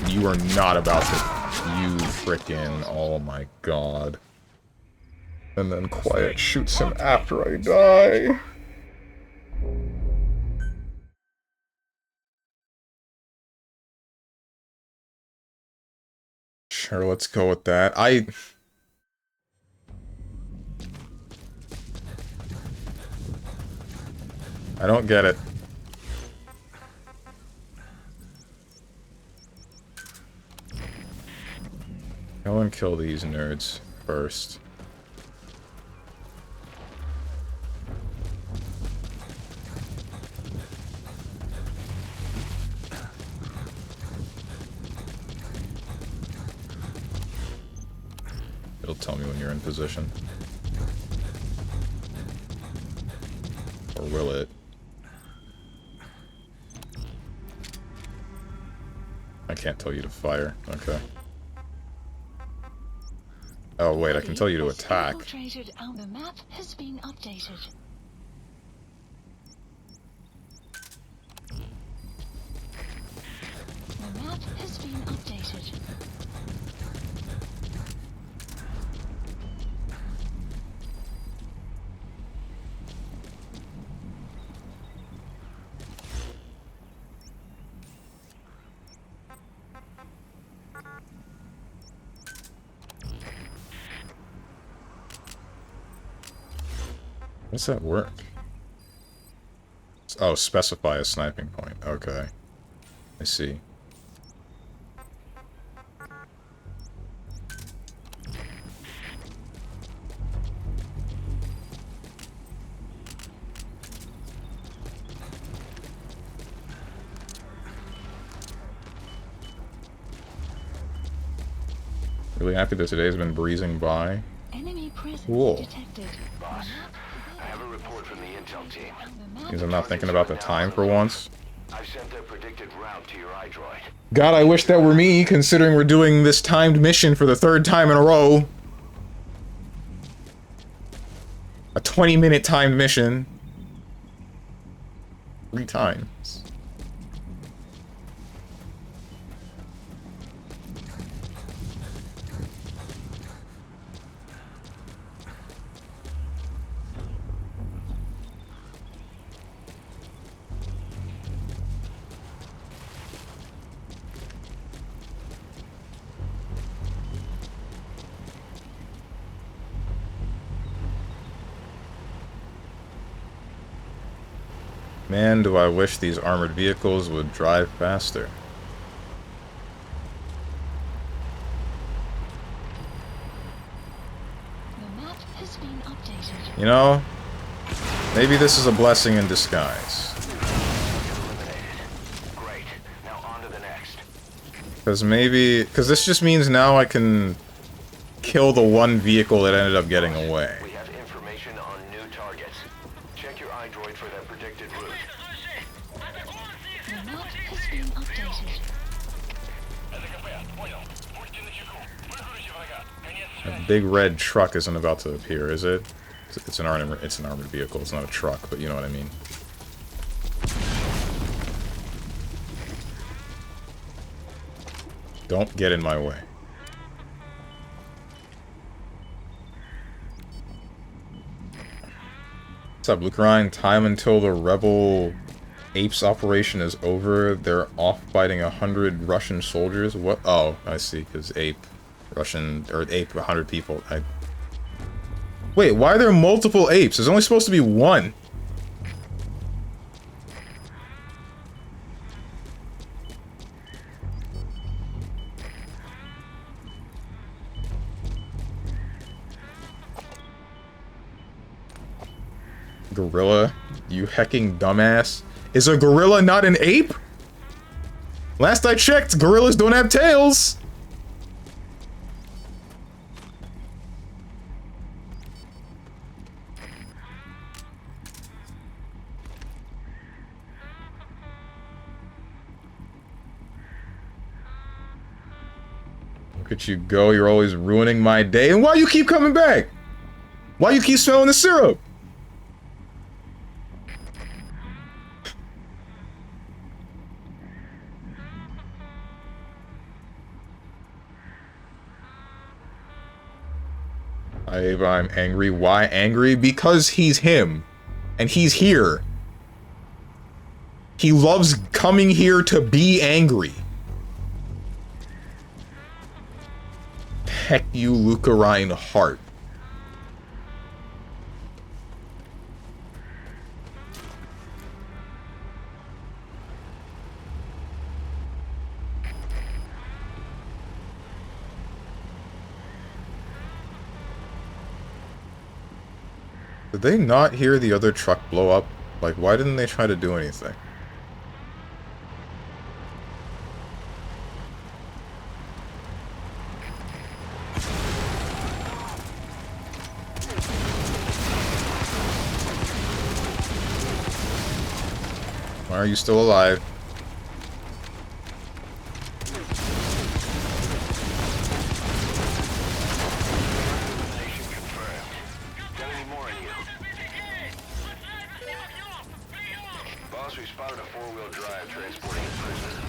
You are not about to... You frickin'... Oh my god. And then Quiet shoots him after I die. Sure, let's go with that. I don't get it. Go and kill these nerds first. It'll tell me when you're in position. Or will it? I can't tell you to fire. Okay. Oh wait, I can tell you to attack. Infiltrated out. The map has been updated. The map has been updated. What's that work? Oh, specify a sniping point. Okay. I see. Really happy that today's been breezing by. Enemy presence Cool. detected. Boss, I have a report from the intel team. Means I'm not thinking about the time for once. I've sent their predicted route to your iDroid. God, I wish that were me, considering we're doing this timed mission for the 3rd time in a row. A 20-minute timed mission. 3 times. Man, do I wish these armored vehicles would drive faster. The map has been updated. You know, maybe this is a blessing in disguise. Eliminated. Great. Now on to the next. Because this just means now I can kill the one vehicle that ended up getting away. We have information on new targets. Check your iDroid for their predicted route. The map has been updated. A big red truck isn't about to appear, is it? It's an armored vehicle. It's not a truck, but you know what I mean. Don't get in my way. What's up, Lucarine? Time until the rebel apes operation is over. They're off fighting 100 Russian soldiers. What? Oh, I see. Because ape, Russian, or ape, 100 people. Wait, why are there multiple apes? There's only supposed to be one. Gorilla, you hecking dumbass. Is a gorilla not an ape? Last I checked, gorillas don't have tails. Look at you go, you're always ruining my day. And why you keep coming back? Why you keep smelling the syrup? I'm angry. Why angry? Because he's him. And he's here. He loves coming here to be angry. Heck you, Lucarine heart. Did they not hear the other truck blow up? Like, why didn't they try to do anything? Why are you still alive? Boss, we spotted a four-wheel drive transporting a prisoner.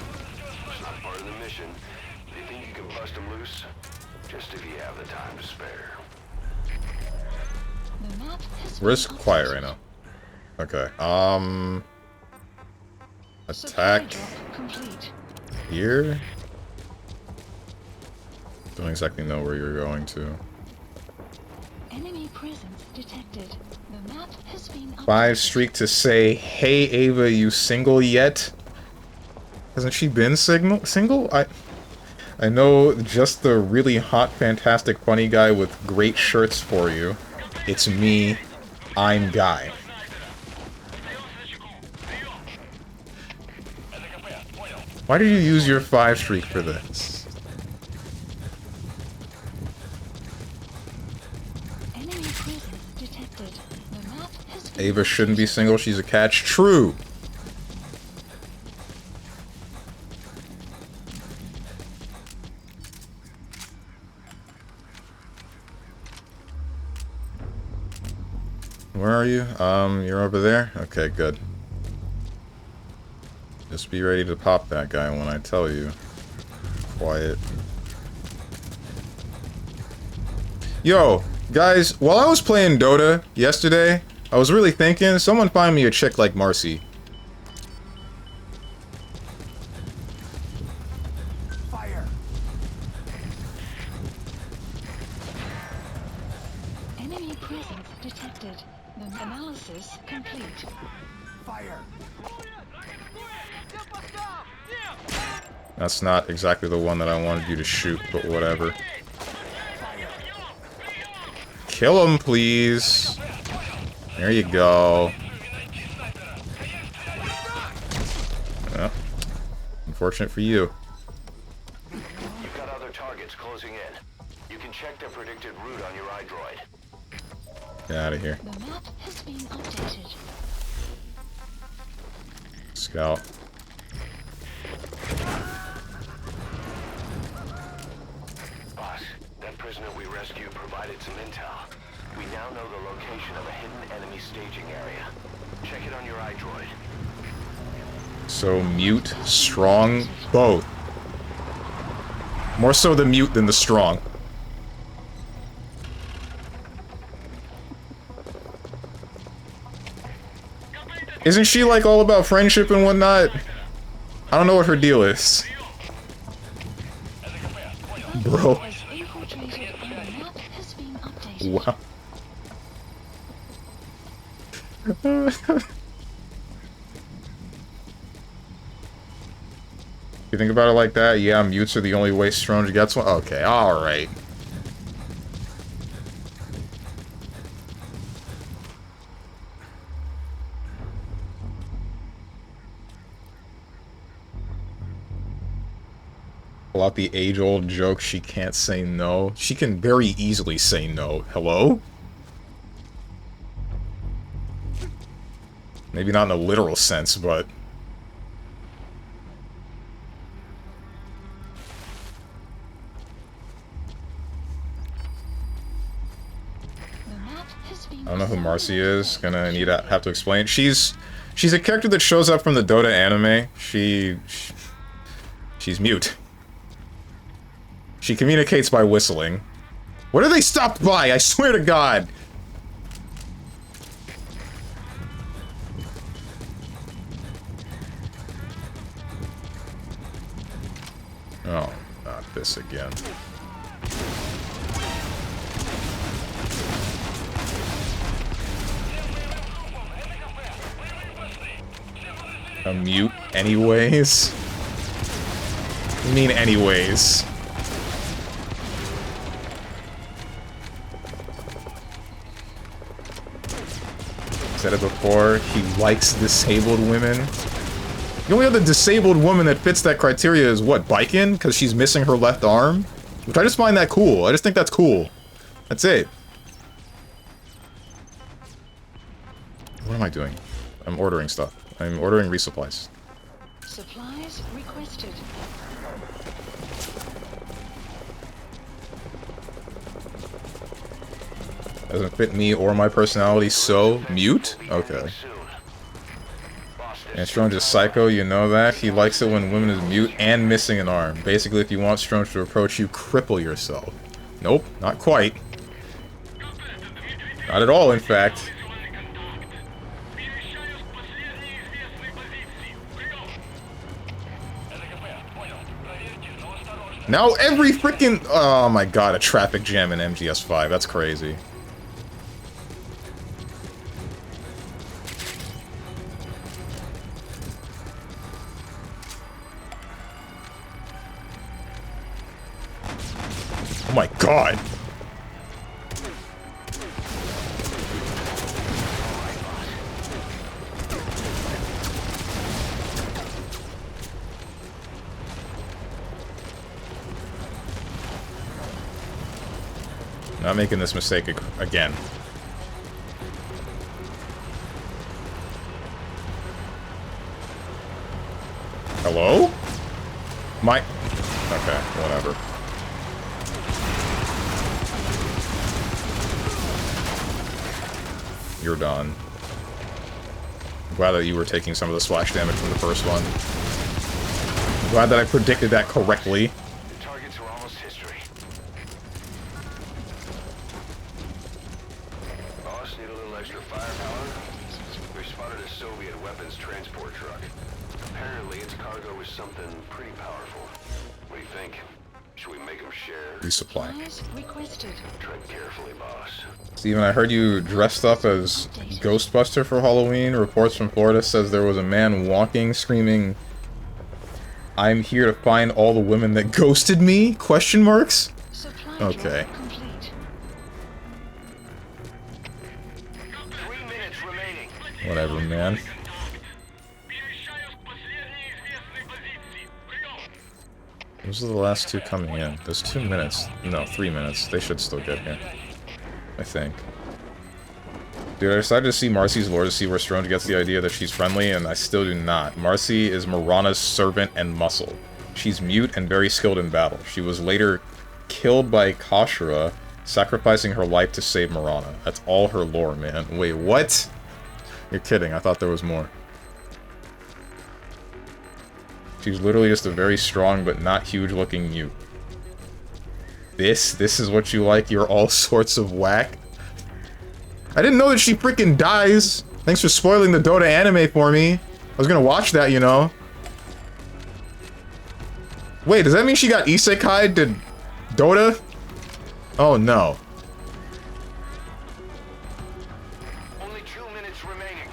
It's not part of the mission. Do you think you can bust him loose? Just if you have the time to spare. The map has Where's been quiet updated. right now? Okay, attack Supply drop complete. here? Don't exactly know where you're going to. Enemy presence detected. The map has been updated. 5 streak to say, hey Ava, you single yet? Hasn't she been single? I know just the really hot, fantastic, funny guy with great shirts for you. It's me. I'm Guy. Why did you use your 5 streak for this? Ava shouldn't be single, she's a catch. True! Where are you? You're over there? Okay, good. Just be ready to pop that guy when I tell you. Quiet. Yo, guys, while I was playing Dota yesterday, I was really thinking, someone find me a chick like Marcy. Fire! Enemy presence detected. The analysis complete. Fire! That's not exactly the one that I wanted you to shoot, but whatever. Kill him, please. There you go. Well, unfortunate for you. You've got other targets closing in. You can check their predicted route on your iDroid. Get out of here. The map has been updated. Scout. Boss, that prisoner we rescued provided some intel. We now know the location of a hidden enemy staging area. Check it on your iDroid. So, mute, strong, both. More so the mute than the strong. Isn't she, like, all about friendship and whatnot? I don't know what her deal is. Bro. Has infiltrated and the map has been updated. Wow. You think about it like that? Yeah, mutes are the only way Strong gets one? Okay, alright. Pull out the age-old joke, she can't say no. She can very easily say no. Hello? Maybe not in a literal sense, but... The map has been I don't know who Marcy is. Gonna have to explain. She's a character that shows up from the Dota anime. She's mute. She communicates by whistling. What are they stopped by? I swear to God. Oh, not this again. A mute anyways? What do you mean anyways? Said it before, he likes disabled women. The only other disabled woman that fits that criteria is what, Bikin? Because she's missing her left arm? Which I just find that cool. I just think that's cool. That's it. What am I doing? I'm ordering stuff. I'm ordering resupplies. Supplies requested. Doesn't fit me or my personality, so mute? Okay. And Strong is psycho, you know that? He likes it when women is mute and missing an arm. Basically, if you want Strong to approach you, cripple yourself. Nope, not quite. Not at all, in fact. Now every freaking... Oh my god, a traffic jam in MGS5. That's crazy. Oh my god. Not making this mistake again. My... Okay, whatever. You're done. I'm glad that you were taking some of the splash damage from the first one. I'm glad that I predicted that correctly. The targets are almost history. Boss, need a little extra firepower? We spotted a Soviet weapons transport truck. Apparently its cargo is something pretty powerful. What do you think? Should we make them share? Resupply. Supplies requested. Tread carefully, boss. Steven, I heard you dressed up as Ghostbuster for Halloween. Reports from Florida says there was a man walking, screaming, "I'm here to find all the women that ghosted me?" Question marks? Supply Okay. drop complete. 3 minutes remaining. Whatever, man. Those are the last two coming in. There's 2 minutes. No, 3 minutes. They should still get here. I think. Dude, I decided to see Marcy's lore to see where Strong gets the idea that she's friendly, and I still do not. Marcy is Marana's servant and muscle. She's mute and very skilled in battle. She was later killed by Kashira, sacrificing her life to save Marana. That's all her lore, man. Wait, what? You're kidding. I thought there was more. She's literally just a very strong but not huge-looking mute. This is what you like? You're all sorts of whack? I didn't know that she freaking dies! Thanks for spoiling the Dota anime for me. I was gonna watch that, you know. Wait, does that mean she got isekai'd to Dota? Oh no. Only 2 minutes remaining.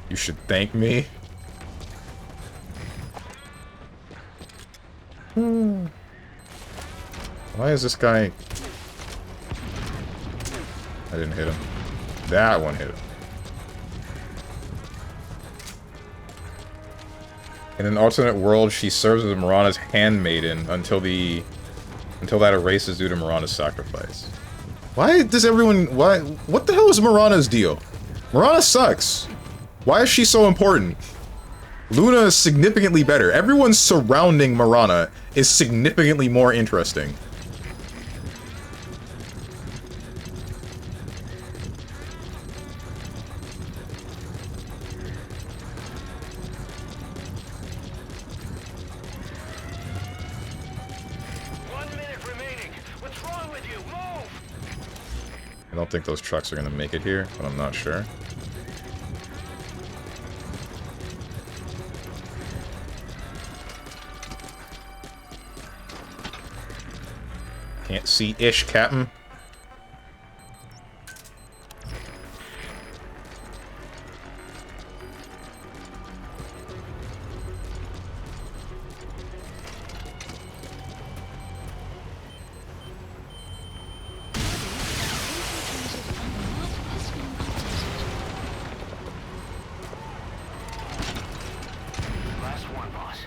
You should thank me. Why is this guy... I didn't hit him. That one hit him. In an alternate world, she serves as Marana's handmaiden until that erases due to Marana's sacrifice. Why does everyone... What the hell is Marana's deal? Marana sucks. Why is she so important? Luna is significantly better. Everyone surrounding Marana is significantly more interesting. I don't think those trucks are gonna make it here, but I'm not sure. Can't see ish, Captain. Last one, boss.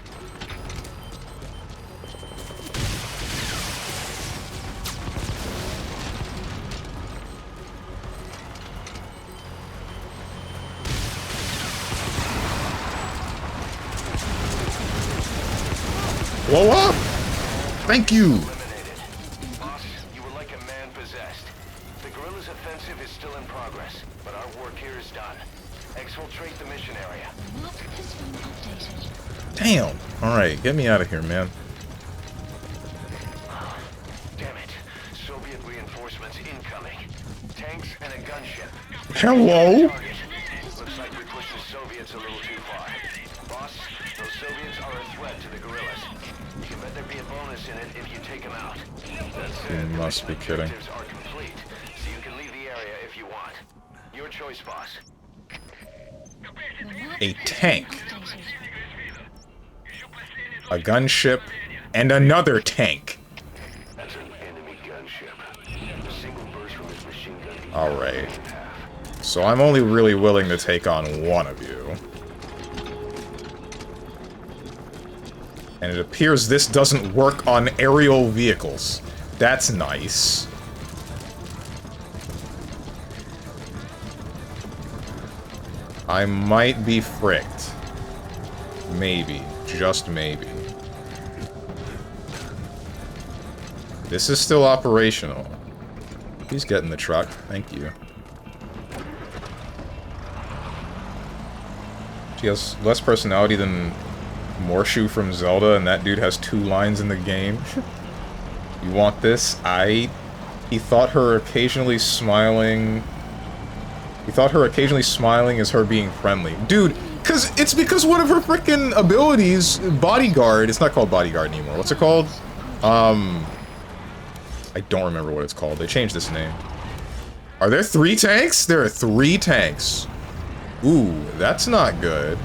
Blow up! Thank you! Eliminated. Boss, you were like a man possessed. The guerrillas' offensive is still in progress, but our work here is done. Exfiltrate the mission area. Map has been updated. Damn! Alright, get me out of here, man. Damn it. Soviet reinforcements incoming. Tanks and a gunship. Hello? Target. Looks like we pushed the Soviets a little too far. Boss, those Soviets are a threat to the guerrillas. You can bet there'd be a bonus in it if you take them out. That said, You must be kidding. objectives are complete, so you can leave the area if you want. Your choice, boss. The map A has been tank, updated. a gunship, and another tank. That's an enemy gunship. A single burst from his machine gun. Alright. So I'm only really willing to take on one of you. And it appears this doesn't work on aerial vehicles. That's nice. I might be fricked. Maybe. Just maybe. This is still operational. Please get in the truck. Thank you. She has less personality than Morshu from Zelda, and that dude has 2 lines in the game. You want this? He thought her occasionally smiling... He thought her occasionally smiling is her being friendly. Dude, it's because one of her frickin' abilities, Bodyguard, it's not called Bodyguard anymore. What's it called? I don't remember what it's called. They changed this name. Are there 3 tanks? There are 3 tanks. Ooh, that's not good.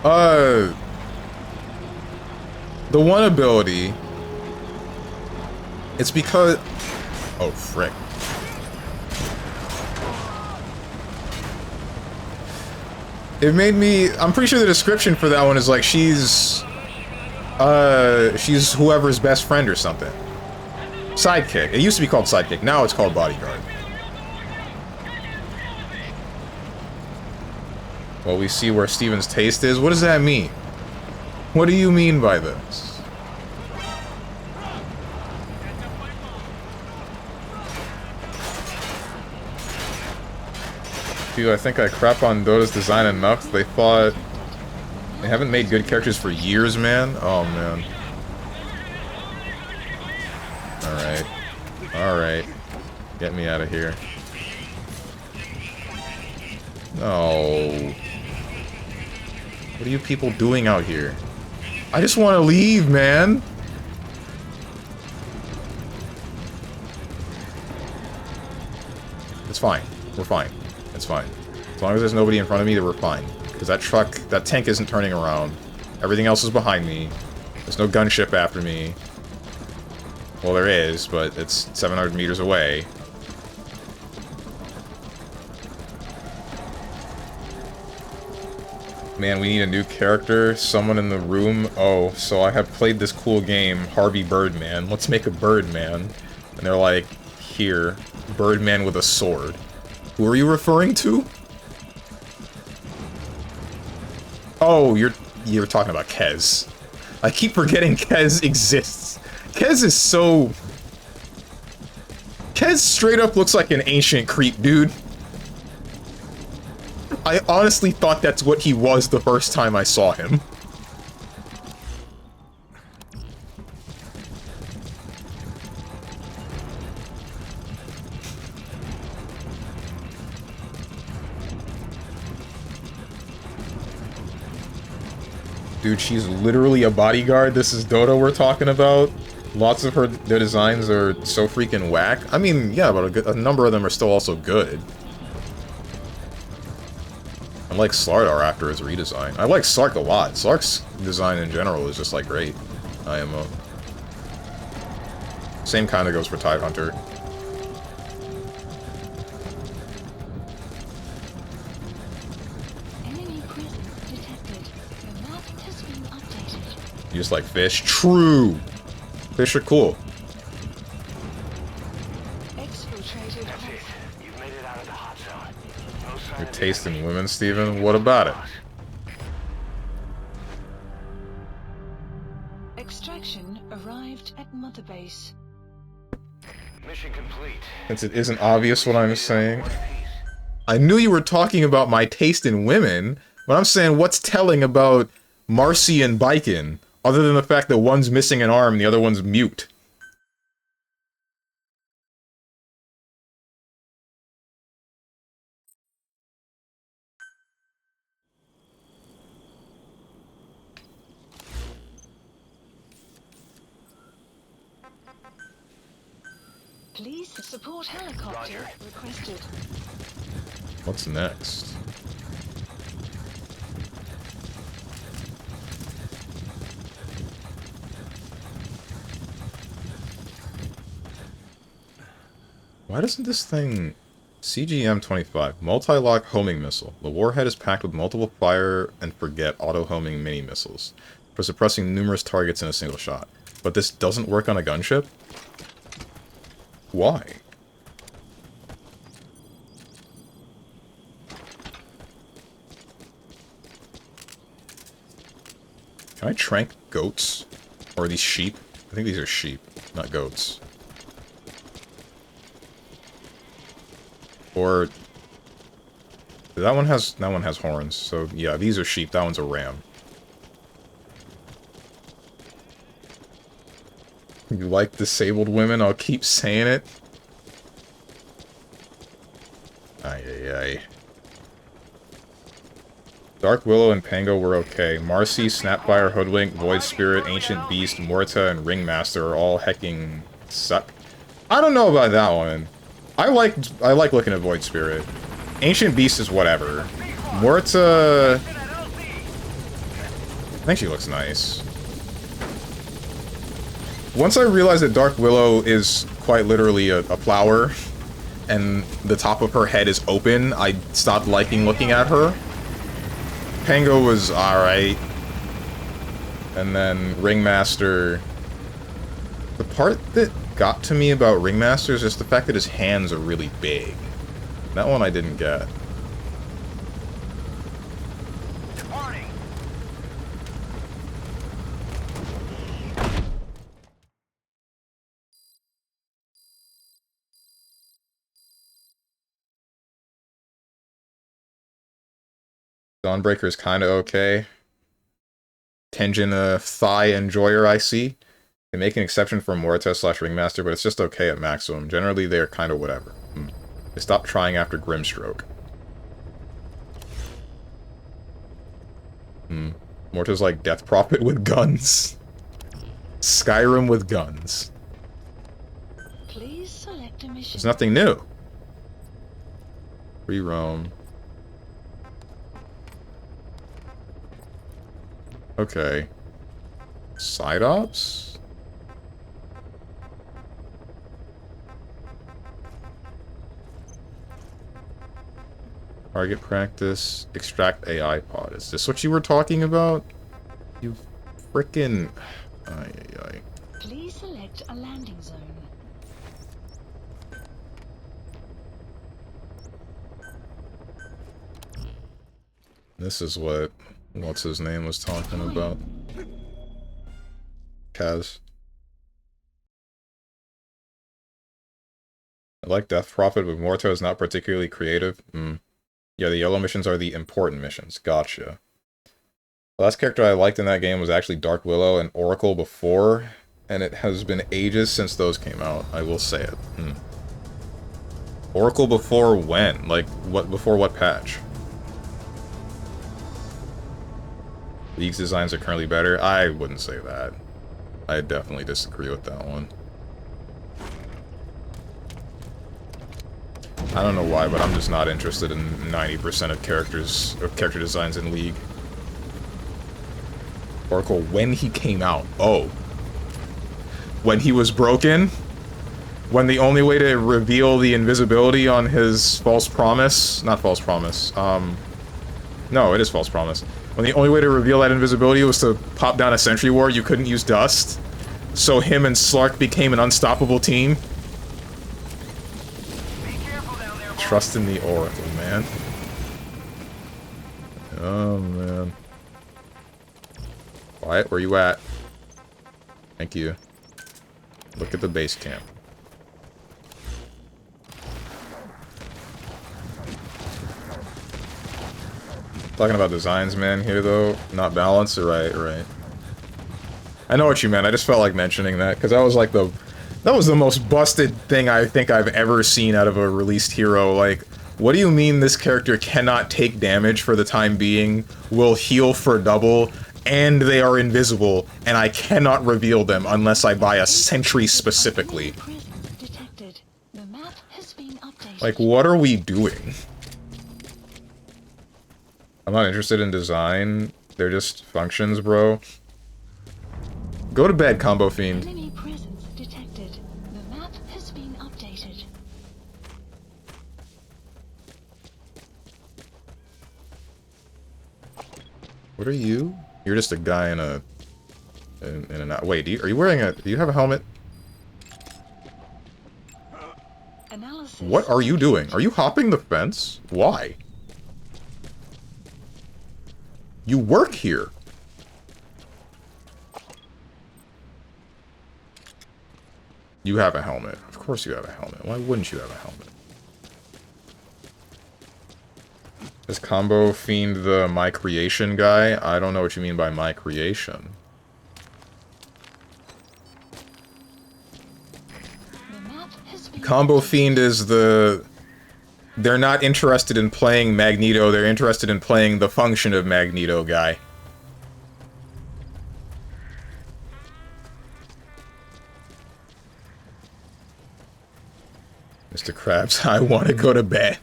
The one ability... It's because... Oh, frick. It made me... I'm pretty sure the description for that one is like, she's whoever's best friend or something. Sidekick. It used to be called Sidekick. Now it's called Bodyguard. Well, we see where Steven's taste is. What does that mean? What do you mean by this? Dude, I think I crap on Dota's design enough. They thought... They haven't made good characters for years, man. Oh, man. Alright. Alright. Get me out of here. No. What are you people doing out here? I just want to leave, man. It's fine. We're fine. It's fine. As long as there's nobody in front of me, then we're fine. Because that truck, that tank isn't turning around. Everything else is behind me. There's no gunship after me. Well, there is, but it's 700 meters away. Man, we need a new character. Someone in the room. Oh, so I have played this cool game, Harvey Birdman. Let's make a Birdman. And they're like, here, Birdman with a sword. Who are you referring to? Oh, you're talking about Kez. I keep forgetting Kez exists. Kez is so... Kez straight up looks like an ancient creep, dude. I honestly thought that's what he was the first time I saw him. Dude, she's literally a bodyguard. This is Dota we're talking about. Lots of their designs are so freaking whack. I mean, yeah, but a number of them are still also good. I like Slardar after his redesign. I like Slark a lot. Slark's design in general is just like great. IMO. Same kind of goes for Tidehunter. Enemy presence detected. The map has been updated. You just like fish? True! Fish are cool. Exfiltrated. That's it. You've made it out of the hot zone. No sign Your of taste the in enemy. women, Steven? What about it? Extraction arrived at Mother Base. Mission complete. Since it isn't obvious what I'm saying. I knew you were talking about my taste in women, but I'm saying what's telling about Marcy and Baiken, other than the fact that one's missing an arm and the other one's mute. Police support helicopter Roger. requested. What's next? Why doesn't this thing... CGM-25, multi-lock homing missile. The warhead is packed with multiple fire and forget auto-homing mini-missiles for suppressing numerous targets in a single shot. But this doesn't work on a gunship? Why? Can I trank goats? Or are these sheep? I think these are sheep, not goats. Or... that one has horns, so yeah, these are sheep, that one's a ram. You like disabled women? I'll keep saying it. Ay, ay, ay. Dark Willow and Pango were okay. Marcy, Snapfire, Hoodwink, Void Spirit, Ancient Beast, Morta, and Ringmaster are all hecking suck. I don't know about that one. I like looking at Void Spirit. Ancient Beast is whatever. Morta... I think she looks nice. Once I realized that Dark Willow is quite literally a flower, and the top of her head is open, I stopped liking looking at her. Pango was alright. And then Ringmaster... the part that got to me about Ringmaster is just the fact that his hands are really big. That one I didn't get. Dawnbreaker is kind of okay. Tenjin a thigh enjoyer, I see. They make an exception for Morta / Ringmaster, but it's just okay at maximum. Generally, they're kind of whatever. They stopped trying after Grimstroke. Morta's like Death Prophet with guns. Skyrim with guns. Please select a mission. There's nothing new. Free roam. Okay. Side ops? Target practice. Extract AI pod. Is this what you were talking about? You frickin'... ay, ay, ay. Please select a landing zone. This is what... what's his name was talking about. Kaz. I like Death Prophet, but Morto is not particularly creative. Yeah, the yellow missions are the important missions. Gotcha. The last character I liked in that game was actually Dark Willow and Oracle before, and it has been ages since those came out. I will say it. Oracle before when? Like, what? Before what patch? League's designs are currently better? I wouldn't say that. I definitely disagree with that one. I don't know why, but I'm just not interested in 90% of character designs in League. Oracle, when he came out. Oh. When he was broken? When the only way to reveal the invisibility on his false promise... not false promise. No, it is false promise. When the only way to reveal that invisibility was to pop down a sentry ward, you couldn't use dust. So him and Slark became an unstoppable team. Trust in the Oracle, man. Oh, man. Quiet, where you at? Thank you. Look at the base camp. Talking about designs, man, here, though. Not balanced? Right. I know what you meant. I just felt like mentioning that, because that was like the... that was the most busted thing I think I've ever seen out of a released hero. Like, what do you mean this character cannot take damage for the time being, will heal for double, and they are invisible, and I cannot reveal them unless I buy a sentry specifically? Like, what are we doing? I'm not interested in design. They're just functions, bro. Go to bed, Combo Fiend. Enemy presence detected. The map has been updated. What are you? You're just a guy in a... wait, are you wearing a... do you have a helmet? Analysis. What are you doing? Are you hopping the fence? Why? You work here. You have a helmet. Of course you have a helmet. Why wouldn't you have a helmet? Is Combo Fiend the My Creation guy? I don't know what you mean by My Creation. Combo Fiend is the... They're not interested in playing Magneto, they're interested in playing the function of Magneto guy. Mr. Krabs, I want to go to bed.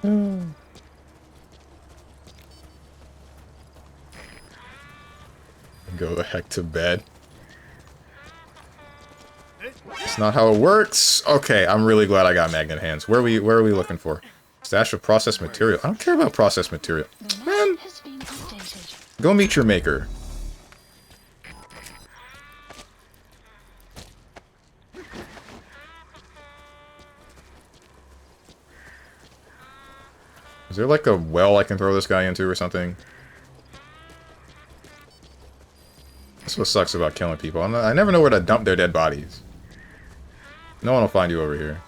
Go the heck to bed. It's not how it works. Okay, I'm really glad I got magnet hands. Where are we looking for? Stash of processed material. I don't care about processed material. Man, go meet your maker. Is there like a well I can throw this guy into or something? That's what sucks about killing people. I never know where to dump their dead bodies. No one will find you over here.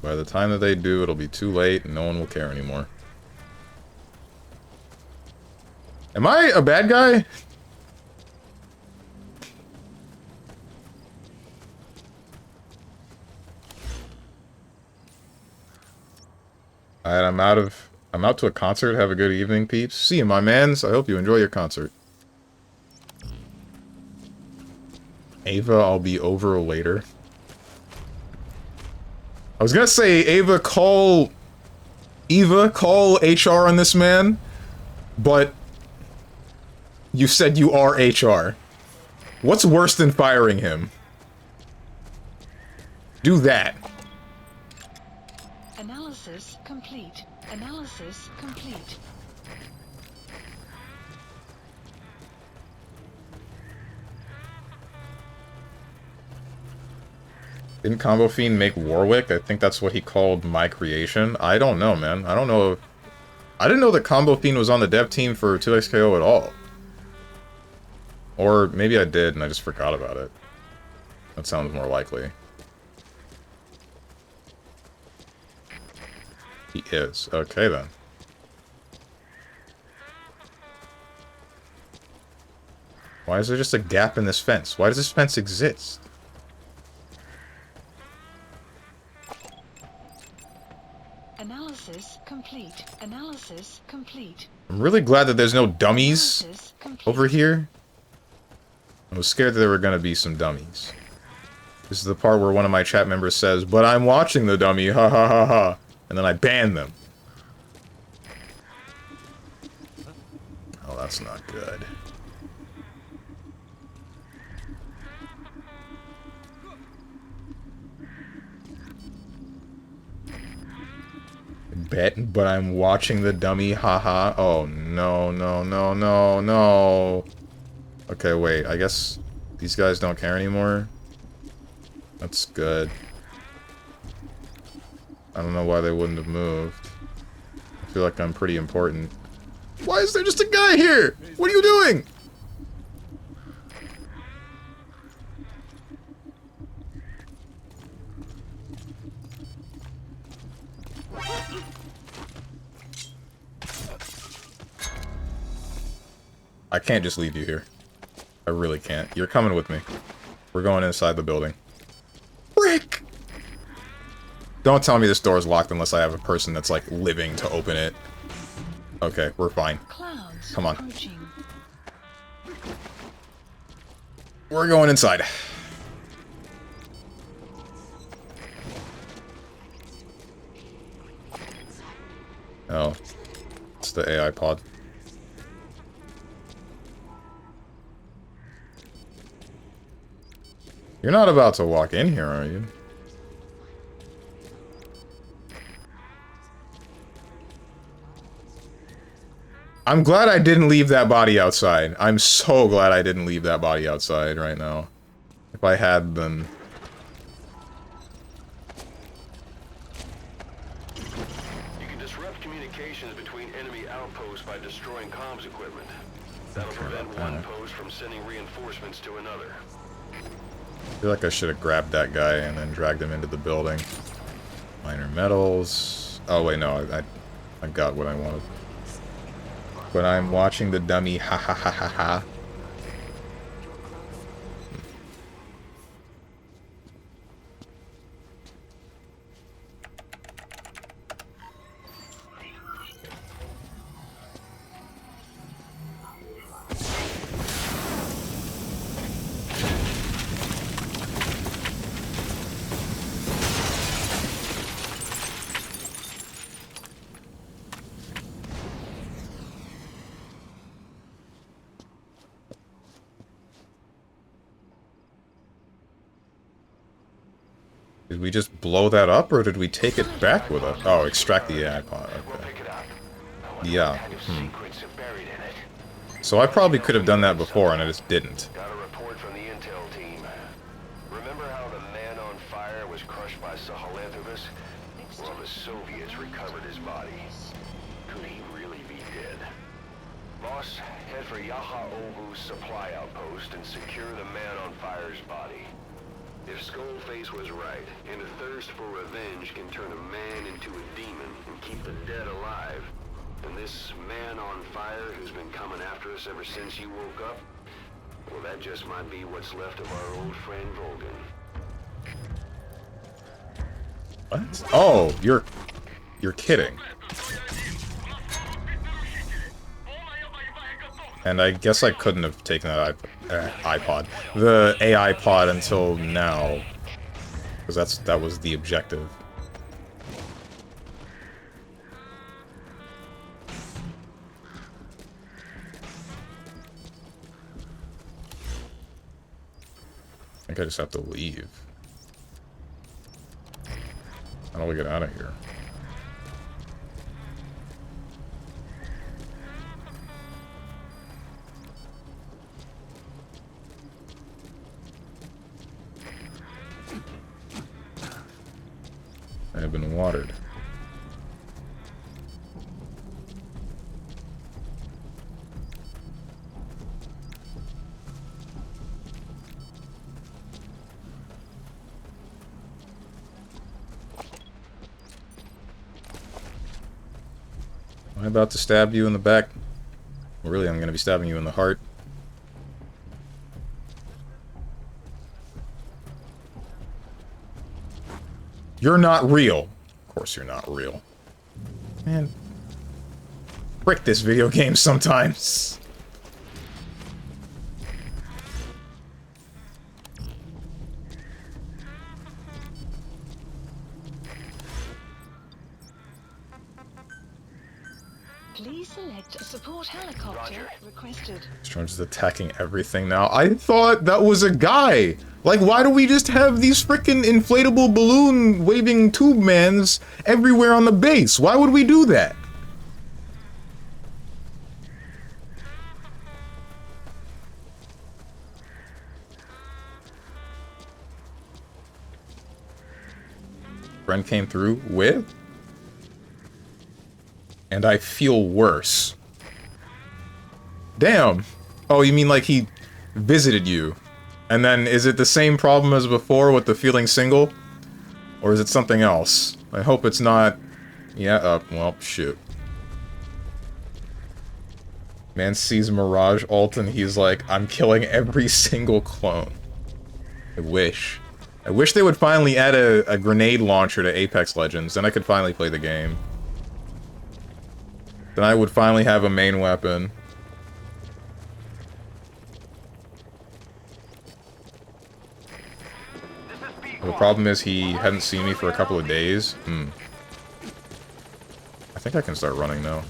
By the time that they do, it'll be too late and no one will care anymore. Am I a bad guy? Alright, I'm out to a concert. Have a good evening, peeps. See you, my mans. I hope you enjoy your concert. Ava, I'll be over later. I was gonna say, Eva, call HR on this man, but you said you are HR. What's worse than firing him? Do that. Analysis complete. Analysis complete. Didn't Combo Fiend make Warwick? I think that's what he called My Creation. I don't know, man. I don't know. I didn't know that Combo Fiend was on the dev team for 2XKO at all. Or maybe I did and I just forgot about it. That sounds more likely. He is. Okay, then. Why is there just a gap in this fence? Why does this fence exist? Analysis complete. Analysis complete. I'm really glad that there's no dummies over here. I was scared that there were going to be some dummies. This is the part where one of my chat members says, "But I'm watching the dummy, ha ha ha ha." And then I ban them. Oh, that's not good. Bet, but I'm watching the dummy, haha. Oh, no, no, no, no, no. Okay, wait, I guess these guys don't care anymore. That's good. I don't know why they wouldn't have moved. I feel like I'm pretty important. Why is there just a guy here? What are you doing? I can't just leave you here. I really can't. You're coming with me. We're going inside the building. Frick! Don't tell me this door is locked unless I have a person that's, like, living to open it. Okay, we're fine. Clouds Come on. approaching. We're going inside. Oh. It's the AI pod. You're not about to walk in here, are you? I'm glad I didn't leave that body outside. I'm so glad I didn't leave that body outside right now. If I had, then... You can disrupt communications between enemy outposts by destroying comms equipment. That'll prevent one post from sending reinforcements to another. I feel like I should have grabbed that guy and then dragged him into the building. Minor metals. Oh wait, no, I got what I wanted. But I'm watching the dummy. Ha ha ha ha ha. Did we just blow that up, or did we take it back with us? Oh, extract the AI pod. Okay. Yeah. So I probably could have done that before, and I just didn't. Got a report from the intel team. Remember how the man on fire was crushed by Sahelanthropus? Well, the Soviets recovered his body. Could he really be dead? Boss, head for Yaha Ovu's supply outpost and secure the man on fire's body. If Skullface was right, and a thirst for revenge can turn a man into a demon and keep the dead alive, then this man on fire who's been coming after us ever since you woke up, well, that just might be what's left of our old friend Volgan. What? Oh, you're kidding. And I guess I couldn't have taken that the AI pod until now, because that was the objective. I think I just have to leave. How do we get out of here? I have been watered. Am I about to stab you in the back? Well, really, I'm going to be stabbing you in the heart. You're not real. Of course you're not real. Man. Frick this video game sometimes. Please select a support helicopter requested. Strange is attacking everything now. I thought that was a guy. Like, why do we just have these frickin' inflatable balloon waving tube mans everywhere on the base? Why would we do that? Friend came through with? And I feel worse. Damn. Oh, you mean like he visited you? And then, is it the same problem as before with the feeling single? Or is it something else? I hope it's not... Yeah, well, shoot. Man sees Mirage ult and he's like, I'm killing every single clone. I wish. I wish they would finally add a grenade launcher to Apex Legends, then I could finally play the game. Then I would finally have a main weapon. The problem is he hadn't seen me for a couple of days. I think I can start running now.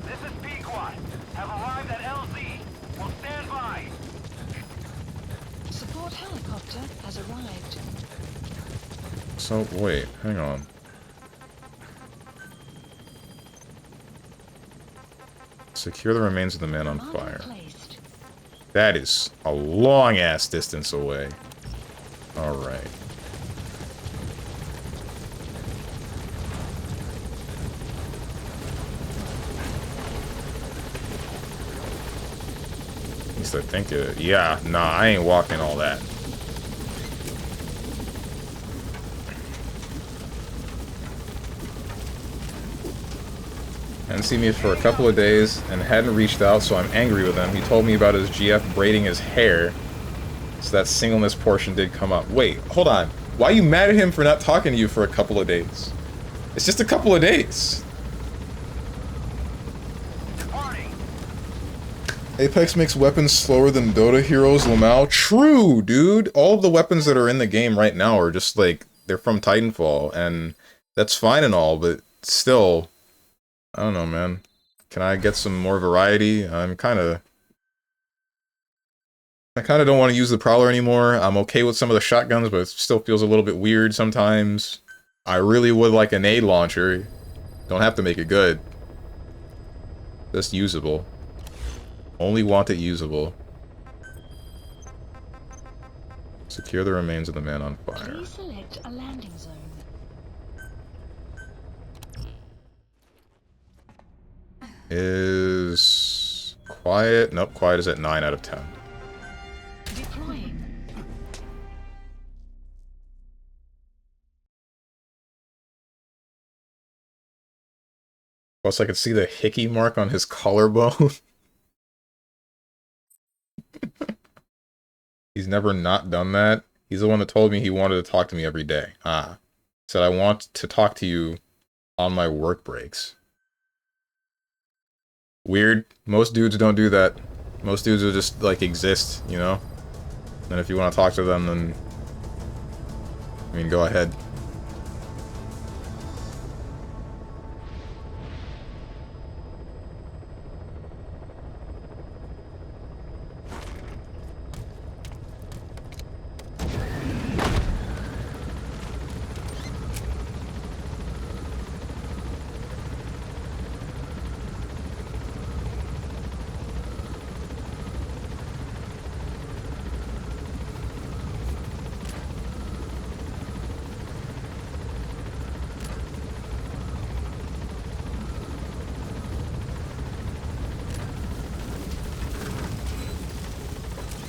This is Pequot. Have arrived at LZ. Will stand by. Support helicopter has arrived. So, wait, hang on. Secure the remains of the man on fire. That is a long-ass distance away. Alright. least I think it. Yeah, nah, I ain't walking all that. Hadn't seen me for a couple of days and hadn't reached out, so I'm angry with him. He told me about his GF braiding his hair, so that singleness portion did come up. Wait, hold on. Why are you mad at him for not talking to you for a couple of days? It's just a couple of days. Apex makes weapons slower than Dota heroes, Lamau. True, dude. All of the weapons that are in the game right now are just like, they're from Titanfall, and that's fine and all, but still, I don't know, man. Can I get some more variety? I kind of don't want to use the Prowler anymore. I'm okay with some of the shotguns, but it still feels a little bit weird sometimes. I really would like a nade launcher. Don't have to make it good. Just usable. Only want it usable. Secure the remains of the man on fire. Please select a landing zone. Is quiet? Nope, quiet is at 9 out of 10. Deploying. Plus, I could see the hickey mark on his collarbone. He's never not done that. He's the one that told me he wanted to talk to me every day. Ah. Said, I want to talk to you on my work breaks. Weird. Most dudes don't do that. Most dudes will just, like, exist, you know? And if you want to talk to them, then... I mean, go ahead.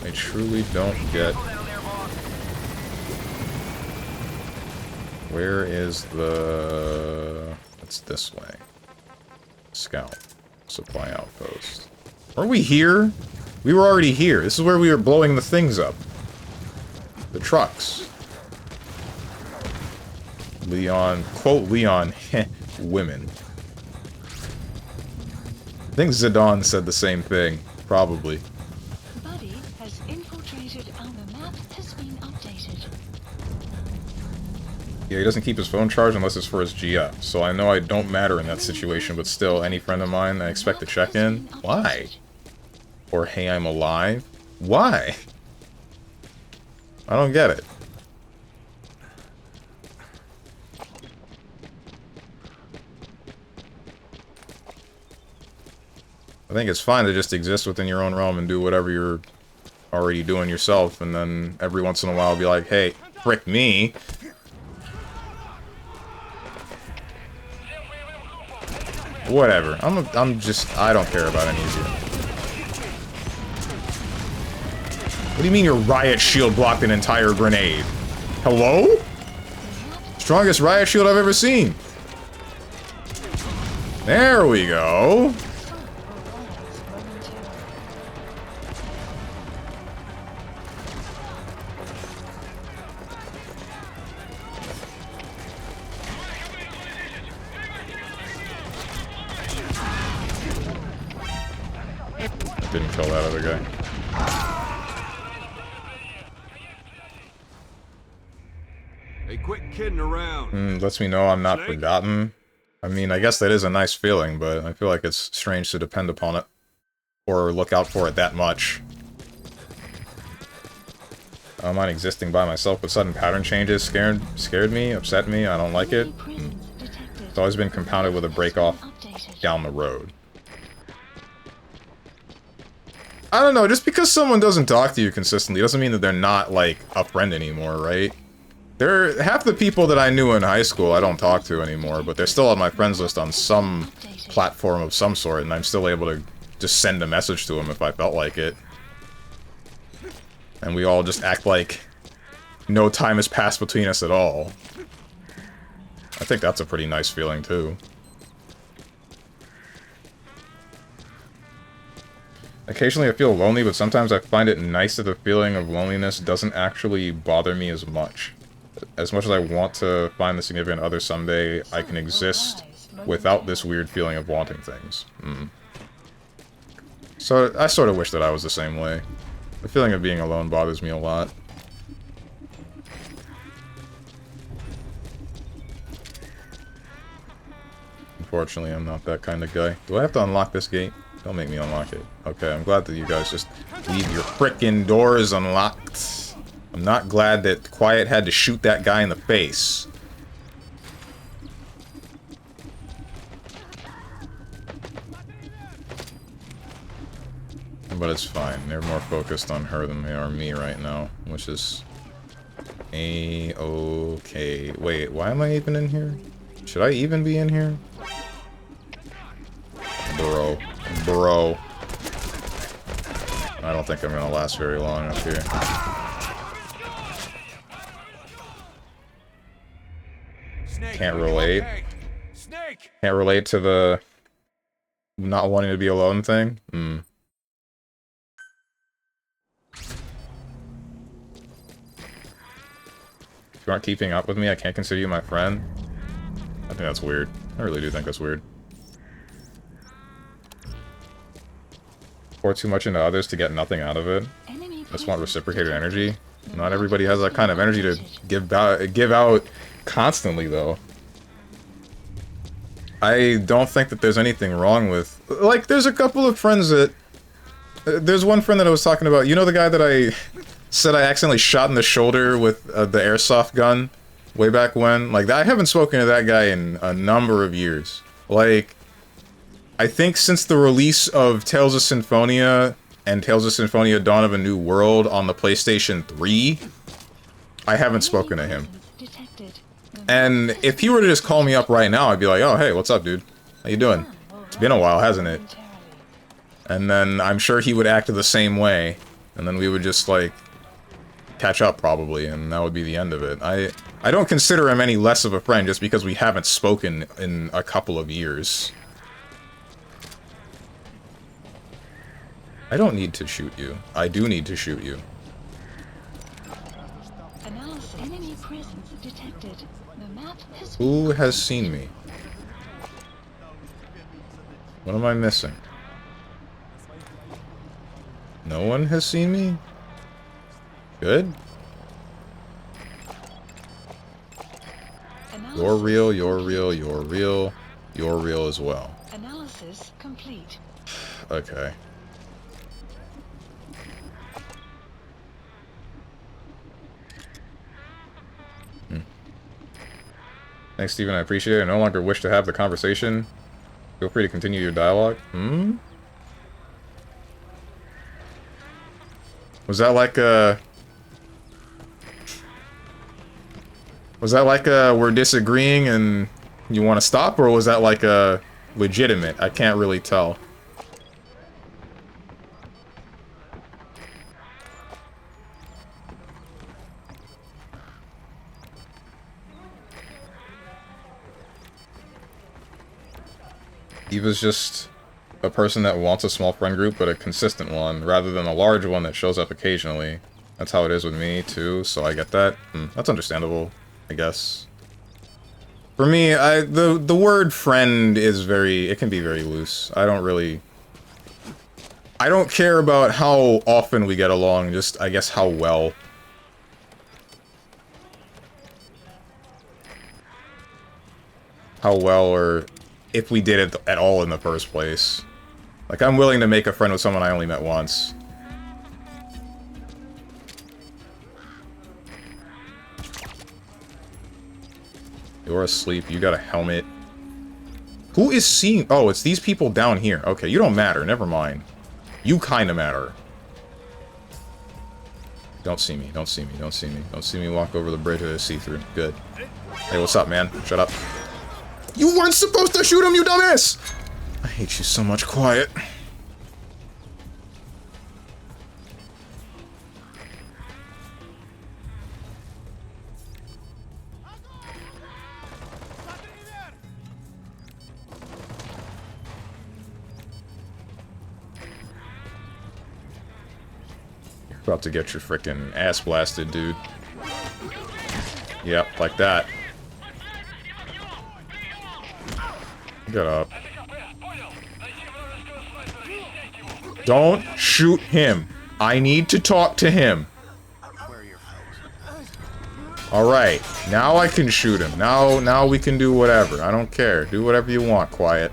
I truly don't get... Where is the... It's this way. Scout. Supply outpost. Are we here? We were already here. This is where we were blowing the things up. The trucks. Leon... Quote Leon. Women. I think Zidane said the same thing. Probably. Yeah, he doesn't keep his phone charged unless it's for his GF, so I know I don't matter in that situation, but still, any friend of mine, I expect to check in. Why? Or, hey, I'm alive? Why? I don't get it. I think it's fine to just exist within your own realm and do whatever you're already doing yourself, and then every once in a while be like, hey, frick me. Whatever. I'm just... I don't care about any of you. What do you mean your riot shield blocked an entire grenade? Hello? Strongest riot shield I've ever seen. There we go. Didn't kill that other guy. Hey, quit kidding around. Lets me know I'm not forgotten. I mean, I guess that is a nice feeling, but I feel like it's strange to depend upon it. Or look out for it that much. I don't mind existing by myself, but sudden pattern changes scared me, upset me, I don't like it. It's always been compounded with a break-off down the road. I don't know, just because someone doesn't talk to you consistently doesn't mean that they're not, like, a friend anymore, right? Half the people that I knew in high school I don't talk to anymore, but they're still on my friends list on some platform of some sort, and I'm still able to just send a message to them if I felt like it. And we all just act like no time has passed between us at all. I think that's a pretty nice feeling, too. Occasionally I feel lonely, but sometimes I find it nice that the feeling of loneliness doesn't actually bother me as much. As much as I want to find the significant other someday, I can exist without this weird feeling of wanting things. So I sort of wish that I was the same way. The feeling of being alone bothers me a lot. Unfortunately, I'm not that kind of guy. Do I have to unlock this gate? Don't make me unlock it. Okay, I'm glad that you guys just leave your frickin' doors unlocked. I'm not glad that Quiet had to shoot that guy in the face. But it's fine. They're more focused on her than they are me right now, which is a-okay. Wait, why am I even in here? Should I even be in here? Bro. I don't think I'm gonna last very long up here. Can't relate. Can't relate to the not wanting to be alone thing? If you aren't keeping up with me, I can't consider you my friend. I think that's weird. I really do think that's weird. Pour too much into others to get nothing out of it. Just want reciprocated energy. Not everybody has that kind of energy to give out constantly, though. I don't think that there's anything wrong with... Like, there's a couple of friends that... There's one friend that I was talking about. You know the guy that I said I accidentally shot in the shoulder with the airsoft gun? Way back when? Like, I haven't spoken to that guy in a number of years. Like... I think since the release of Tales of Symphonia and Tales of Symphonia Dawn of a New World on the PlayStation 3, I haven't spoken to him. And if he were to just call me up right now, I'd be like, oh, hey, what's up, dude? How you doing? It's been a while, hasn't it? And then I'm sure he would act the same way, and then we would just, like, catch up, probably, and that would be the end of it. I don't consider him any less of a friend just because we haven't spoken in a couple of years. I don't need to shoot you. I do need to shoot you. Enemy presence detected. The map has Who has seen me? What am I missing? No one has seen me? Good. You're real, you're real, you're real. You're real as well. Analysis complete. Okay. Thanks, Steven, I appreciate it. I no longer wish to have the conversation. Feel free to continue your dialogue. Was that like a... Was that like a we're disagreeing and you want to stop, or was that like a legitimate? I can't really tell. Eva's just a person that wants a small friend group, but a consistent one, rather than a large one that shows up occasionally. That's how it is with me, too, so I get that. That's understandable, I guess. For me, the word friend is it can be very loose. I don't care about how often we get along, just, I guess, how well. How well, or if we did it at all in the first place. Like, I'm willing to make a friend with someone I only met once. You're asleep. You got a helmet. Who is seeing... Oh, it's these people down here. Okay, you don't matter. Never mind. You kind of matter. Don't see me. Don't see me. Don't see me. Don't see me walk over the bridge with a see-through. Good. Hey, what's up, man? Shut up. You weren't supposed to shoot him, you dumbass! I hate you so much, Quiet. About to get your frickin' ass blasted, dude. Yep, like that. Get up. Don't shoot him. I need to talk to him. Alright, now I can shoot him. Now we can do whatever. I don't care. Do whatever you want, Quiet.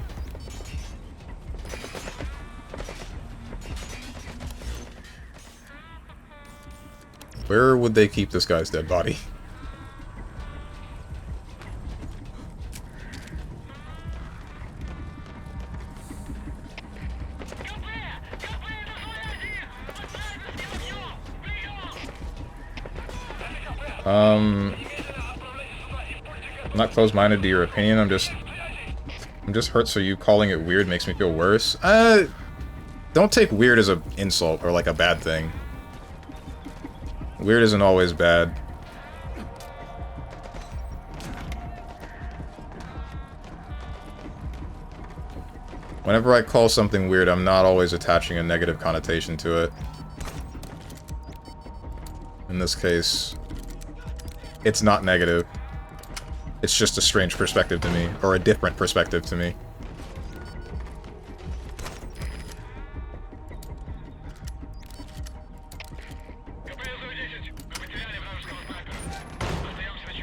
Where would they keep this guy's dead body? I'm not closed-minded to your opinion. I'm just hurt, so you calling it weird makes me feel worse. Don't take weird as an insult or like a bad thing. Weird isn't always bad. Whenever I call something weird, I'm not always attaching a negative connotation to it. In this case, it's not negative. It's just a strange perspective to me, or a different perspective to me.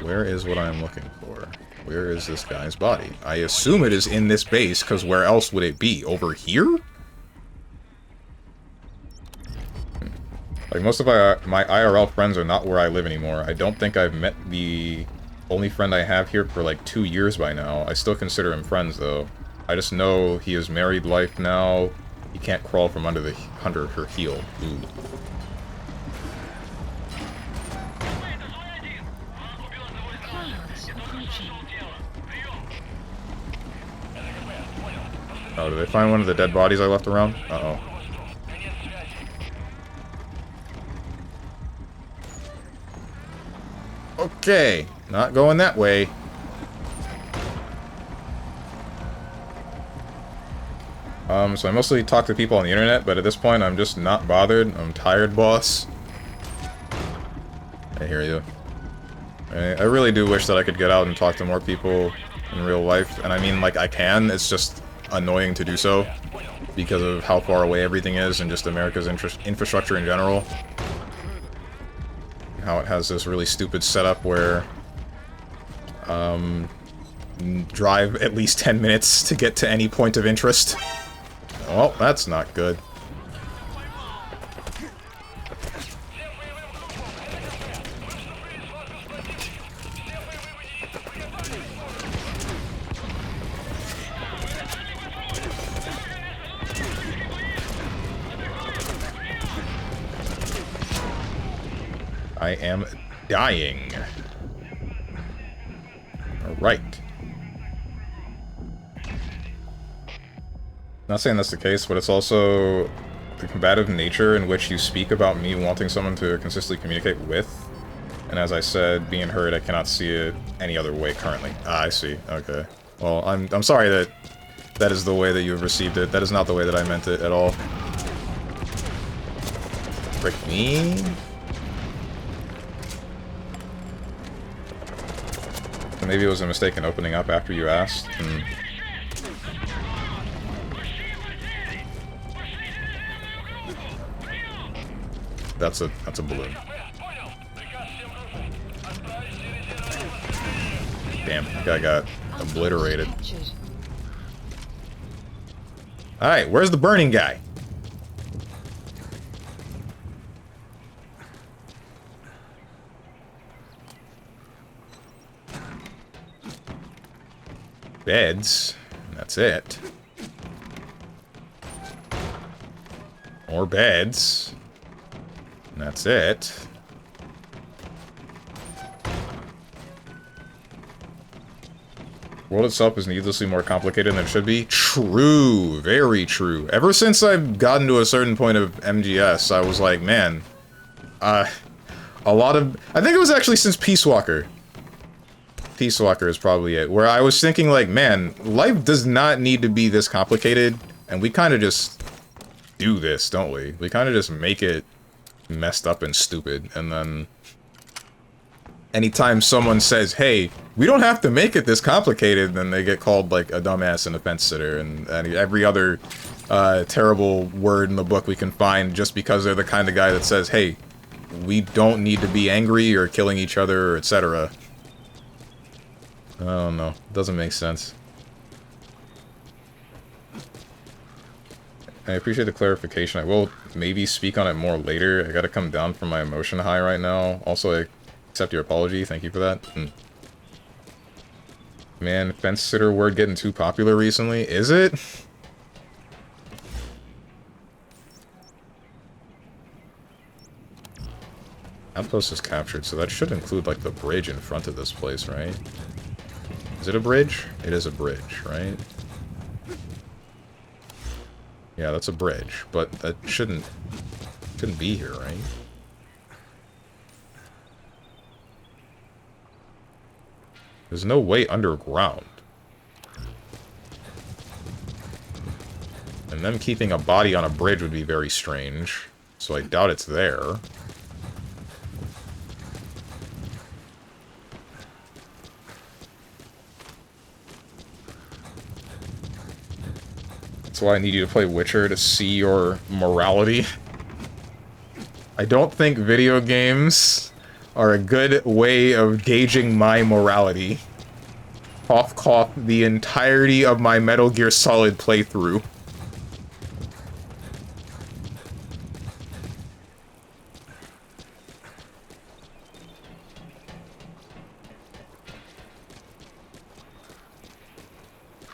Where is what I'm looking for? Where is this guy's body? I assume it is in this base, because where else would it be? Over here? Like, most of my IRL friends are not where I live anymore. I don't think I've met the only friend I have here for like 2 years by now. I still consider him friends, though. I just know he is married life now. He can't crawl from under her heel. Ooh. Oh, did they find one of the dead bodies I left around? Uh-oh. Okay, not going that way. So I mostly talk to people on the internet, but at this point I'm just not bothered. I'm tired, boss. I hear you. I really do wish that I could get out and talk to more people in real life, and I mean, like, I can, it's just annoying to do so because of how far away everything is and just America's infrastructure in general. How it has this really stupid setup where drive at least 10 minutes to get to any point of interest. Well, that's not good. I am dying. Alright. Not saying that's the case, but it's also the combative nature in which you speak about me wanting someone to consistently communicate with. And as I said, being heard, I cannot see it any other way currently. Ah, I see. Okay. Well, I'm sorry that that is the way that you have received it. That is not the way that I meant it at all. Frick me? Maybe it was a mistake in opening up after you asked. That's a balloon. Damn, that guy got obliterated. Alright, where's the burning guy? Beds. That's it. More beds. And that's it. The world itself is needlessly more complicated than it should be. True. Very true. Ever since I've gotten to a certain point of MGS, I was like, man, a lot of... I think it was actually since Peace Walker. Peace Walker is probably it. Where I was thinking, like, man, life does not need to be this complicated. And we kind of just do this, don't we? We kind of just make it messed up and stupid, and then anytime someone says, hey, we don't have to make it this complicated, then they get called, like, a dumbass and a fence sitter, and every other terrible word in the book we can find just because they're the kind of guy that says, hey, we don't need to be angry or killing each other, etc. I don't know. It doesn't make sense. I appreciate the clarification. I will maybe speak on it more later. I gotta come down from my emotion high right now. Also, I accept your apology. Thank you for that. Man, fence sitter word getting too popular recently. Is it? Outpost is captured, so that should include, like, the bridge in front of this place, right? Is it a bridge? It is a bridge, right? Yeah, that's a bridge, but that shouldn't be here, right? There's no way underground. And them keeping a body on a bridge would be very strange, so I doubt it's there. That's why I need you to play Witcher, to see your morality. I don't think video games are a good way of gauging my morality. Cough cough the entirety of my Metal Gear Solid playthrough.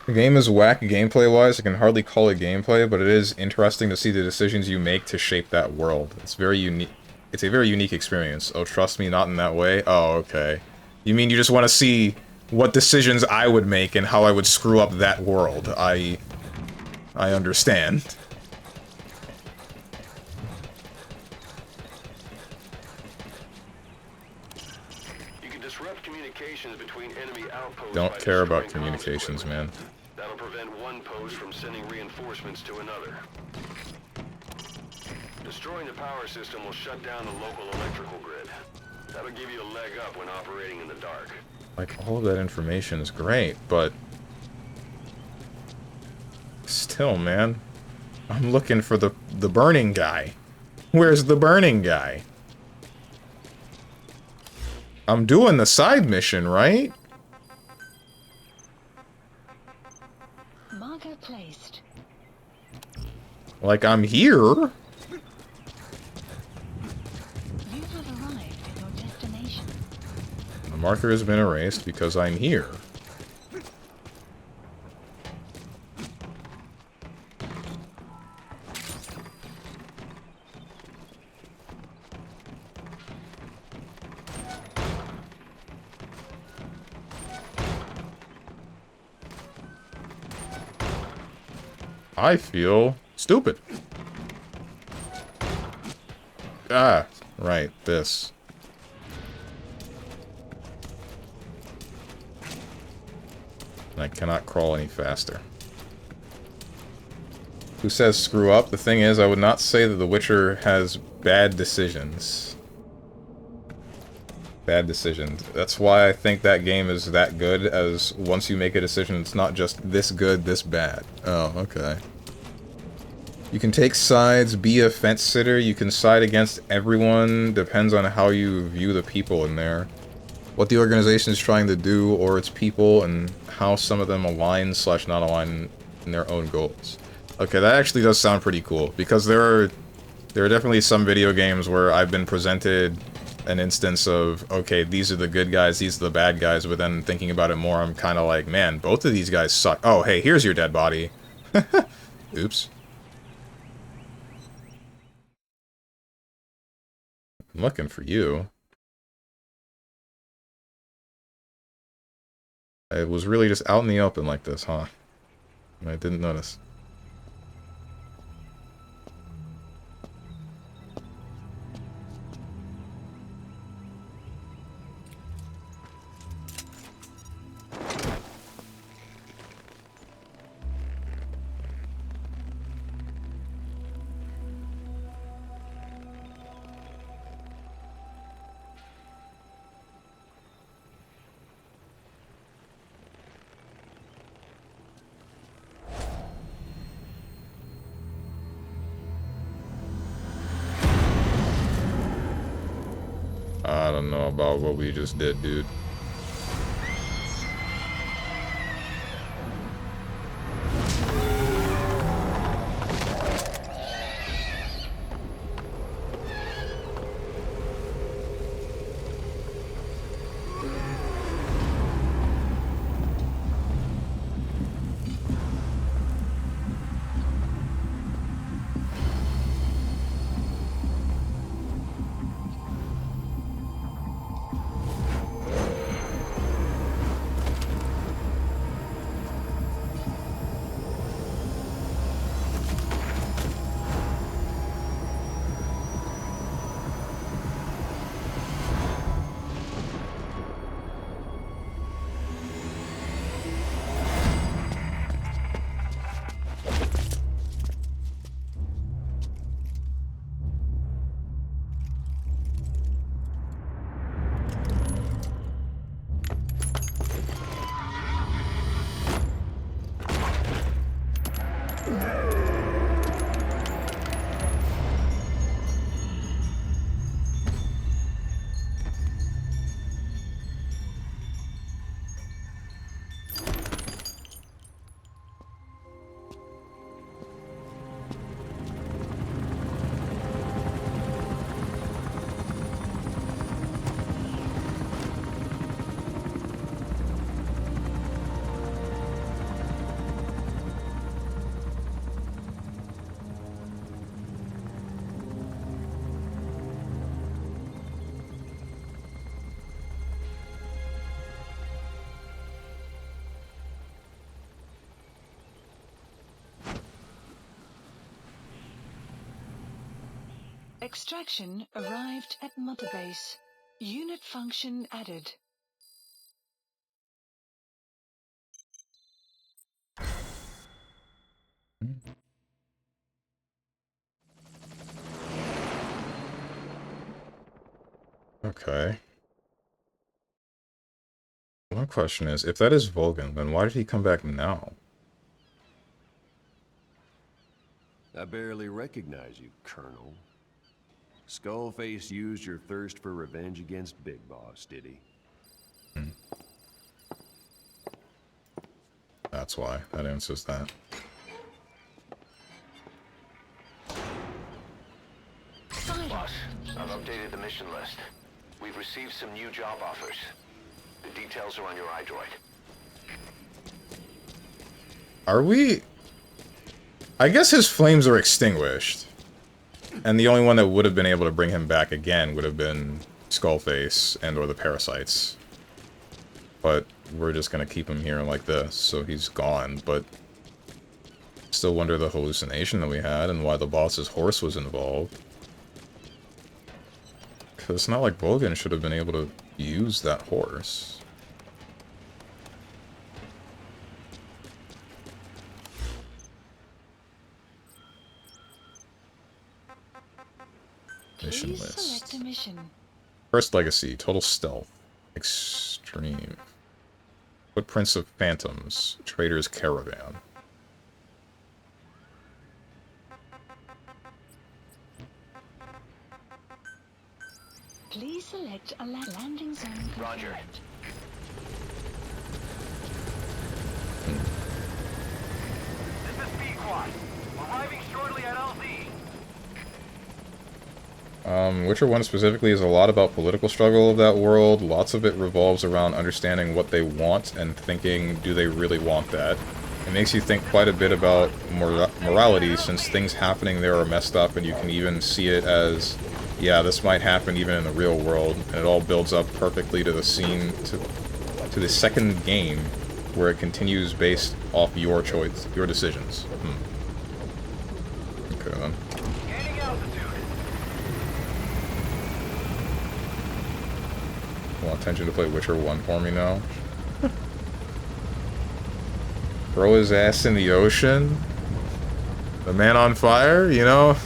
The game is whack gameplay-wise. I can hardly call it gameplay, but it is interesting to see the decisions you make to shape that world. It's very unique. It's a very unique experience. Oh, trust me, not in that way? Oh, okay. You mean you just want to see what decisions I would make and how I would screw up that world? I understand. You can disrupt communications between enemy outposts. Don't care about communications, man. That'll prevent one post from sending reinforcements to another. Destroying the power system will shut down the local electrical grid. That'll give you a leg up when operating in the dark. Like, all of that information is great, but still, man. I'm looking for the burning guy. Where's the burning guy? I'm doing the side mission, right? Marker placed. Like, I'm here. You have arrived at your destination. The marker has been erased because I'm here. I feel stupid. Ah, right, this. I cannot crawl any faster. Who says screw up? The thing is, I would not say that The Witcher has bad decisions. Bad decisions. That's why I think that game is that good, as once you make a decision, it's not just this good, this bad. Oh, okay. You can take sides, be a fence sitter, you can side against everyone, depends on how you view the people in there. What the organization is trying to do, or its people, and how some of them align / not align in their own goals. Okay, that actually does sound pretty cool, because there are definitely some video games where I've been presented an instance of, okay, these are the good guys, these are the bad guys, but then thinking about it more, I'm kind of like, man, both of these guys suck. Oh, hey, here's your dead body. Oops. I'm looking for you. I was really just out in the open like this, huh? I didn't notice. I don't know about what we just did, dude. Extraction arrived at Mother Base. Unit function added. Okay. My question is, if that is Vulcan, then why did he come back now? I barely recognize you, Colonel. Skullface used your thirst for revenge against Big Boss, did he? That's why. That answers that. Boss, I've updated the mission list. We've received some new job offers. The details are on your iDroid. Are we... I guess his flames are extinguished. And the only one that would have been able to bring him back again would have been Skullface and or the Parasites. But we're just gonna keep him here like this, so he's gone, but... Still wonder the hallucination that we had and why the boss's horse was involved. Because it's not like Vulcan should have been able to use that horse. Mission Please list. select a mission. First Legacy, Total Stealth, Extreme. Footprints of Phantoms, Trader's Caravan. Please select a landing zone. Roger. confirmed. This is B-Quad. Arriving shortly at LZ. Witcher 1 specifically is a lot about political struggle of that world. Lots of it revolves around understanding what they want and thinking, do they really want that? It makes you think quite a bit about morality, since things happening there are messed up, and you can even see it as, yeah, this might happen even in the real world, and it all builds up perfectly to the scene, to the second game, where it continues based off your choice, your decisions. Okay, then. Gaining altitude. Want attention to play Witcher 1 for me now? Throw his ass in the ocean? The man on fire, you know?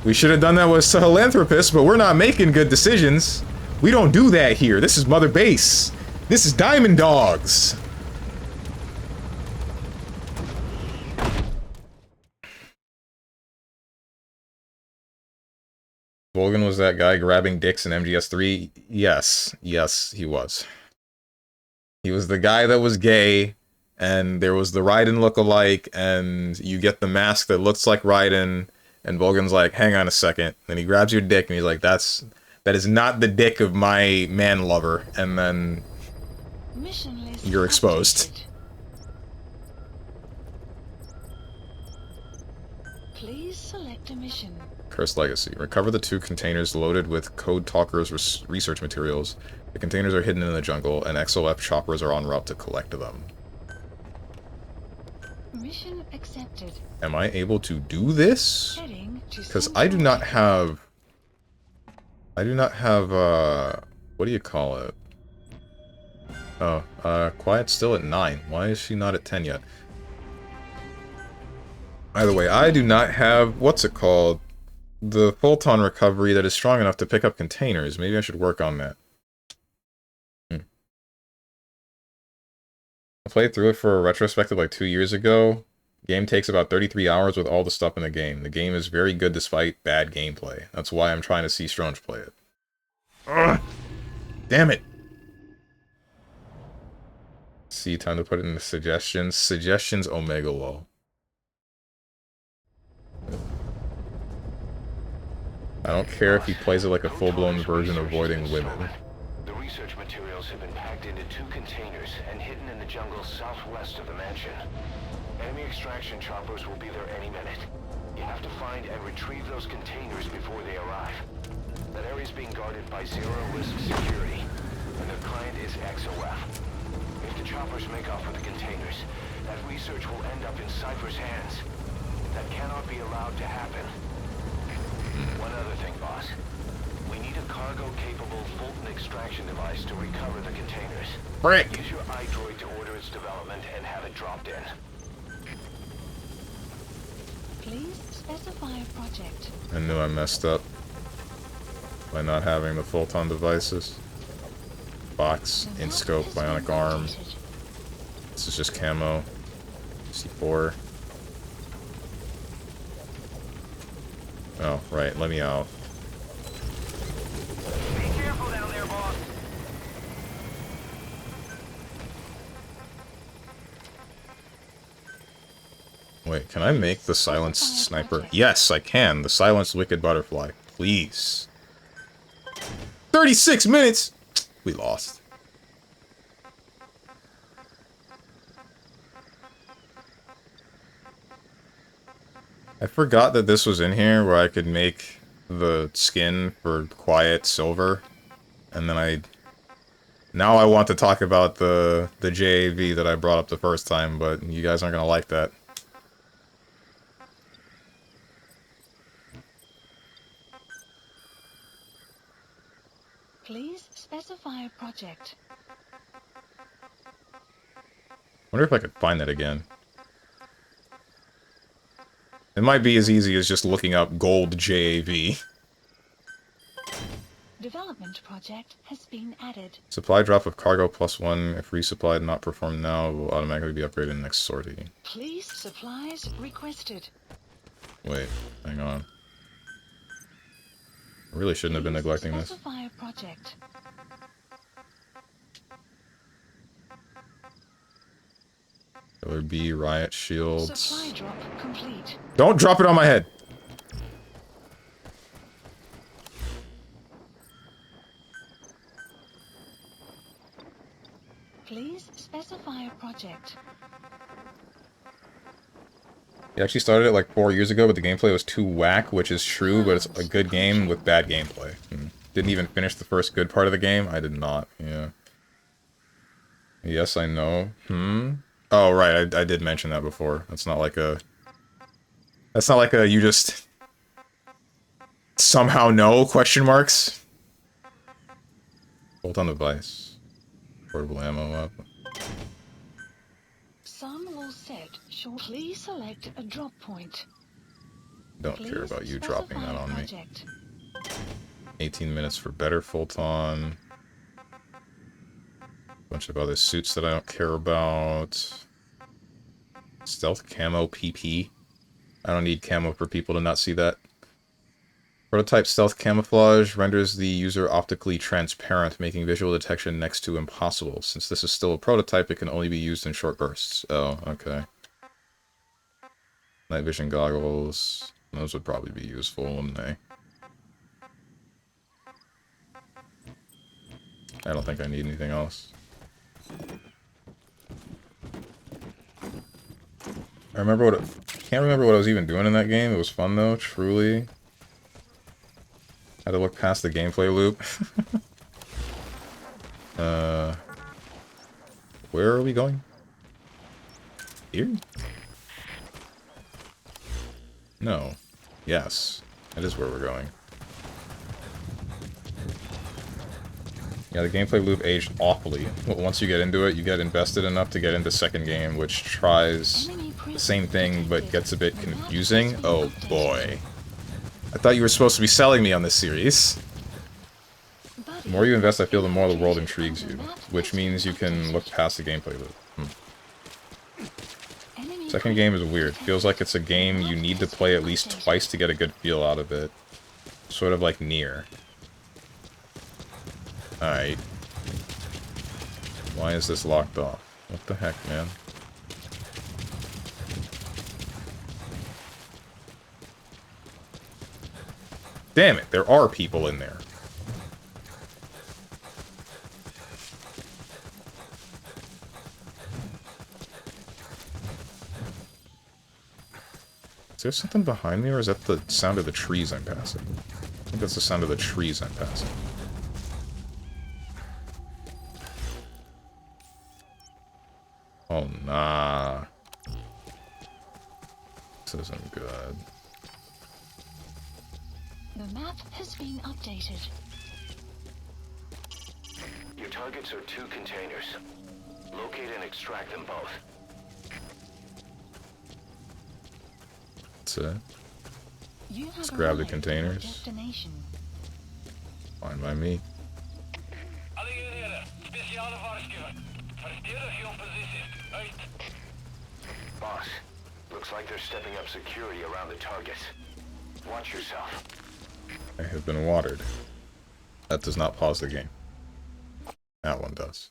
We should have done that with Sahelanthropus, but we're not making good decisions. We don't do that here. This is Mother Base. This is Diamond Dogs. Volgan was that guy grabbing dicks in MGS3? Yes. Yes, he was. He was the guy that was gay, and there was the Raiden look-alike, and you get the mask that looks like Raiden, and Volgan's like, hang on a second. Then he grabs your dick, and he's like, that is not the dick of my man lover, and then you're exposed. Please select a mission. Cursed Legacy. Recover the 2 containers loaded with Code Talker's research materials. The containers are hidden in the jungle, and XOF choppers are en route to collect them. Mission accepted. Am I able to do this? Because I do not have... what do you call it? Oh, Quiet's still at 9. Why is she not at 10 yet? Either way, I do not have... what's it called? The Photon recovery that is strong enough to pick up containers. Maybe I should work on that. I played through it for a retrospective like 2 years ago. Game takes about 33 hours with all the stuff in the game. The game is very good despite bad gameplay. That's why I'm trying to see Stronge play it. Ugh! Damn it! See, time to put it in the suggestions. Suggestions Omega Law. I don't care if he plays it like a full-blown version avoiding women. The research materials have been packed into 2 containers and hidden in the jungle southwest of the mansion. Enemy extraction choppers will be there any minute. You have to find and retrieve those containers before they arrive. That area is being guarded by zero-risk security, and their client is XOF. If the choppers make off with the containers, that research will end up in Cypher's hands. That cannot be allowed to happen. One other thing, boss. We need a cargo-capable Fulton extraction device to recover the containers. Frick! Use your iDroid to order its development and have it dropped in. Please specify a project. I knew I messed up by not having the Photon devices. Box, in-scope, bionic arm. This is just camo. C4. Oh, right, let me out. Be careful down there, boss. Wait, can I make the silenced sniper? Yes, I can. The silenced wicked butterfly. Please. 36 minutes! We lost. I forgot that this was in here where I could make the skin for Quiet silver. And then now I want to talk about the JAV that I brought up the first time, but you guys aren't gonna like that. Please specify a project. Wonder if I could find that again. It might be as easy as just looking up gold JAV. Development project has been added. Supply drop of cargo +1. If resupplied not performed now, will automatically be upgraded in next sortie. Please supplies requested. Wait, hang on. I really shouldn't have been neglecting this. Specify a project. Killer B, riot shields. Supply drop complete. Don't drop it on my head! Please specify a project. He actually started it like 4 years ago, but the gameplay was too whack, which is true, but it's a good game with bad gameplay. Didn't even finish the first good part of the game? I did not, yeah. Yes, I know. Oh, right, I did mention that before. That's not like a... That's not like a you just... somehow know, question marks. Bolt on device. Portable ammo weapon. Sun will set. Please select a drop point. Don't care about you dropping that on me. 18 minutes for better Fulton. Bunch of other suits that I don't care about. Stealth camo PP. I don't need camo for people to not see that. Prototype stealth camouflage renders the user optically transparent, making visual detection next to impossible. Since this is still a prototype, it can only be used in short bursts. Oh, okay. Night vision goggles. Those would probably be useful, wouldn't they? I don't think I need anything else. Can't remember what I was even doing in that game. It was fun though, truly. Had to look past the gameplay loop. Where are we going? Here? No. Yes. That is where we're going. Yeah, the gameplay loop aged awfully. Once you get into it, you get invested enough to get into second game, which tries the same thing but gets a bit confusing. Oh boy. I thought you were supposed to be selling me on this series. The more you invest, I feel the more the world intrigues you, which means you can look past the gameplay loop. Second game is weird. Feels like it's a game you need to play at least twice to get a good feel out of it. Sort of like Nier. Alright. Why is this locked off? What the heck, man? Damn it, there are people in there. Is there something behind me, or is that the sound of the trees I'm passing? I think that's the sound of the trees I'm passing. Oh, nah. This isn't good. The map has been updated. Your targets are 2 containers. Locate and extract them both. That's it. Let's grab the containers. Fine by me. Boss, looks like they're stepping up security around the targets. Watch yourself. I have been watered. That does not pause the game. That one does.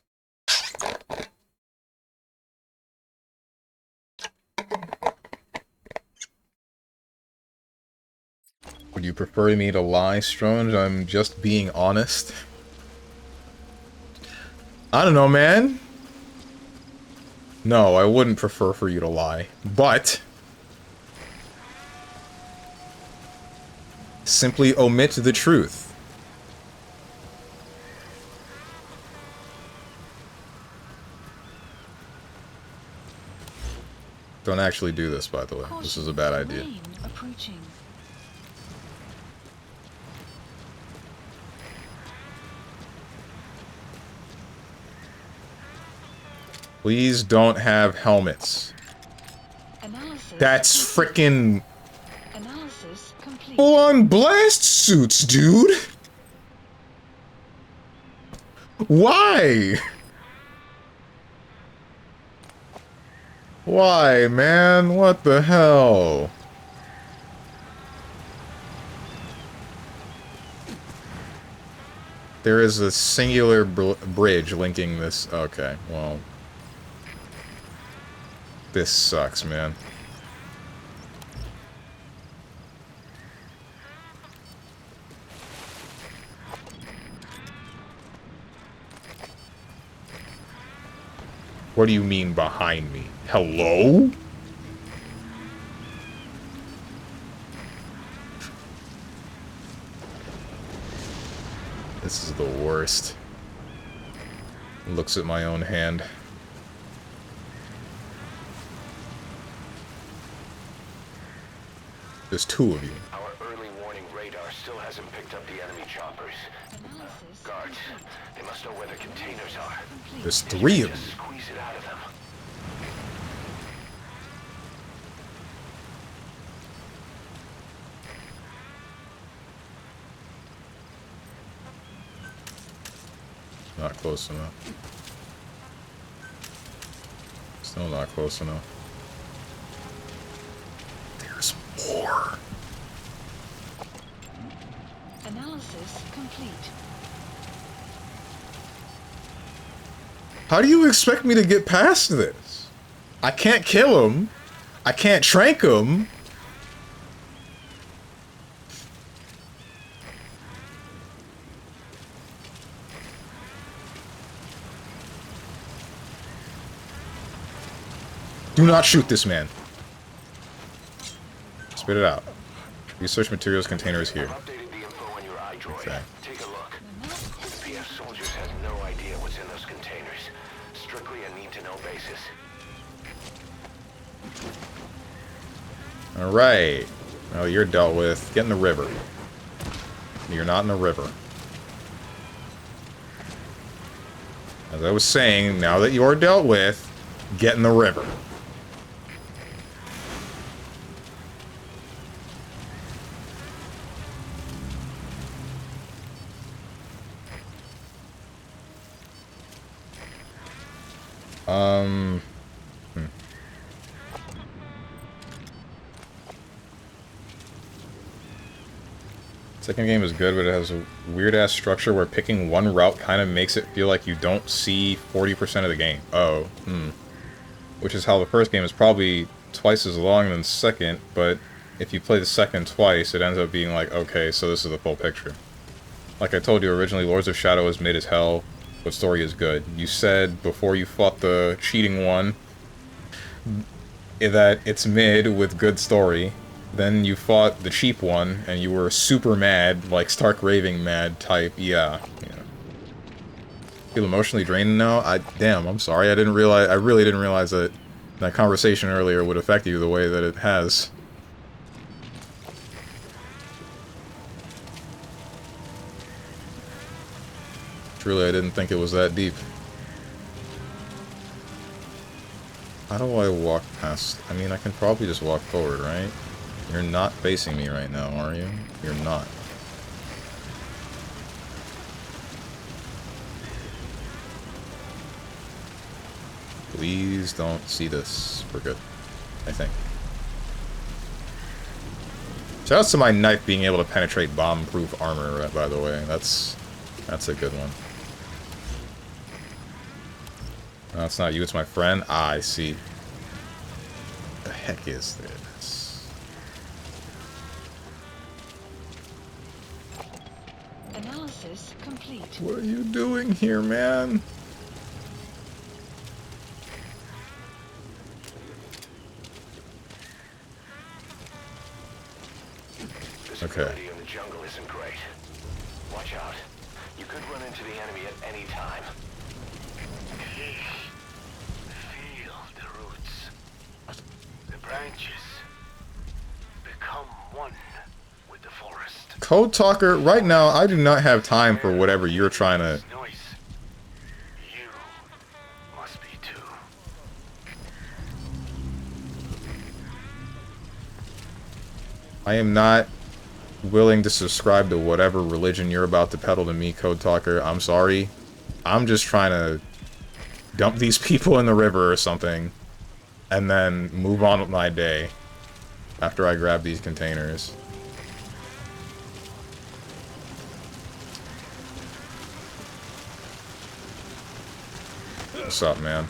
Would you prefer me to lie, Stronge? I'm just being honest. I don't know, man. No, I wouldn't prefer for you to lie. But simply omit the truth. Don't actually do this, by the way. This is a bad idea. Please don't have helmets. That's frickin' full-on blast suits, dude! Why? Why, man? What the hell? There is a singular bridge linking this. Okay, well. This sucks, man. What do you mean behind me? Hello? This is the worst. Looks at my own hand. There's 2 of you. Our early warning radar still hasn't picked up the enemy choppers. Guards, they must know where the containers are. There's 3 of you. Just squeeze it out of them. Not close enough. Still not close enough. There's more. Analysis complete. How do you expect me to get past this? I can't kill him. I can't trank him. Do not shoot this man. Spit it out. Research materials container is here. I've updated the info on your iDroid. Okay. Take a look. The map has been PF soldiers have no idea what's in those containers. Strictly a need-to-know basis. Alright. Well, you're dealt with. Get in the river. You're not in the river. As I was saying, now that you're dealt with, get in the river. Second game is good, but it has a weird-ass structure where picking one route kind of makes it feel like you don't see 40% of the game. Oh, Which is how the first game is probably twice as long than the second, but if you play the second twice, it ends up being like, okay, so this is the full picture. Like I told you originally, Lords of Shadow is mid as hell, but story is good. You said before you fought the cheating one that it's mid with good story. Then you fought the cheap one, and you were super mad, like Stark raving mad type. Yeah. Feel emotionally drained now? Damn, I'm sorry. I really didn't realize that that conversation earlier would affect you the way that it has. Truly, I didn't think it was that deep. How do I walk past? I mean, I can probably just walk forward, right? You're not facing me right now, are you? You're not. Please don't see this. We're good, I think. Shout out to my knife being able to penetrate bomb-proof armor, by the way. That's a good one. No, it's not you, it's my friend. Ah, I see. What the heck is this? analysis complete. What are you doing here, man? Visibility in the jungle isn't great. Watch out. You could run into the enemy at any time. Feel the roots. The branches become one with the forest. Code Talker, right now, I do not have time for whatever you're trying to... Noise. You must be too. I am not willing to subscribe to whatever religion you're about to peddle to me, Code Talker. I'm sorry. I'm just trying to dump these people in the river or something, and then move on with my day after I grab these containers. What's up, man?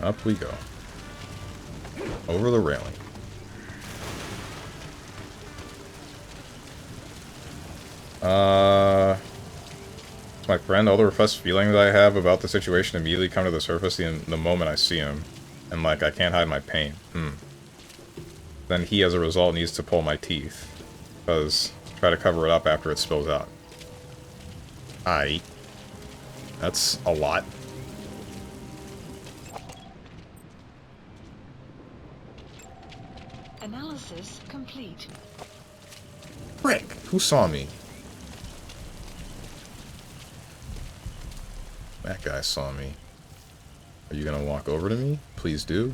Up we go. Over the railing. My friend, all the repressed feelings I have about the situation immediately come to the surface the moment I see him. And, like, I can't hide my pain. Then he, as a result, needs to pull my teeth. Because, try to cover it up after it spills out. Aight. That's a lot. Analysis complete. Frick! Who saw me? That guy saw me. Are you gonna walk over to me? Please do.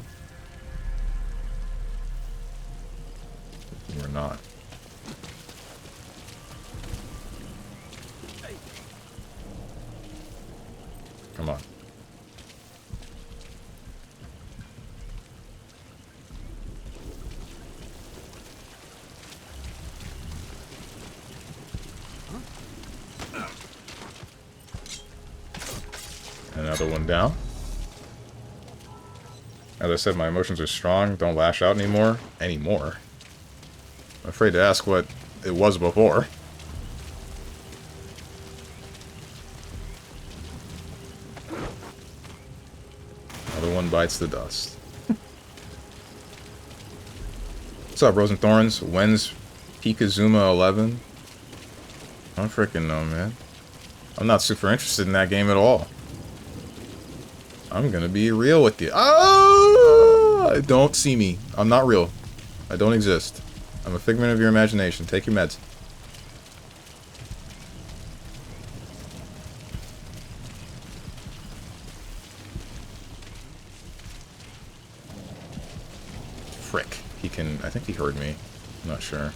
You are not. Come on. Another one down. As I said, my emotions are strong. Don't lash out anymore. I'm afraid to ask what it was before. Another one bites the dust. What's up, Rose and Thorns? When's Pikazuma 11? I don't freaking know, man. I'm not super interested in that game at all. I'm gonna be real with you. Ah! Don't see me. I'm not real. I don't exist. I'm a figment of your imagination. Take your meds. Frick. He can... I think he heard me. I'm not sure.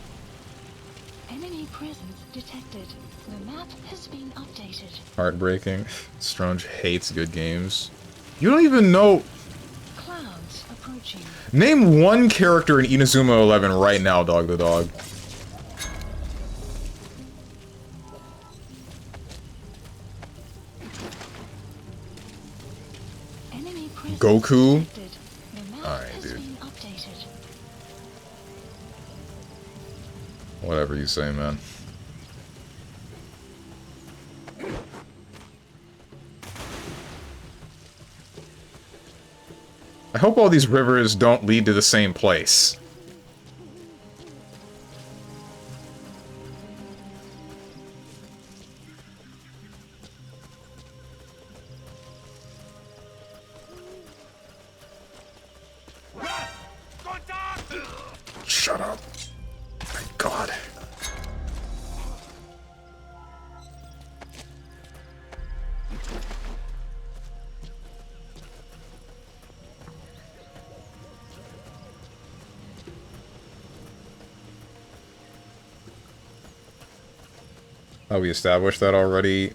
Enemy presence detected. The map has been updated. Heartbreaking. Strange hates good games. You don't even know... Clouds approaching. Name one character in Inazuma 11 right now, Dog the Dog. Enemy presence Goku? detected. The map Alright, has dude. been updated. Whatever you say, man. I hope all these rivers don't lead to the same place. Shut up. My God. Oh, we established that already.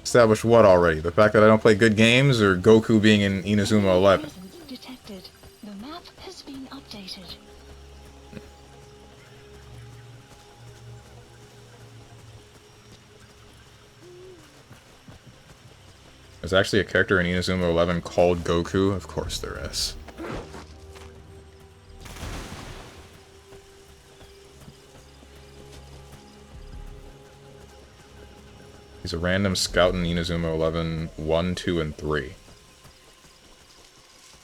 Established what already? The fact that I don't play good games, or Goku being in Inazuma 11? Presence detected. The map has been updated. There's actually a character in Inazuma 11 called Goku? Of course there is. He's a random scout in Inazuma 11, 1, 2, and 3.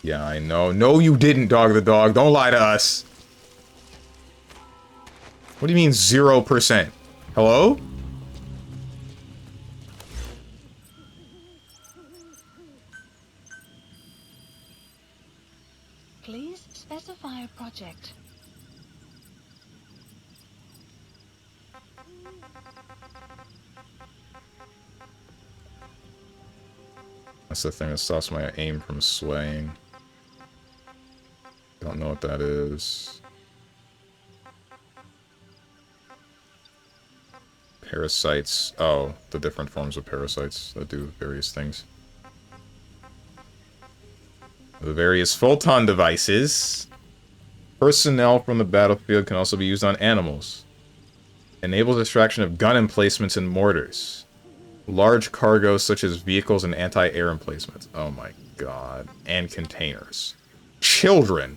Yeah, I know. No, you didn't, Dog the Dog. Don't lie to us. What do you mean 0%? Hello? Please specify a project. That's the thing that stops my aim from swaying. Don't know what that is. Parasites. Oh, the different forms of parasites that do various things. The various photon devices. Personnel from the battlefield can also be used on animals. Enables extraction of gun emplacements and mortars. Large cargoes such as vehicles and anti-air emplacements. Oh my god. And containers. Children.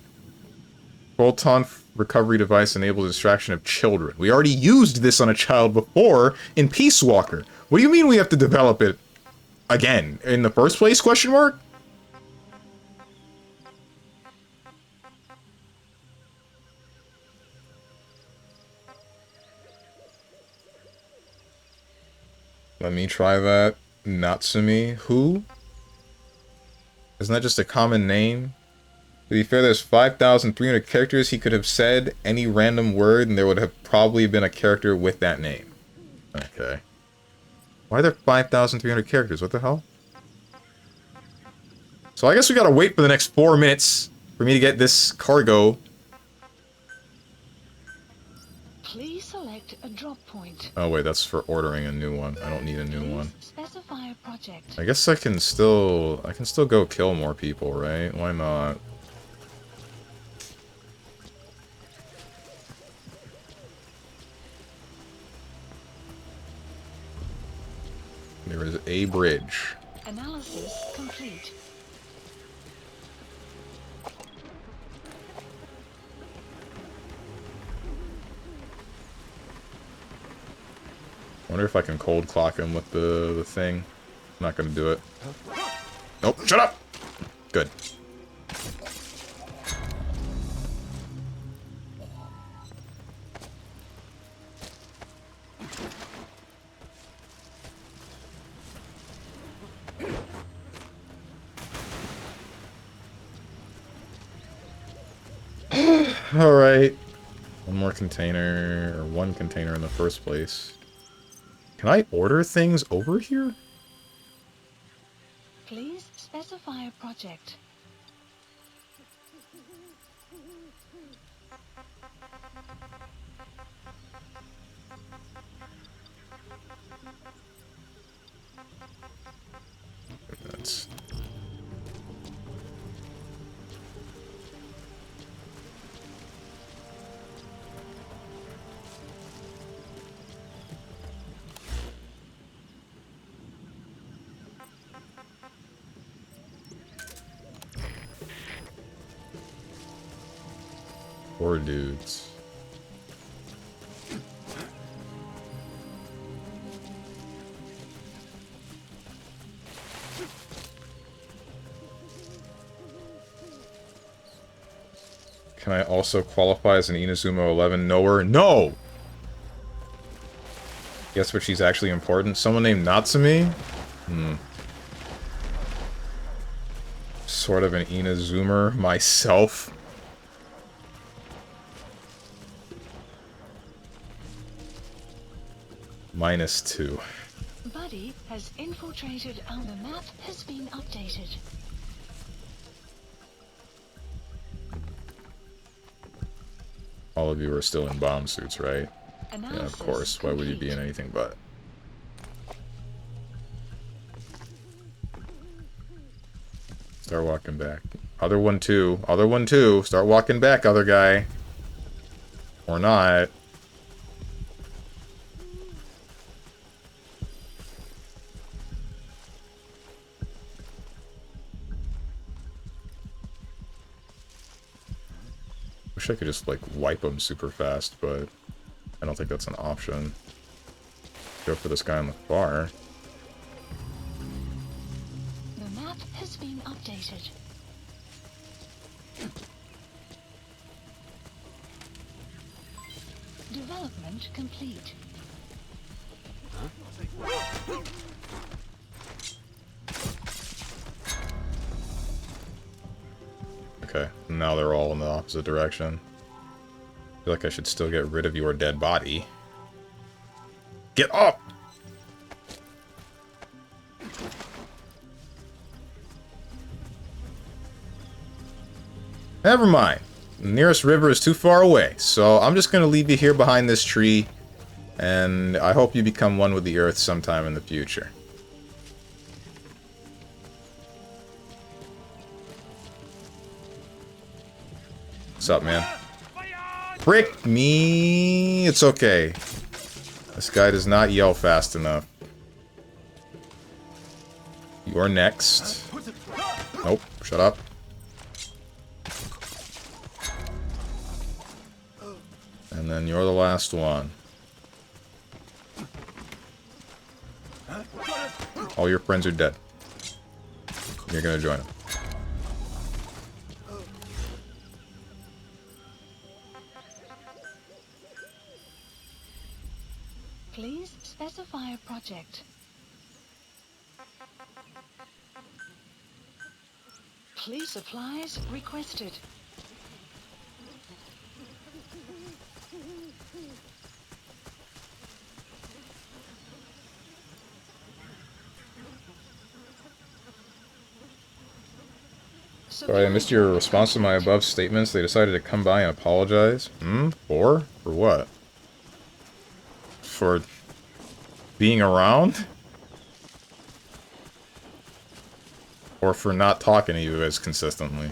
Photon recovery device enables extraction of children. We already used this on a child before in Peace Walker. What do you mean we have to develop it again? In the first place, question mark? Let me try that. Natsumi? Who? Isn't that just a common name? To be fair, there's 5,300 characters. He could have said any random word, and there would have probably been a character with that name. Okay. Why are there 5,300 characters? What the hell? So I guess we gotta wait for the next 4 minutes for me to get this cargo. Please select a drop point. Oh wait, that's for ordering a new one. I don't need a new Please one. specify a project. I guess I can still go kill more people, right? Why not? There is a bridge. Analysis complete. I wonder if I can cold clock him with the thing. I'm not gonna do it. Nope, shut up! Good. Alright. One more container, or one container in the first place. Can I order things over here? Please specify a project. That's... Poor dudes. Can I also qualify as an Inazuma 11 knower? No! Guess what she's actually important? Someone named Natsumi? Sort of an Inazoomer myself. -2. Buddy has infiltrated our map has been updated. All of you are still in bomb suits, right? Yeah, Analysis of course. Why would you be in complete. anything but? Start walking back. Other one too. Other one too. Start walking back, other guy. Or not. Wish I could just, like, wipe them super fast, but I don't think that's an option. Go for this guy on the far. The map has been updated. Development complete. Okay, now they're all in the opposite direction. I feel like I should still get rid of your dead body. Get up! Never mind. The nearest river is too far away, so I'm just gonna leave you here behind this tree, and I hope you become one with the earth sometime in the future. What's up, man? Frick me! It's okay. This guy does not yell fast enough. You're next. Nope, shut up. And then you're the last one. All your friends are dead. You're gonna join them. Please specify a project. Please supplies requested. Sorry, I missed your response to my above statements. They decided to come by and apologize. For? For what? For being around? Or for not talking to you as consistently?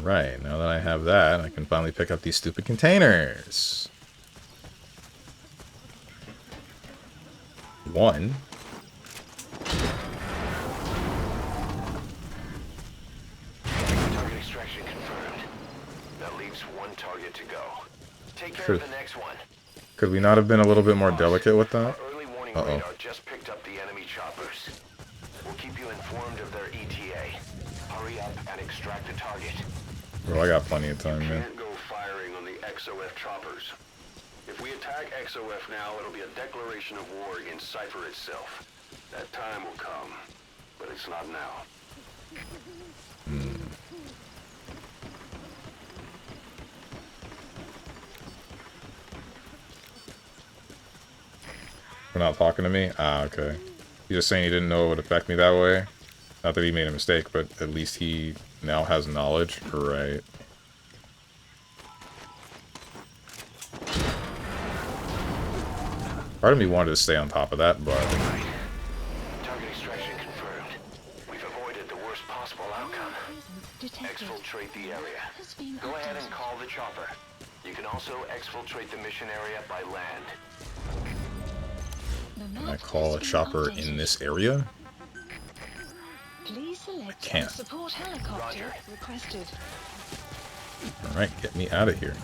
Alright, now that I have that, I can finally pick up these stupid containers. One. Target extraction confirmed. That leaves one target to go. Take care of the next one. Could we not have been a little bit more delicate with that? Our early warning radar just picked up the enemy choppers. We'll keep you informed of their ETA. Hurry up and extract the target. Bro, I got plenty of time, man. Can't go firing on the XOF choppers. If we attack XOF now, it'll be a declaration of war against Cypher itself. That time will come, but it's not now. We're not talking to me? Ah, okay. He's just saying he didn't know it would affect me that way. Not that he made a mistake, but at least he now has knowledge. Right. Part of me wanted to stay on top of that, but... Target extraction confirmed. We've avoided the worst possible outcome. Detected. Exfiltrate the area. Has been Go ahead and updated. call the chopper. You can also exfiltrate the mission area by land. The Can map I call a has been chopper updated. in this area? Please select can't. support helicopter Roger. requested. Alright, get me out of here.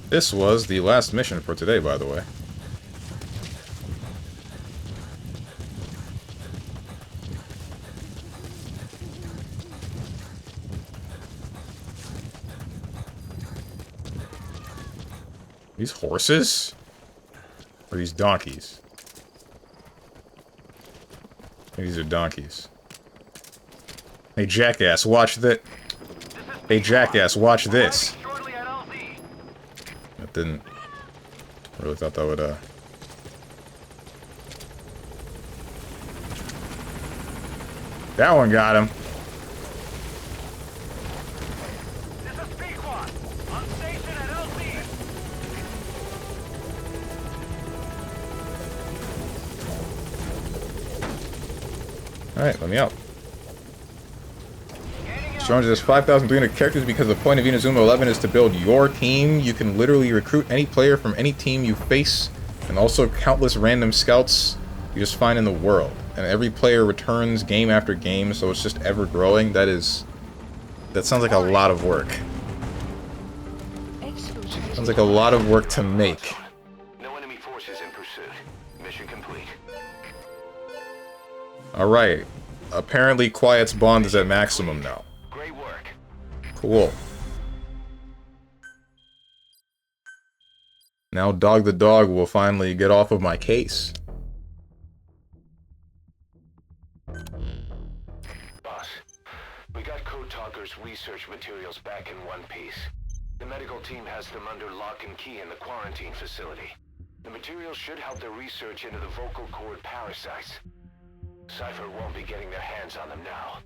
This was the last mission for today, by the way. These horses? Or these donkeys? I think these are donkeys. Hey, jackass, watch that. Hey, jackass, watch this. That didn't... I really thought that would, That one got him. Alright, let me out. Jones, there's 5,300 characters because the point of Inazuma 11 is to build your team. You can literally recruit any player from any team you face, and also countless random scouts you just find in the world. And every player returns game after game, so it's just ever growing. That sounds like a lot of work. Sounds like a lot of work to make. No enemy forces in pursuit. Mission complete. Alright. Apparently Quiet's bond is at maximum now. Great work. Cool. Now Dog the Dog will finally get off of my case. Boss, we got Code Talker's research materials back in one piece. The medical team has them under lock and key in the quarantine facility. The materials should help their research into the vocal cord parasites. Cypher won't be getting their hands on them now.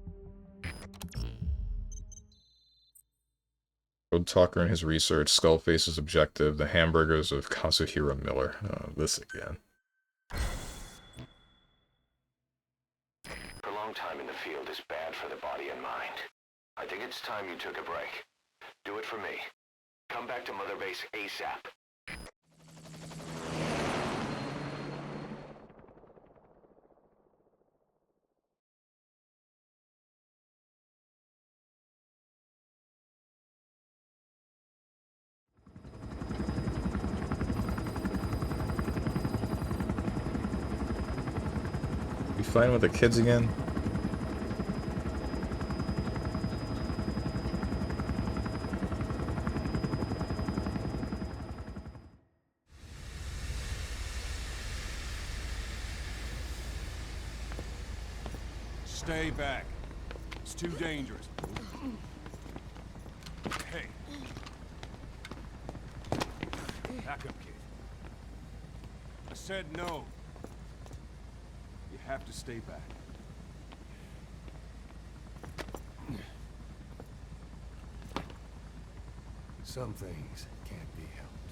Code Talker and his research, Skullface's objective, the hamburgers of Kazuhira Miller. Oh, this again. Prolonged time in the field is bad for the body and mind. I think it's time you took a break. Do it for me. Come back to Mother Base ASAP. You fighting with the kids again? Stay back. It's too dangerous. Hey. Back up, kid. I said no. You have to stay back. Some things can't be helped.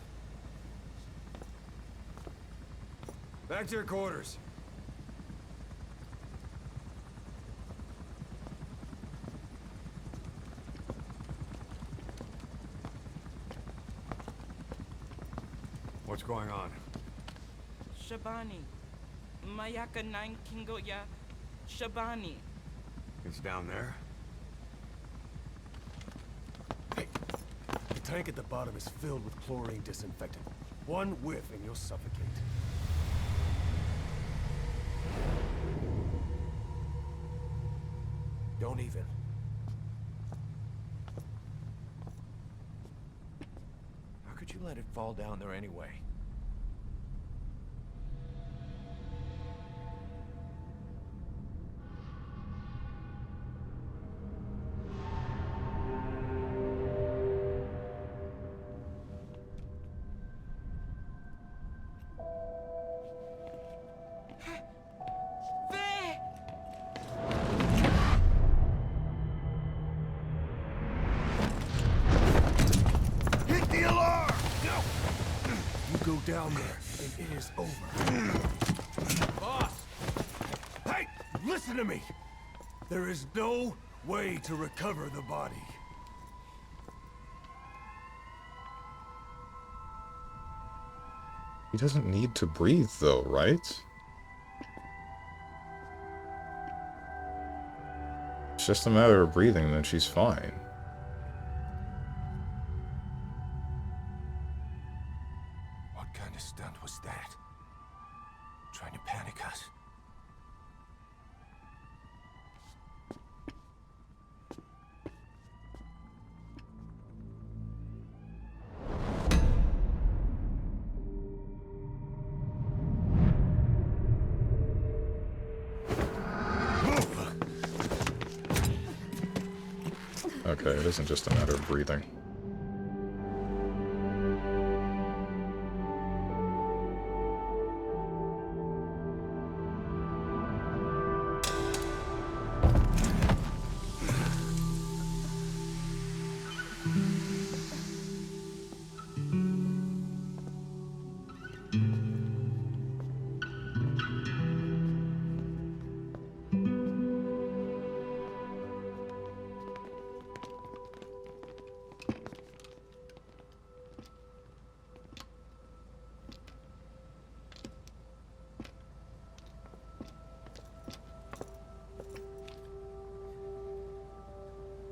Back to your quarters. What's going on? Shabani. Mayaka 9 Kingo ya Shabani. It's down there. Hey, the tank at the bottom is filled with chlorine disinfectant. One whiff and you'll suffocate. Don't even. How could you let it fall down there anyway? Go down there, and it is over. Boss! Hey! Listen to me! There is no way to recover the body. He doesn't need to breathe, though, right? It's just a matter of breathing, then she's fine. What kind of stunt was that? Trying to panic us? Okay, it isn't just a matter of breathing.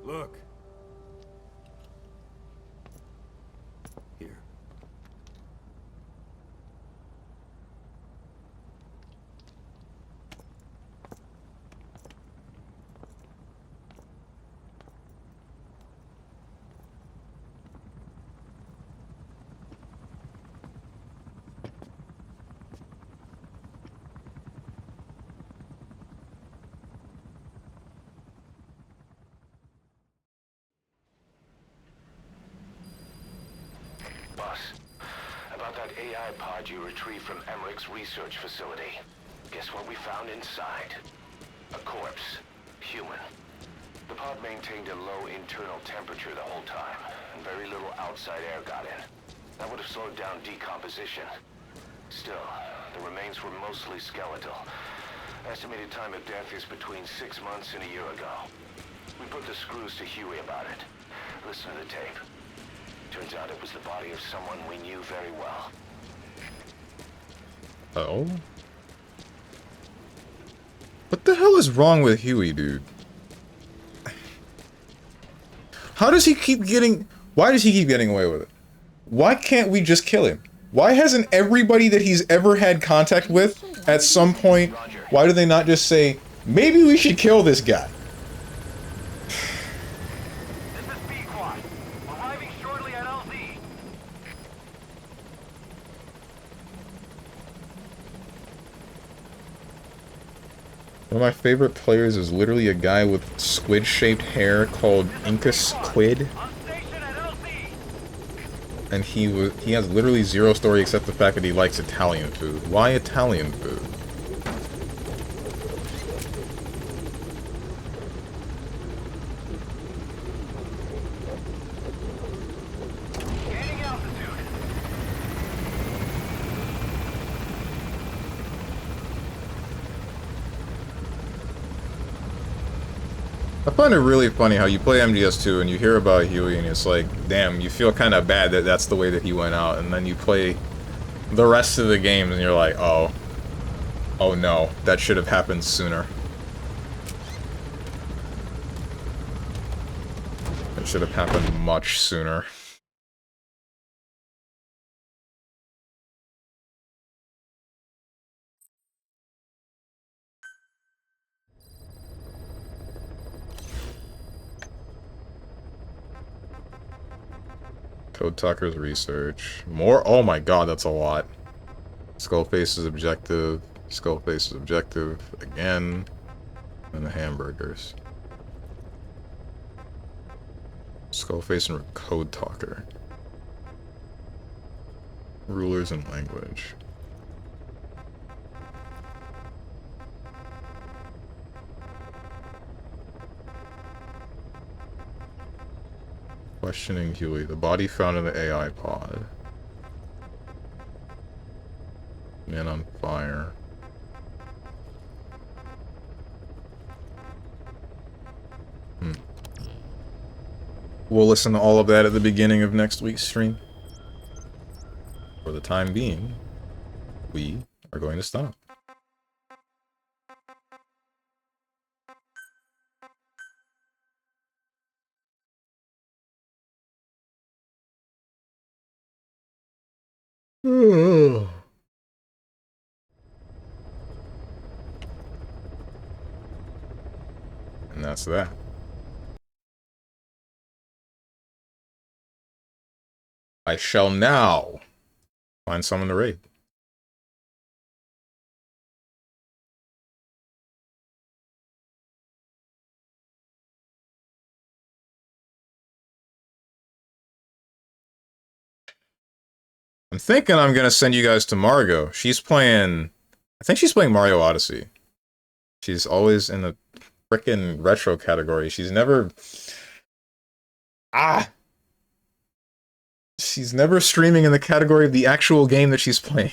Look. Here. Boss, about that AI pod you retrieved from Emmerich's research facility. Guess what we found inside? A corpse. Human. The pod maintained a low internal temperature the whole time, and very little outside air got in. That would have slowed down decomposition. Still, the remains were mostly skeletal. Estimated time of death is between 6 months and a year ago. We put the screws to Huey about it. Listen to the tape. Turns out it was the body of someone we knew very well. Oh? What the hell is wrong with Huey, dude? How does he keep getting... Why does he keep getting away with it? Why can't we just kill him? Why hasn't everybody that he's ever had contact with, at some point, why do they not just say, maybe we should kill this guy? One of my favorite players is literally a guy with squid-shaped hair called Incus Squid. and he has literally zero story except the fact that he likes Italian food. Why Italian food? I find it really funny how you play MGS2 and you hear about Huey and it's like, damn, you feel kind of bad that that's the way that he went out, and then you play the rest of the games and you're like, oh no, that should have happened sooner. It should have happened much sooner. Code Talker's research. More? Oh my god, that's a lot. Skullface is objective. Skullface is objective again. And the hamburgers. Skullface and Code Talker. Rulers and language. Questioning Huey. The body found in the AI pod. Man on fire. We'll listen to all of that at the beginning of next week's stream. For the time being, we are going to stop. And that's that. I shall now find someone to raid. I'm thinking I'm gonna send you guys to Margot. She's playing... I think she's playing Mario Odyssey. She's always in the frickin' retro category. She's never... She's never streaming in the category of the actual game that she's playing.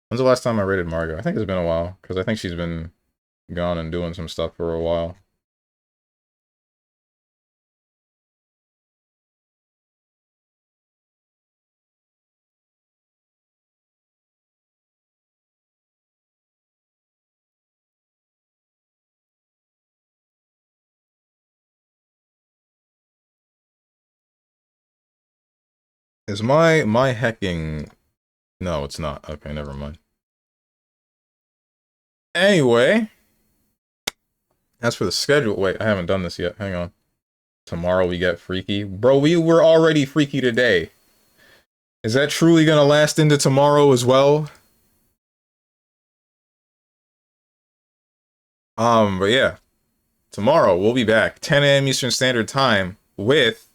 When's the last time I rated Margot? I think it's been a while, because I think she's been gone and doing some stuff for a while. Is my hacking... No, it's not. Okay, never mind. Anyway. As for the schedule... Wait, I haven't done this yet. Hang on. Tomorrow we get freaky. Bro, we were already freaky today. Is that truly gonna last into tomorrow as well? But yeah. Tomorrow we'll be back. 10 a.m. Eastern Standard Time with...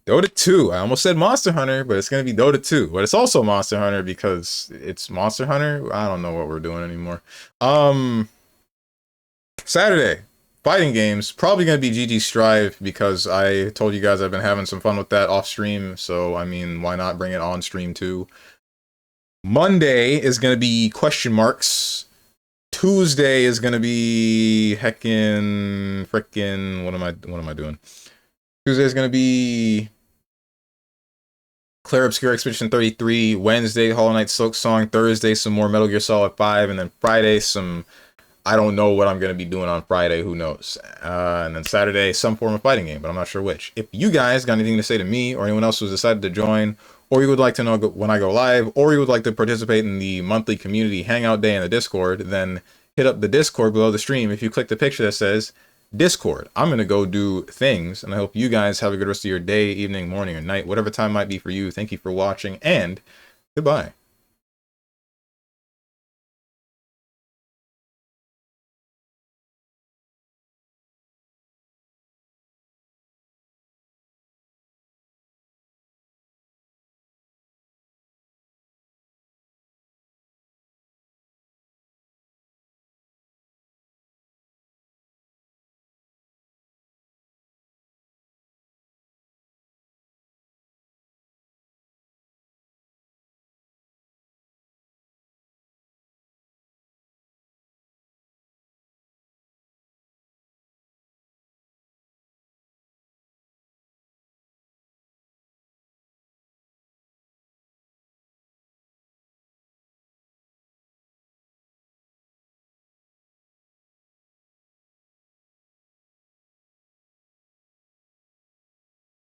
Dota 2. I almost said Monster Hunter, but it's going to be Dota 2. But it's also Monster Hunter because it's Monster Hunter. I don't know what we're doing anymore. Saturday, fighting games. Probably going to be GG Strive because I told you guys I've been having some fun with that off stream. So, I mean, why not bring it on stream too? Monday is going to be question marks. Tuesday is going to be heckin' frickin' what am I doing? Tuesday is going to be Claire Obscure Expedition 33. Wednesday, Hollow Knight Silk Song. Thursday, some more Metal Gear Solid 5. And then Friday, some... I don't know what I'm going to be doing on Friday. Who knows? And then Saturday, some form of fighting game, but I'm not sure which. If you guys got anything to say to me or anyone else who's decided to join, or you would like to know when I go live, or you would like to participate in the monthly community hangout day in the Discord, then hit up the Discord below the stream. If you click the picture that says Discord, I'm going to go do things, and I hope you guys have a good rest of your day, evening, morning, or night, whatever time might be for you. Thank you for watching, and goodbye.